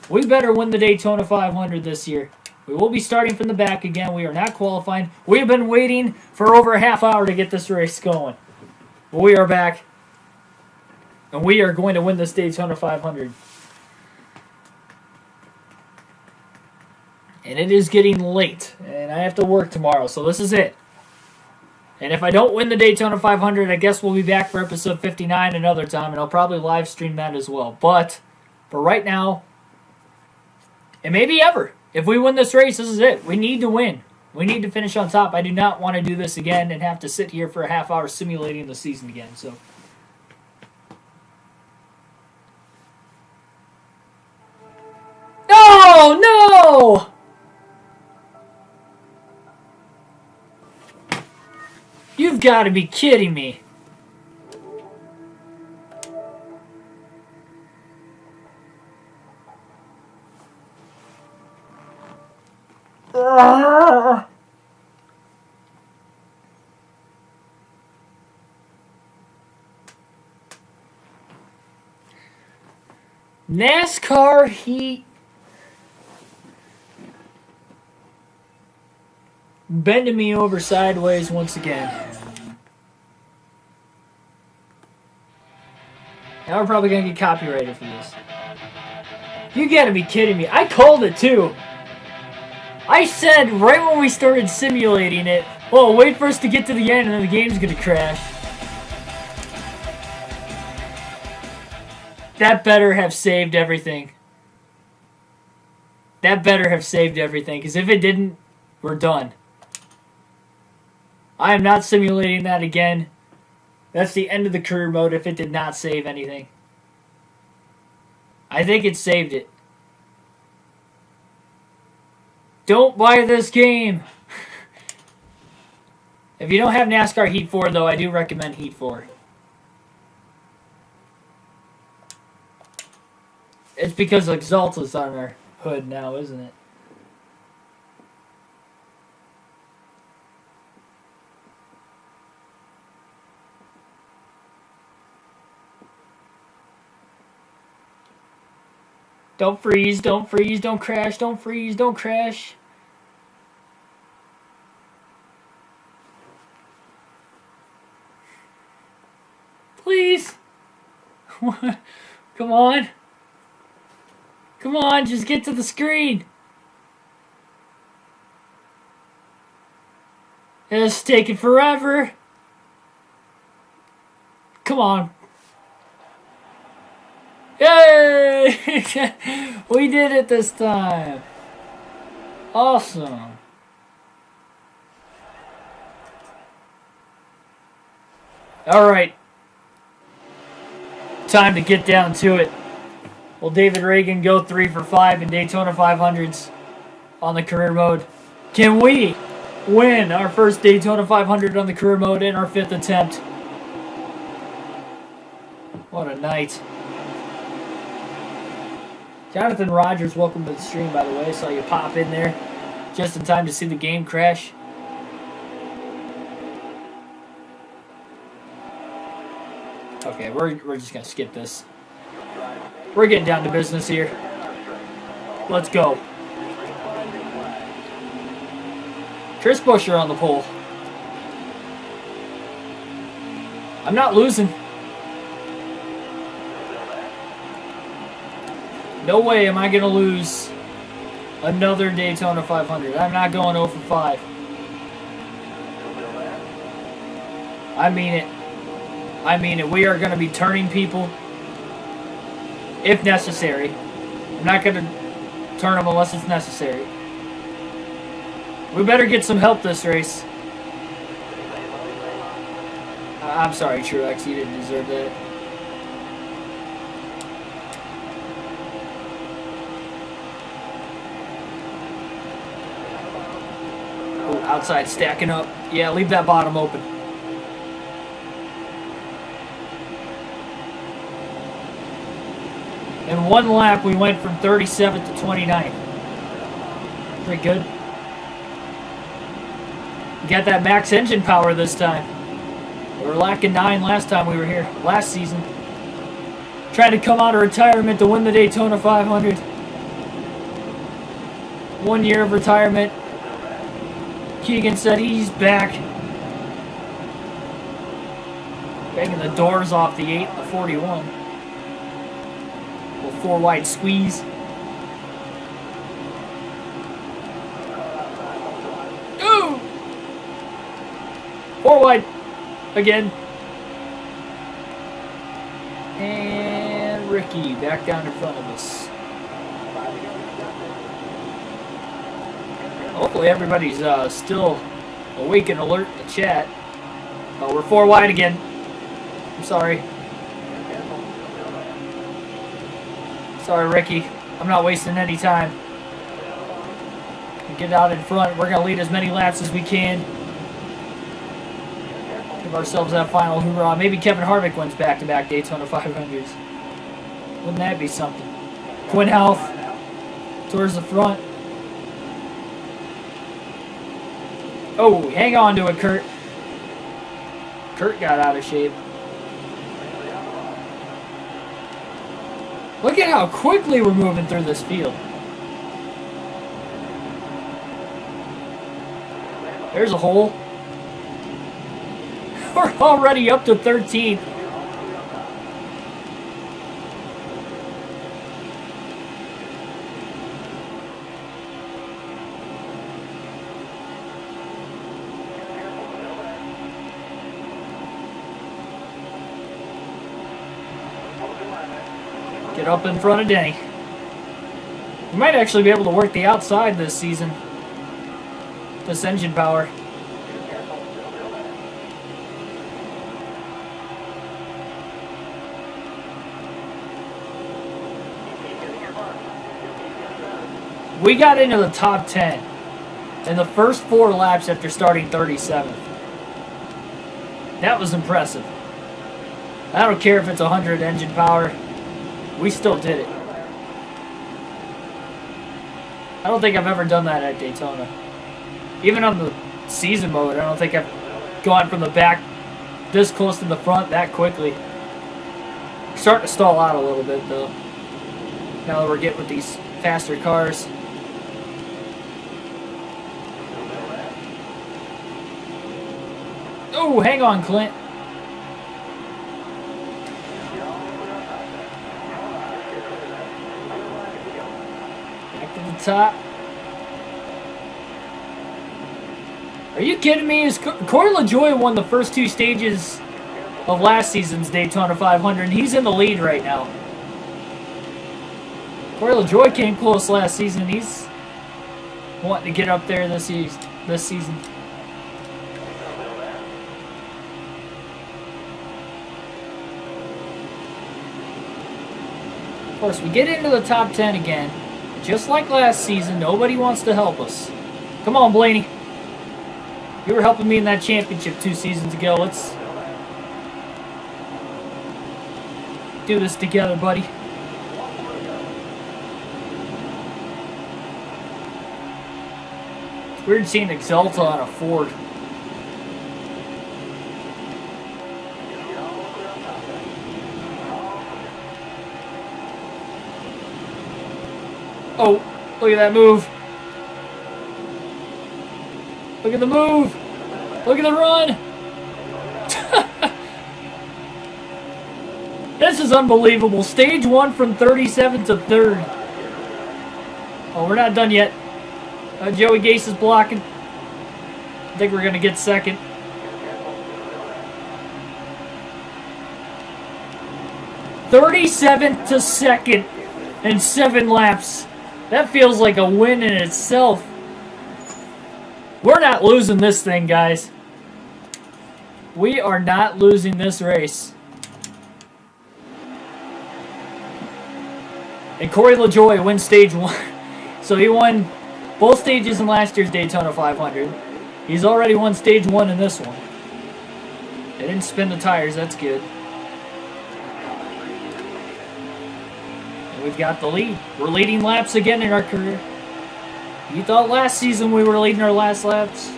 We better win the Daytona 500 this year. We will be starting from the back again. We are not qualifying. We have been waiting for over a half hour to get this race going. But we are back. And we are going to win this Daytona 500. And it is getting late. And I have to work tomorrow. So this is it. And if I don't win the Daytona 500, I guess we'll be back for episode 59 another time, and I'll probably live stream that as well. But for right now, and maybe ever, if we win this race, this is it. We need to win. We need to finish on top. I do not want to do this again and have to sit here for a half hour simulating the season again. So, oh no! You've got to be kidding me. NASCAR Heat. Bending me over sideways once again. Now we're probably going to get copyrighted for this. You gotta be kidding me. I called it too. I said right when we started simulating it, oh, wait for us to get to the end and then the game's going to crash. That better have saved everything. That better have saved everything, because if it didn't, we're done. I am not simulating that again. That's the end of the career mode if it did not save anything. I think it saved it. Don't buy this game. If you don't have NASCAR Heat 4, though, I do recommend Heat 4. It's because Exalta's on our hood now, isn't it? Don't freeze, don't freeze, don't crash, don't freeze, don't crash. Please. Come on. Come on, just get to the screen. It's taking forever. Come on. Yay! We did it this time. Awesome. Alright. Time to get down to it. Will David Reagan go 3 for 5 in Daytona 500s on the career mode? Can we win our first Daytona 500 on the career mode in our 5th attempt? What a night. Jonathan Rogers, welcome to the stream, by the way. Saw you pop in there just in time to see the game crash. Okay, we're just going to skip this. We're getting down to business here. Let's go. Chris Buescher on the pole. I'm not losing. No way am I going to lose another Daytona 500. I'm not going 0 for 5. I mean it. I mean it. We are going to be turning people if necessary. I'm not going to turn them unless it's necessary. We better get some help this race. I'm sorry, Truex. You didn't deserve that. Oh, outside stacking up. Yeah, leave that bottom open. In one lap, we went from 37th to 29th. Pretty good. Got that max engine power this time. We were lacking 9 last time we were here, last season. Tried to come out of retirement to win the Daytona 500. 1 year of retirement. Keegan said he's back. Banging the doors off the 8 and the 41. Little 4 wide squeeze. Ooh! 4 wide. Again. And Ricky back down in front of us. Hopefully everybody's still awake and alert in the chat. Oh, we're 4 wide again. I'm sorry. Sorry, Ricky. I'm not wasting any time. Get out in front. We're going to lead as many laps as we can. Give ourselves that final hoorah. Maybe Kevin Harvick wins back-to-back Daytona 500s. Wouldn't that be something? Quinn Health towards the front. Oh, hang on to it, Kurt. Kurt got out of shape. Look at how quickly we're moving through this field. There's a hole. We're already up to 13th. Get up in front of Denny. We might actually be able to work the outside this season. This engine power. We got into the top 10 in the first 4 laps after starting 37th. That was impressive. I don't care if it's 100 engine power. We still did it. I don't think I've ever done that at Daytona. Even on the season mode, I don't think I've gone from the back this close to the front that quickly. Starting to stall out a little bit, though. Now that we're getting with these faster cars. Oh, hang on, Clint. Top. Are you kidding me? Corey LaJoie won the first 2 stages of last season's Daytona 500, and he's in the lead right now. Corey LaJoie came close last season. He's wanting to get up there this season. Of course, we get into the top 10 again. Just like last season, nobody wants to help us. Come on, Blaney. You were helping me in that championship 2 seasons ago. Let's do this together, buddy. It's weird seeing Exalta on a Ford. Oh, look at that move. Look at the move. Look at the run. This is unbelievable. Stage 1 from 37th to 3rd. Oh, we're not done yet. Joey Gase is blocking. I think we're going to get second. $37 to second in 7 laps. That feels like a win in itself. We're not losing this thing, guys. We are not losing this race. And Corey LaJoie wins stage 1. So he won both stages in last year's Daytona 500. He's already won stage 1 in this one. They didn't spin the tires, that's good. And we've got the lead. We're leading laps again in our career. You thought last season we were leading our last laps?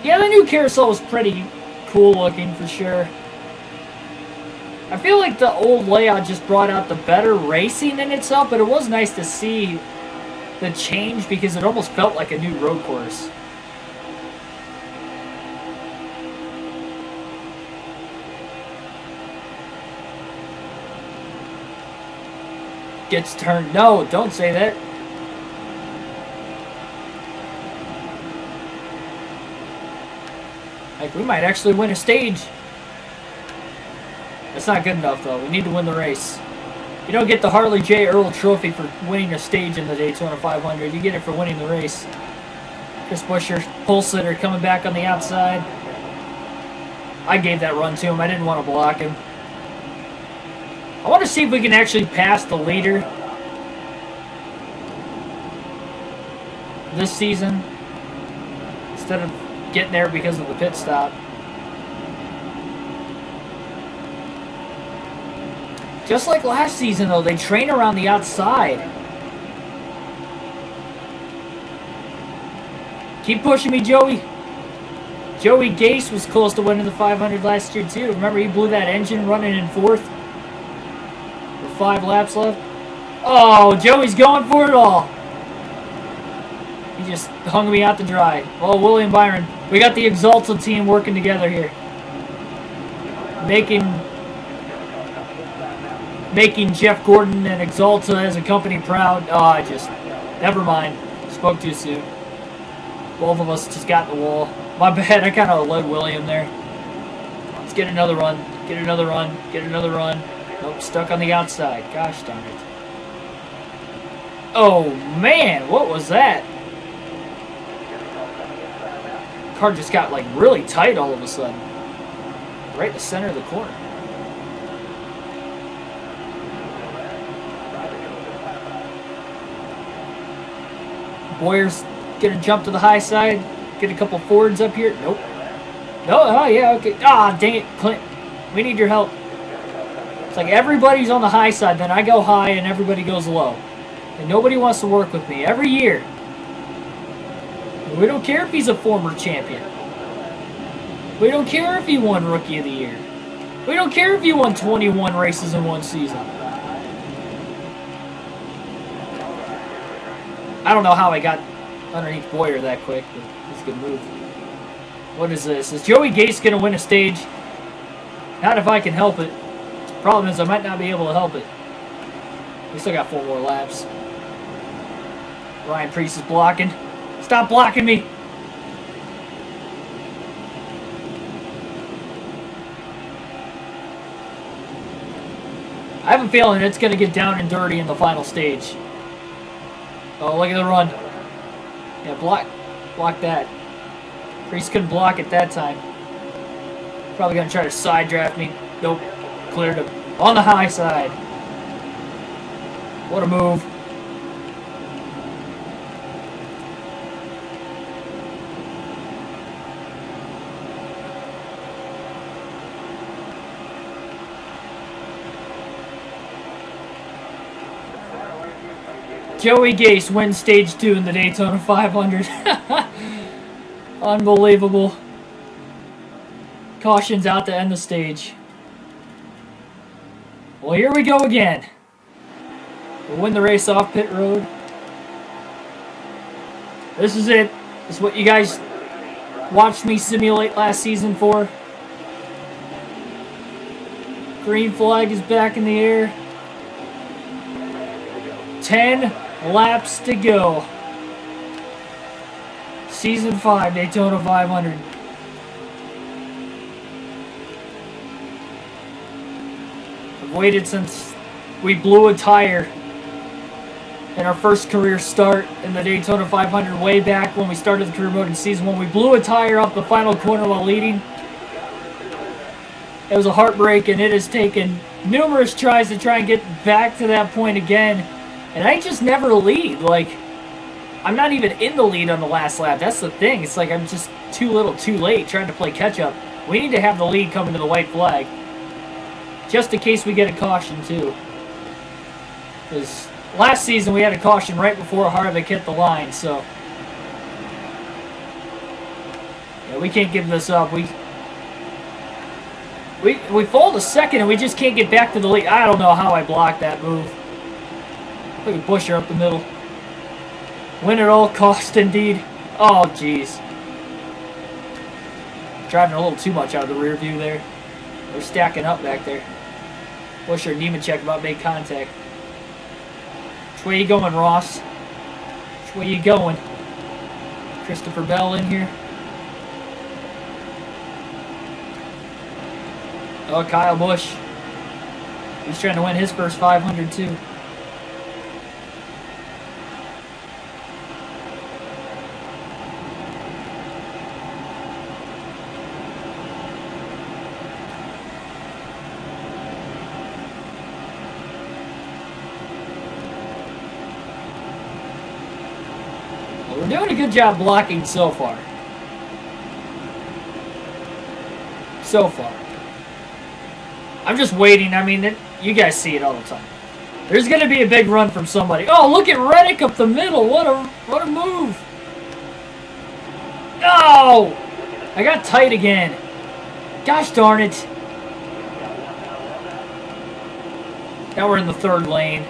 Yeah, the new carousel was pretty cool looking for sure. I feel like the old layout just brought out the better racing in itself, but it was nice to see the change because it almost felt like a new road course. Gets turned. No, don't say that. Like, we might actually win a stage. That's not good enough, though. We need to win the race. You don't get the Harley J. Earl Trophy for winning a stage in the Daytona 500. You get it for winning the race. Chris Buescher, pole sitter, coming back on the outside. I gave that run to him. I didn't want to block him. I want to see if we can actually pass the leader this season instead of getting there because of the pit stop. Just like last season, though, they train around the outside. Keep pushing me, Joey. Joey Gase was close to winning the 500 last year, too. Remember, he blew that engine running in 4th with 5 laps left. Oh, Joey's going for it all. He just hung me out to dry. Oh, William Byron. We got the Exalta team working together here. Making Jeff Gordon and Exalta as a company proud. Oh, never mind. Spoke too soon. Both of us just got in the wall. My bad, I kind of led William there. Let's get another run. Get another run. Get another run. Nope, stuck on the outside. Gosh darn it. Oh, man, what was that? Car just got, like, really tight all of a sudden. Right in the center of the corner. Boyer's gonna jump to the high side, get a couple Fords up here. Nope. No, oh yeah, okay. Ah, dang it, Clint. We need your help. It's like everybody's on the high side, then I go high and everybody goes low. And nobody wants to work with me every year. We don't care if he's a former champion. We don't care if he won Rookie of the Year. We don't care if he won 21 races in one season. I don't know how I got underneath Boyer that quick, but it's a good move. What is this? Is Joey Gase going to win a stage? Not if I can help it. Problem is I might not be able to help it. We still got 4 more laps. Ryan Preece is blocking. Stop blocking me! I have a feeling it's going to get down and dirty in the final stage. Oh, look at the run. Yeah, block that. Preece couldn't block it that time. Probably going to try to side draft me. Nope. Cleared him. On the high side. What a move. Joey Gase wins stage 2 in the Daytona 500. Unbelievable. Caution's out to end the stage. Well, here we go again. We'll win the race off pit road. This is it. This is what you guys watched me simulate last season for. Green flag is back in the air. 10 laps to go. Season 5, Daytona 500. I've waited since we blew a tire in our first career start in the Daytona 500 way back when we started the career mode in Season 1. We blew a tire off the final corner while leading. It was a heartbreak, and it has taken numerous tries to try and get back to that point again. And I just never lead. Like, I'm not even in the lead on the last lap. That's the thing. It's like I'm just too little too late trying to play catch-up. We need to have the lead coming to the white flag. Just in case we get a caution, too. Because last season we had a caution right before Harvick hit the line, so... yeah, we can't give this up. We fall to second and we just can't get back to the lead. I don't know how I blocked that move. Look at Busher up the middle. Win at all cost, indeed. Oh, jeez. Driving a little too much out of the rear view there. They're stacking up back there. Busher and Nemechek about to make contact. Which way you going, Ross? Which way you going? Christopher Bell in here. Oh, Kyle Busch. He's trying to win his first 500 too. Well, we're doing a good job blocking so far. So far. I'm just waiting. I mean, you guys see it all the time. There's going to be a big run from somebody. Oh, look at Reddick up the middle. What a move. No! I got tight again. Gosh darn it. Now we're in the third lane.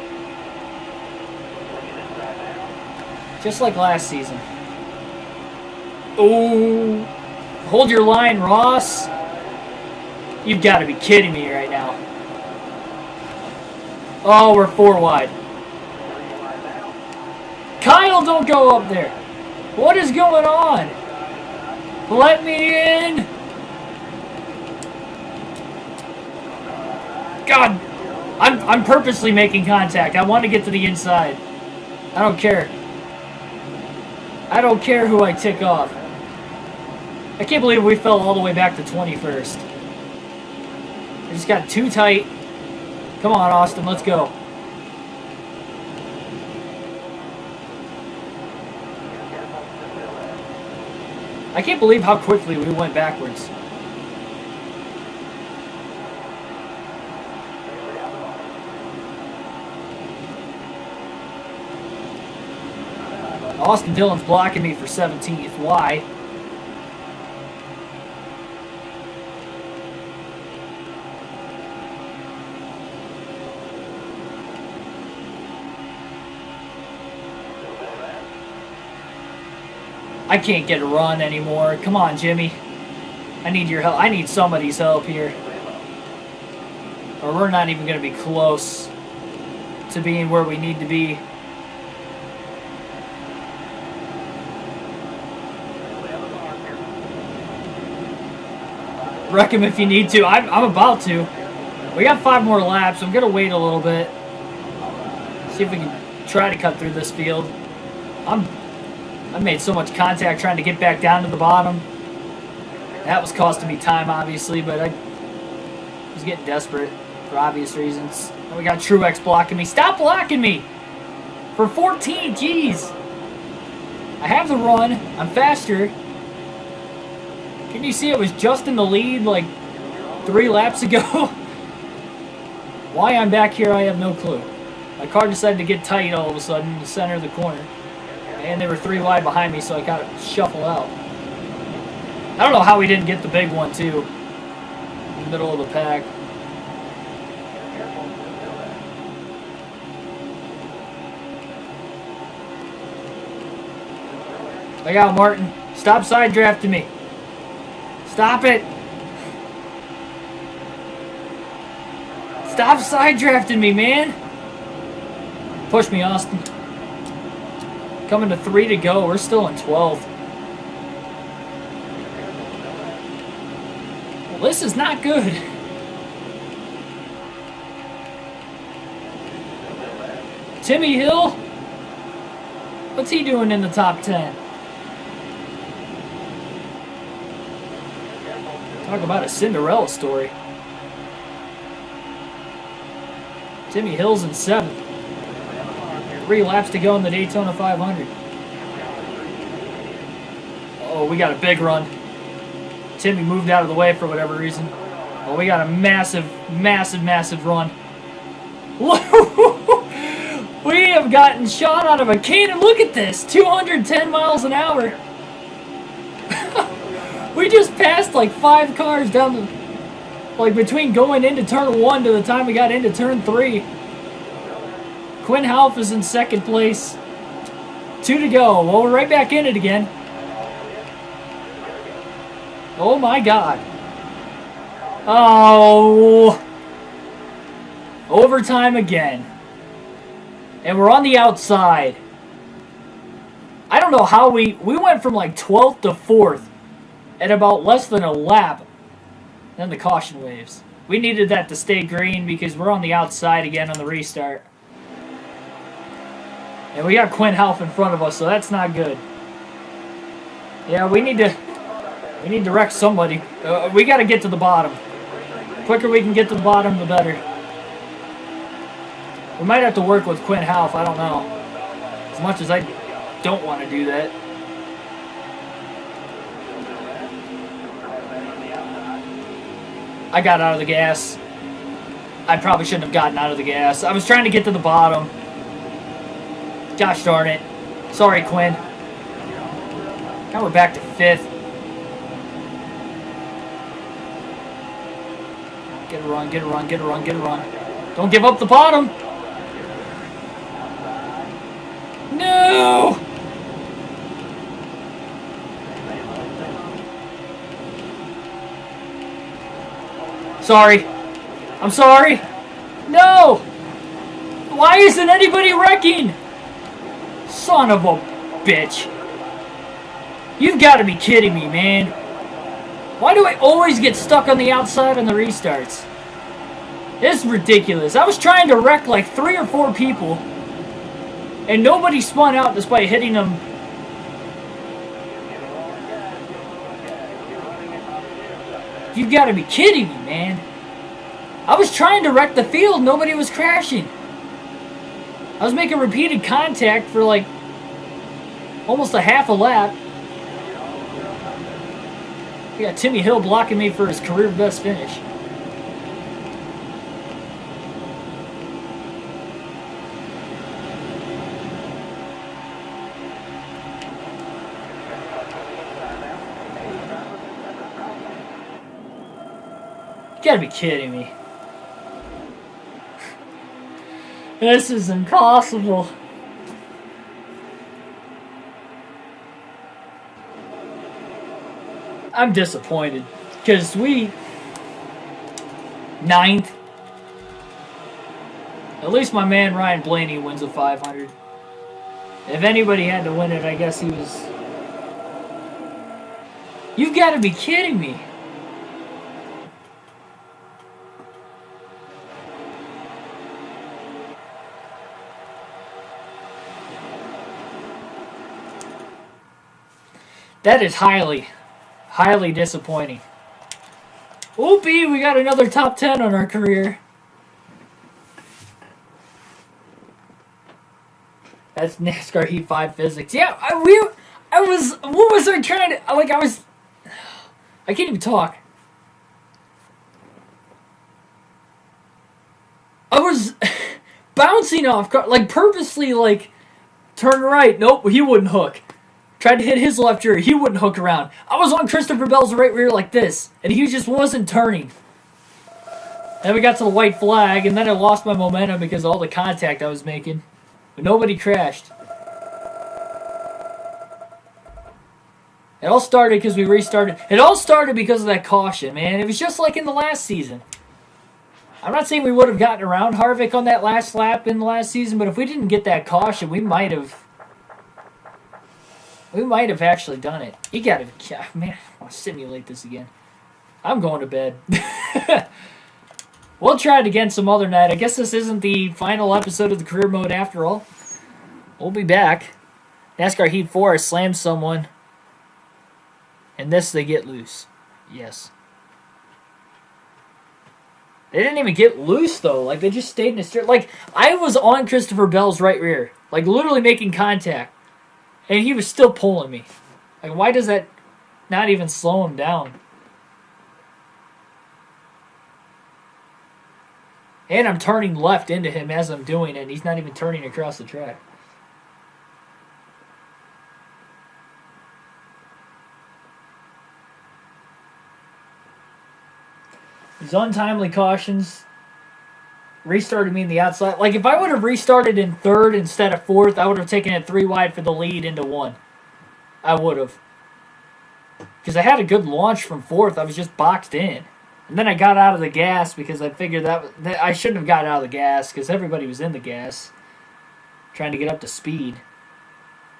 Just like last season. Oh. Hold your line, Ross. You've got to be kidding me right now. Oh, we're 4 wide. Kyle, don't go up there. What is going on? Let me in. God, I'm purposely making contact. I want to get to the inside. I don't care. I don't care who I tick off. I can't believe we fell all the way back to 21st. I just got too tight. Come on, Austin, let's go. I can't believe how quickly we went backwards. Austin Dillon's blocking me for 17th. Why? I can't get a run anymore. Come on, Jimmy. I need your help. I need somebody's help here. Or we're not even going to be close to being where we need to be. Wreck him if you need to. I'm about to. We got 5 more laps. I'm going to wait a little bit. See if we can try to cut through this field. I made so much contact trying to get back down to the bottom. That was costing me time, obviously, but I was getting desperate for obvious reasons. And we got Truex blocking me. Stop blocking me! For 14, jeez! I have the run. I'm faster. Can you see it was just in the lead like 3 laps ago? Why I'm back here, I have no clue. My car decided to get tight all of a sudden in the center of the corner. And they were 3 wide behind me, so I got to shuffle out. I don't know how we didn't get the big one, too. In the middle of the pack. Look out, Martin. Stop side drafting me. Stop it. Stop side drafting me, man. Push me, Austin. Coming to 3 to go. We're still in 12th. Well, this is not good. Timmy Hill? What's he doing in the top 10? Talk about a Cinderella story. Timmy Hill's in 7th. 3 laps to go in the Daytona 500. Oh, we got a big run. Timmy moved out of the way for whatever reason. Oh, we got a massive, massive, massive run. We have gotten shot out of a cannon. Look at this. 210 miles an hour. We just passed like 5 cars down the... Like between going into turn 1 to the time we got into turn 3. Quinn Half is in 2nd place. 2 to go. Well, we're right back in it again. Oh my God. Oh. Overtime again. And we're on the outside. I don't know how we went from like 12th to 4th at about less than a lap. Then the caution waves. We needed that to stay green because we're on the outside again on the restart. And we got Quinn Half in front of us, so that's not good. Yeah, we need to wreck somebody. We got to get to the bottom. The quicker we can get to the bottom, the better. We might have to work with Quinn Half, I don't know. As much as I don't want to do that. I got out of the gas. I probably shouldn't have gotten out of the gas. I was trying to get to the bottom. Gosh darn it. Sorry, Quinn. Now we're back to 5th. Get a run, get a run, get a run, get a run. Don't give up the bottom. No! Sorry. I'm sorry. No! Why isn't anybody wrecking? Son of a bitch. You've got to be kidding me, man. Why do I always get stuck on the outside on the restarts? This is ridiculous. I was trying to wreck like 3 or 4 people, and nobody spun out despite hitting them. You've got to be kidding me, man. I was trying to wreck the field. Nobody was crashing. I was making repeated contact for like almost a half a lap. We got Timmy Hill blocking me for his career best finish. You gotta be kidding me. This is impossible. I'm disappointed because we 9th. At least my man Ryan Blaney wins a 500. If anybody had to win it, I guess he was. You've got to be kidding me. That is highly disappointing. Whoopee, we got another top 10 on our career. That's NASCAR Heat 5 physics. Yeah, what was I trying to, I can't even talk. I was bouncing off, like purposely, like, turn right. Nope, he wouldn't hook. Tried to hit his left rear. He wouldn't hook around. I was on Christopher Bell's right rear like this, and he just wasn't turning. Then we got to the white flag, and then I lost my momentum because of all the contact I was making. But nobody crashed. It all started because we restarted. It all started because of that caution, man. It was just like in the last season. I'm not saying we would have gotten around Harvick on that last lap in the last season, but if we didn't get that caution, we might have actually done it. You gotta, man, I want to simulate this again. I'm going to bed. We'll try it again some other night. I guess this isn't the final episode of the career mode after all. We'll be back. NASCAR Heat 4, I slammed someone. And this, they get loose. Yes. They didn't even get loose, though. Like, they just stayed in a straight... Like, I was on Christopher Bell's right rear. Like, literally making contact. And he was still pulling me. Like, why does that not even slow him down? And I'm turning left into him as I'm doing it, and he's not even turning across the track. These untimely cautions restarted me in the outside. Like, if I would have restarted in third instead of fourth, I would have taken it 3 wide for the lead into 1. I would have. Because I had a good launch from fourth. I was just boxed in. And then I got out of the gas because I figured that I shouldn't have gotten out of the gas because everybody was in the gas trying to get up to speed.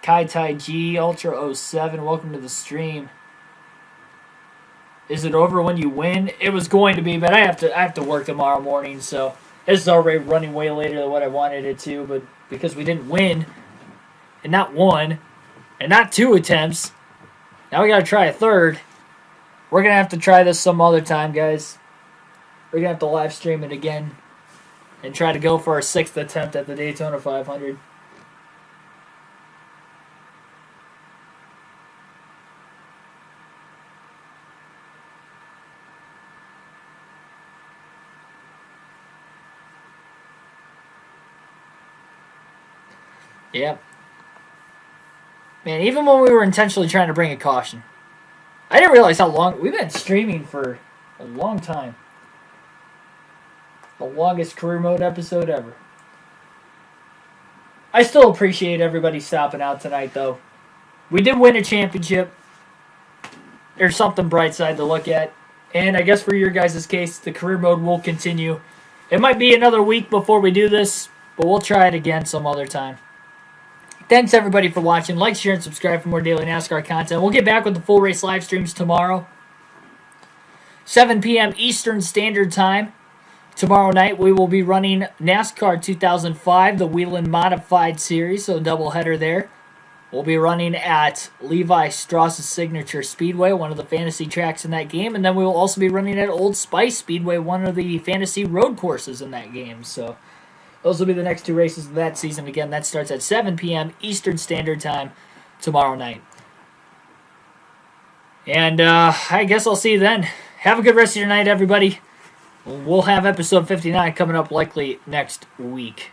Kai Tai G, Ultra 07, welcome to the stream. Is it over when you win? It was going to be, but I have to work tomorrow morning, so this is already running way later than what I wanted it to, but because we didn't win, and not 1, and not 2 attempts, now we gotta try a third. We're going to have to try this some other time, guys. We're going to have to live stream it again and try to go for our 6th attempt at the Daytona 500. Yep. Man, even when we were intentionally trying to bring a caution, I didn't realize how long... We've been streaming for a long time. The longest career mode episode ever. I still appreciate everybody stopping out tonight, though. We did win a championship. There's something bright side to look at. And I guess for your guys' case, the career mode will continue. It might be another week before we do this, but we'll try it again some other time. Thanks, everybody, for watching. Like, share, and subscribe for more daily NASCAR content. We'll get back with the full race live streams tomorrow. 7 p.m. Eastern Standard Time. Tomorrow night, we will be running NASCAR 2005, the Whelen Modified Series, so a doubleheader there. We'll be running at Levi Strauss' Signature Speedway, one of the fantasy tracks in that game. And then we will also be running at Old Spice Speedway, one of the fantasy road courses in that game. So those will be the next 2 races of that season. Again, that starts at 7 p.m. Eastern Standard Time tomorrow night. And I guess I'll see you then. Have a good rest of your night, everybody. We'll have episode 59 coming up likely next week.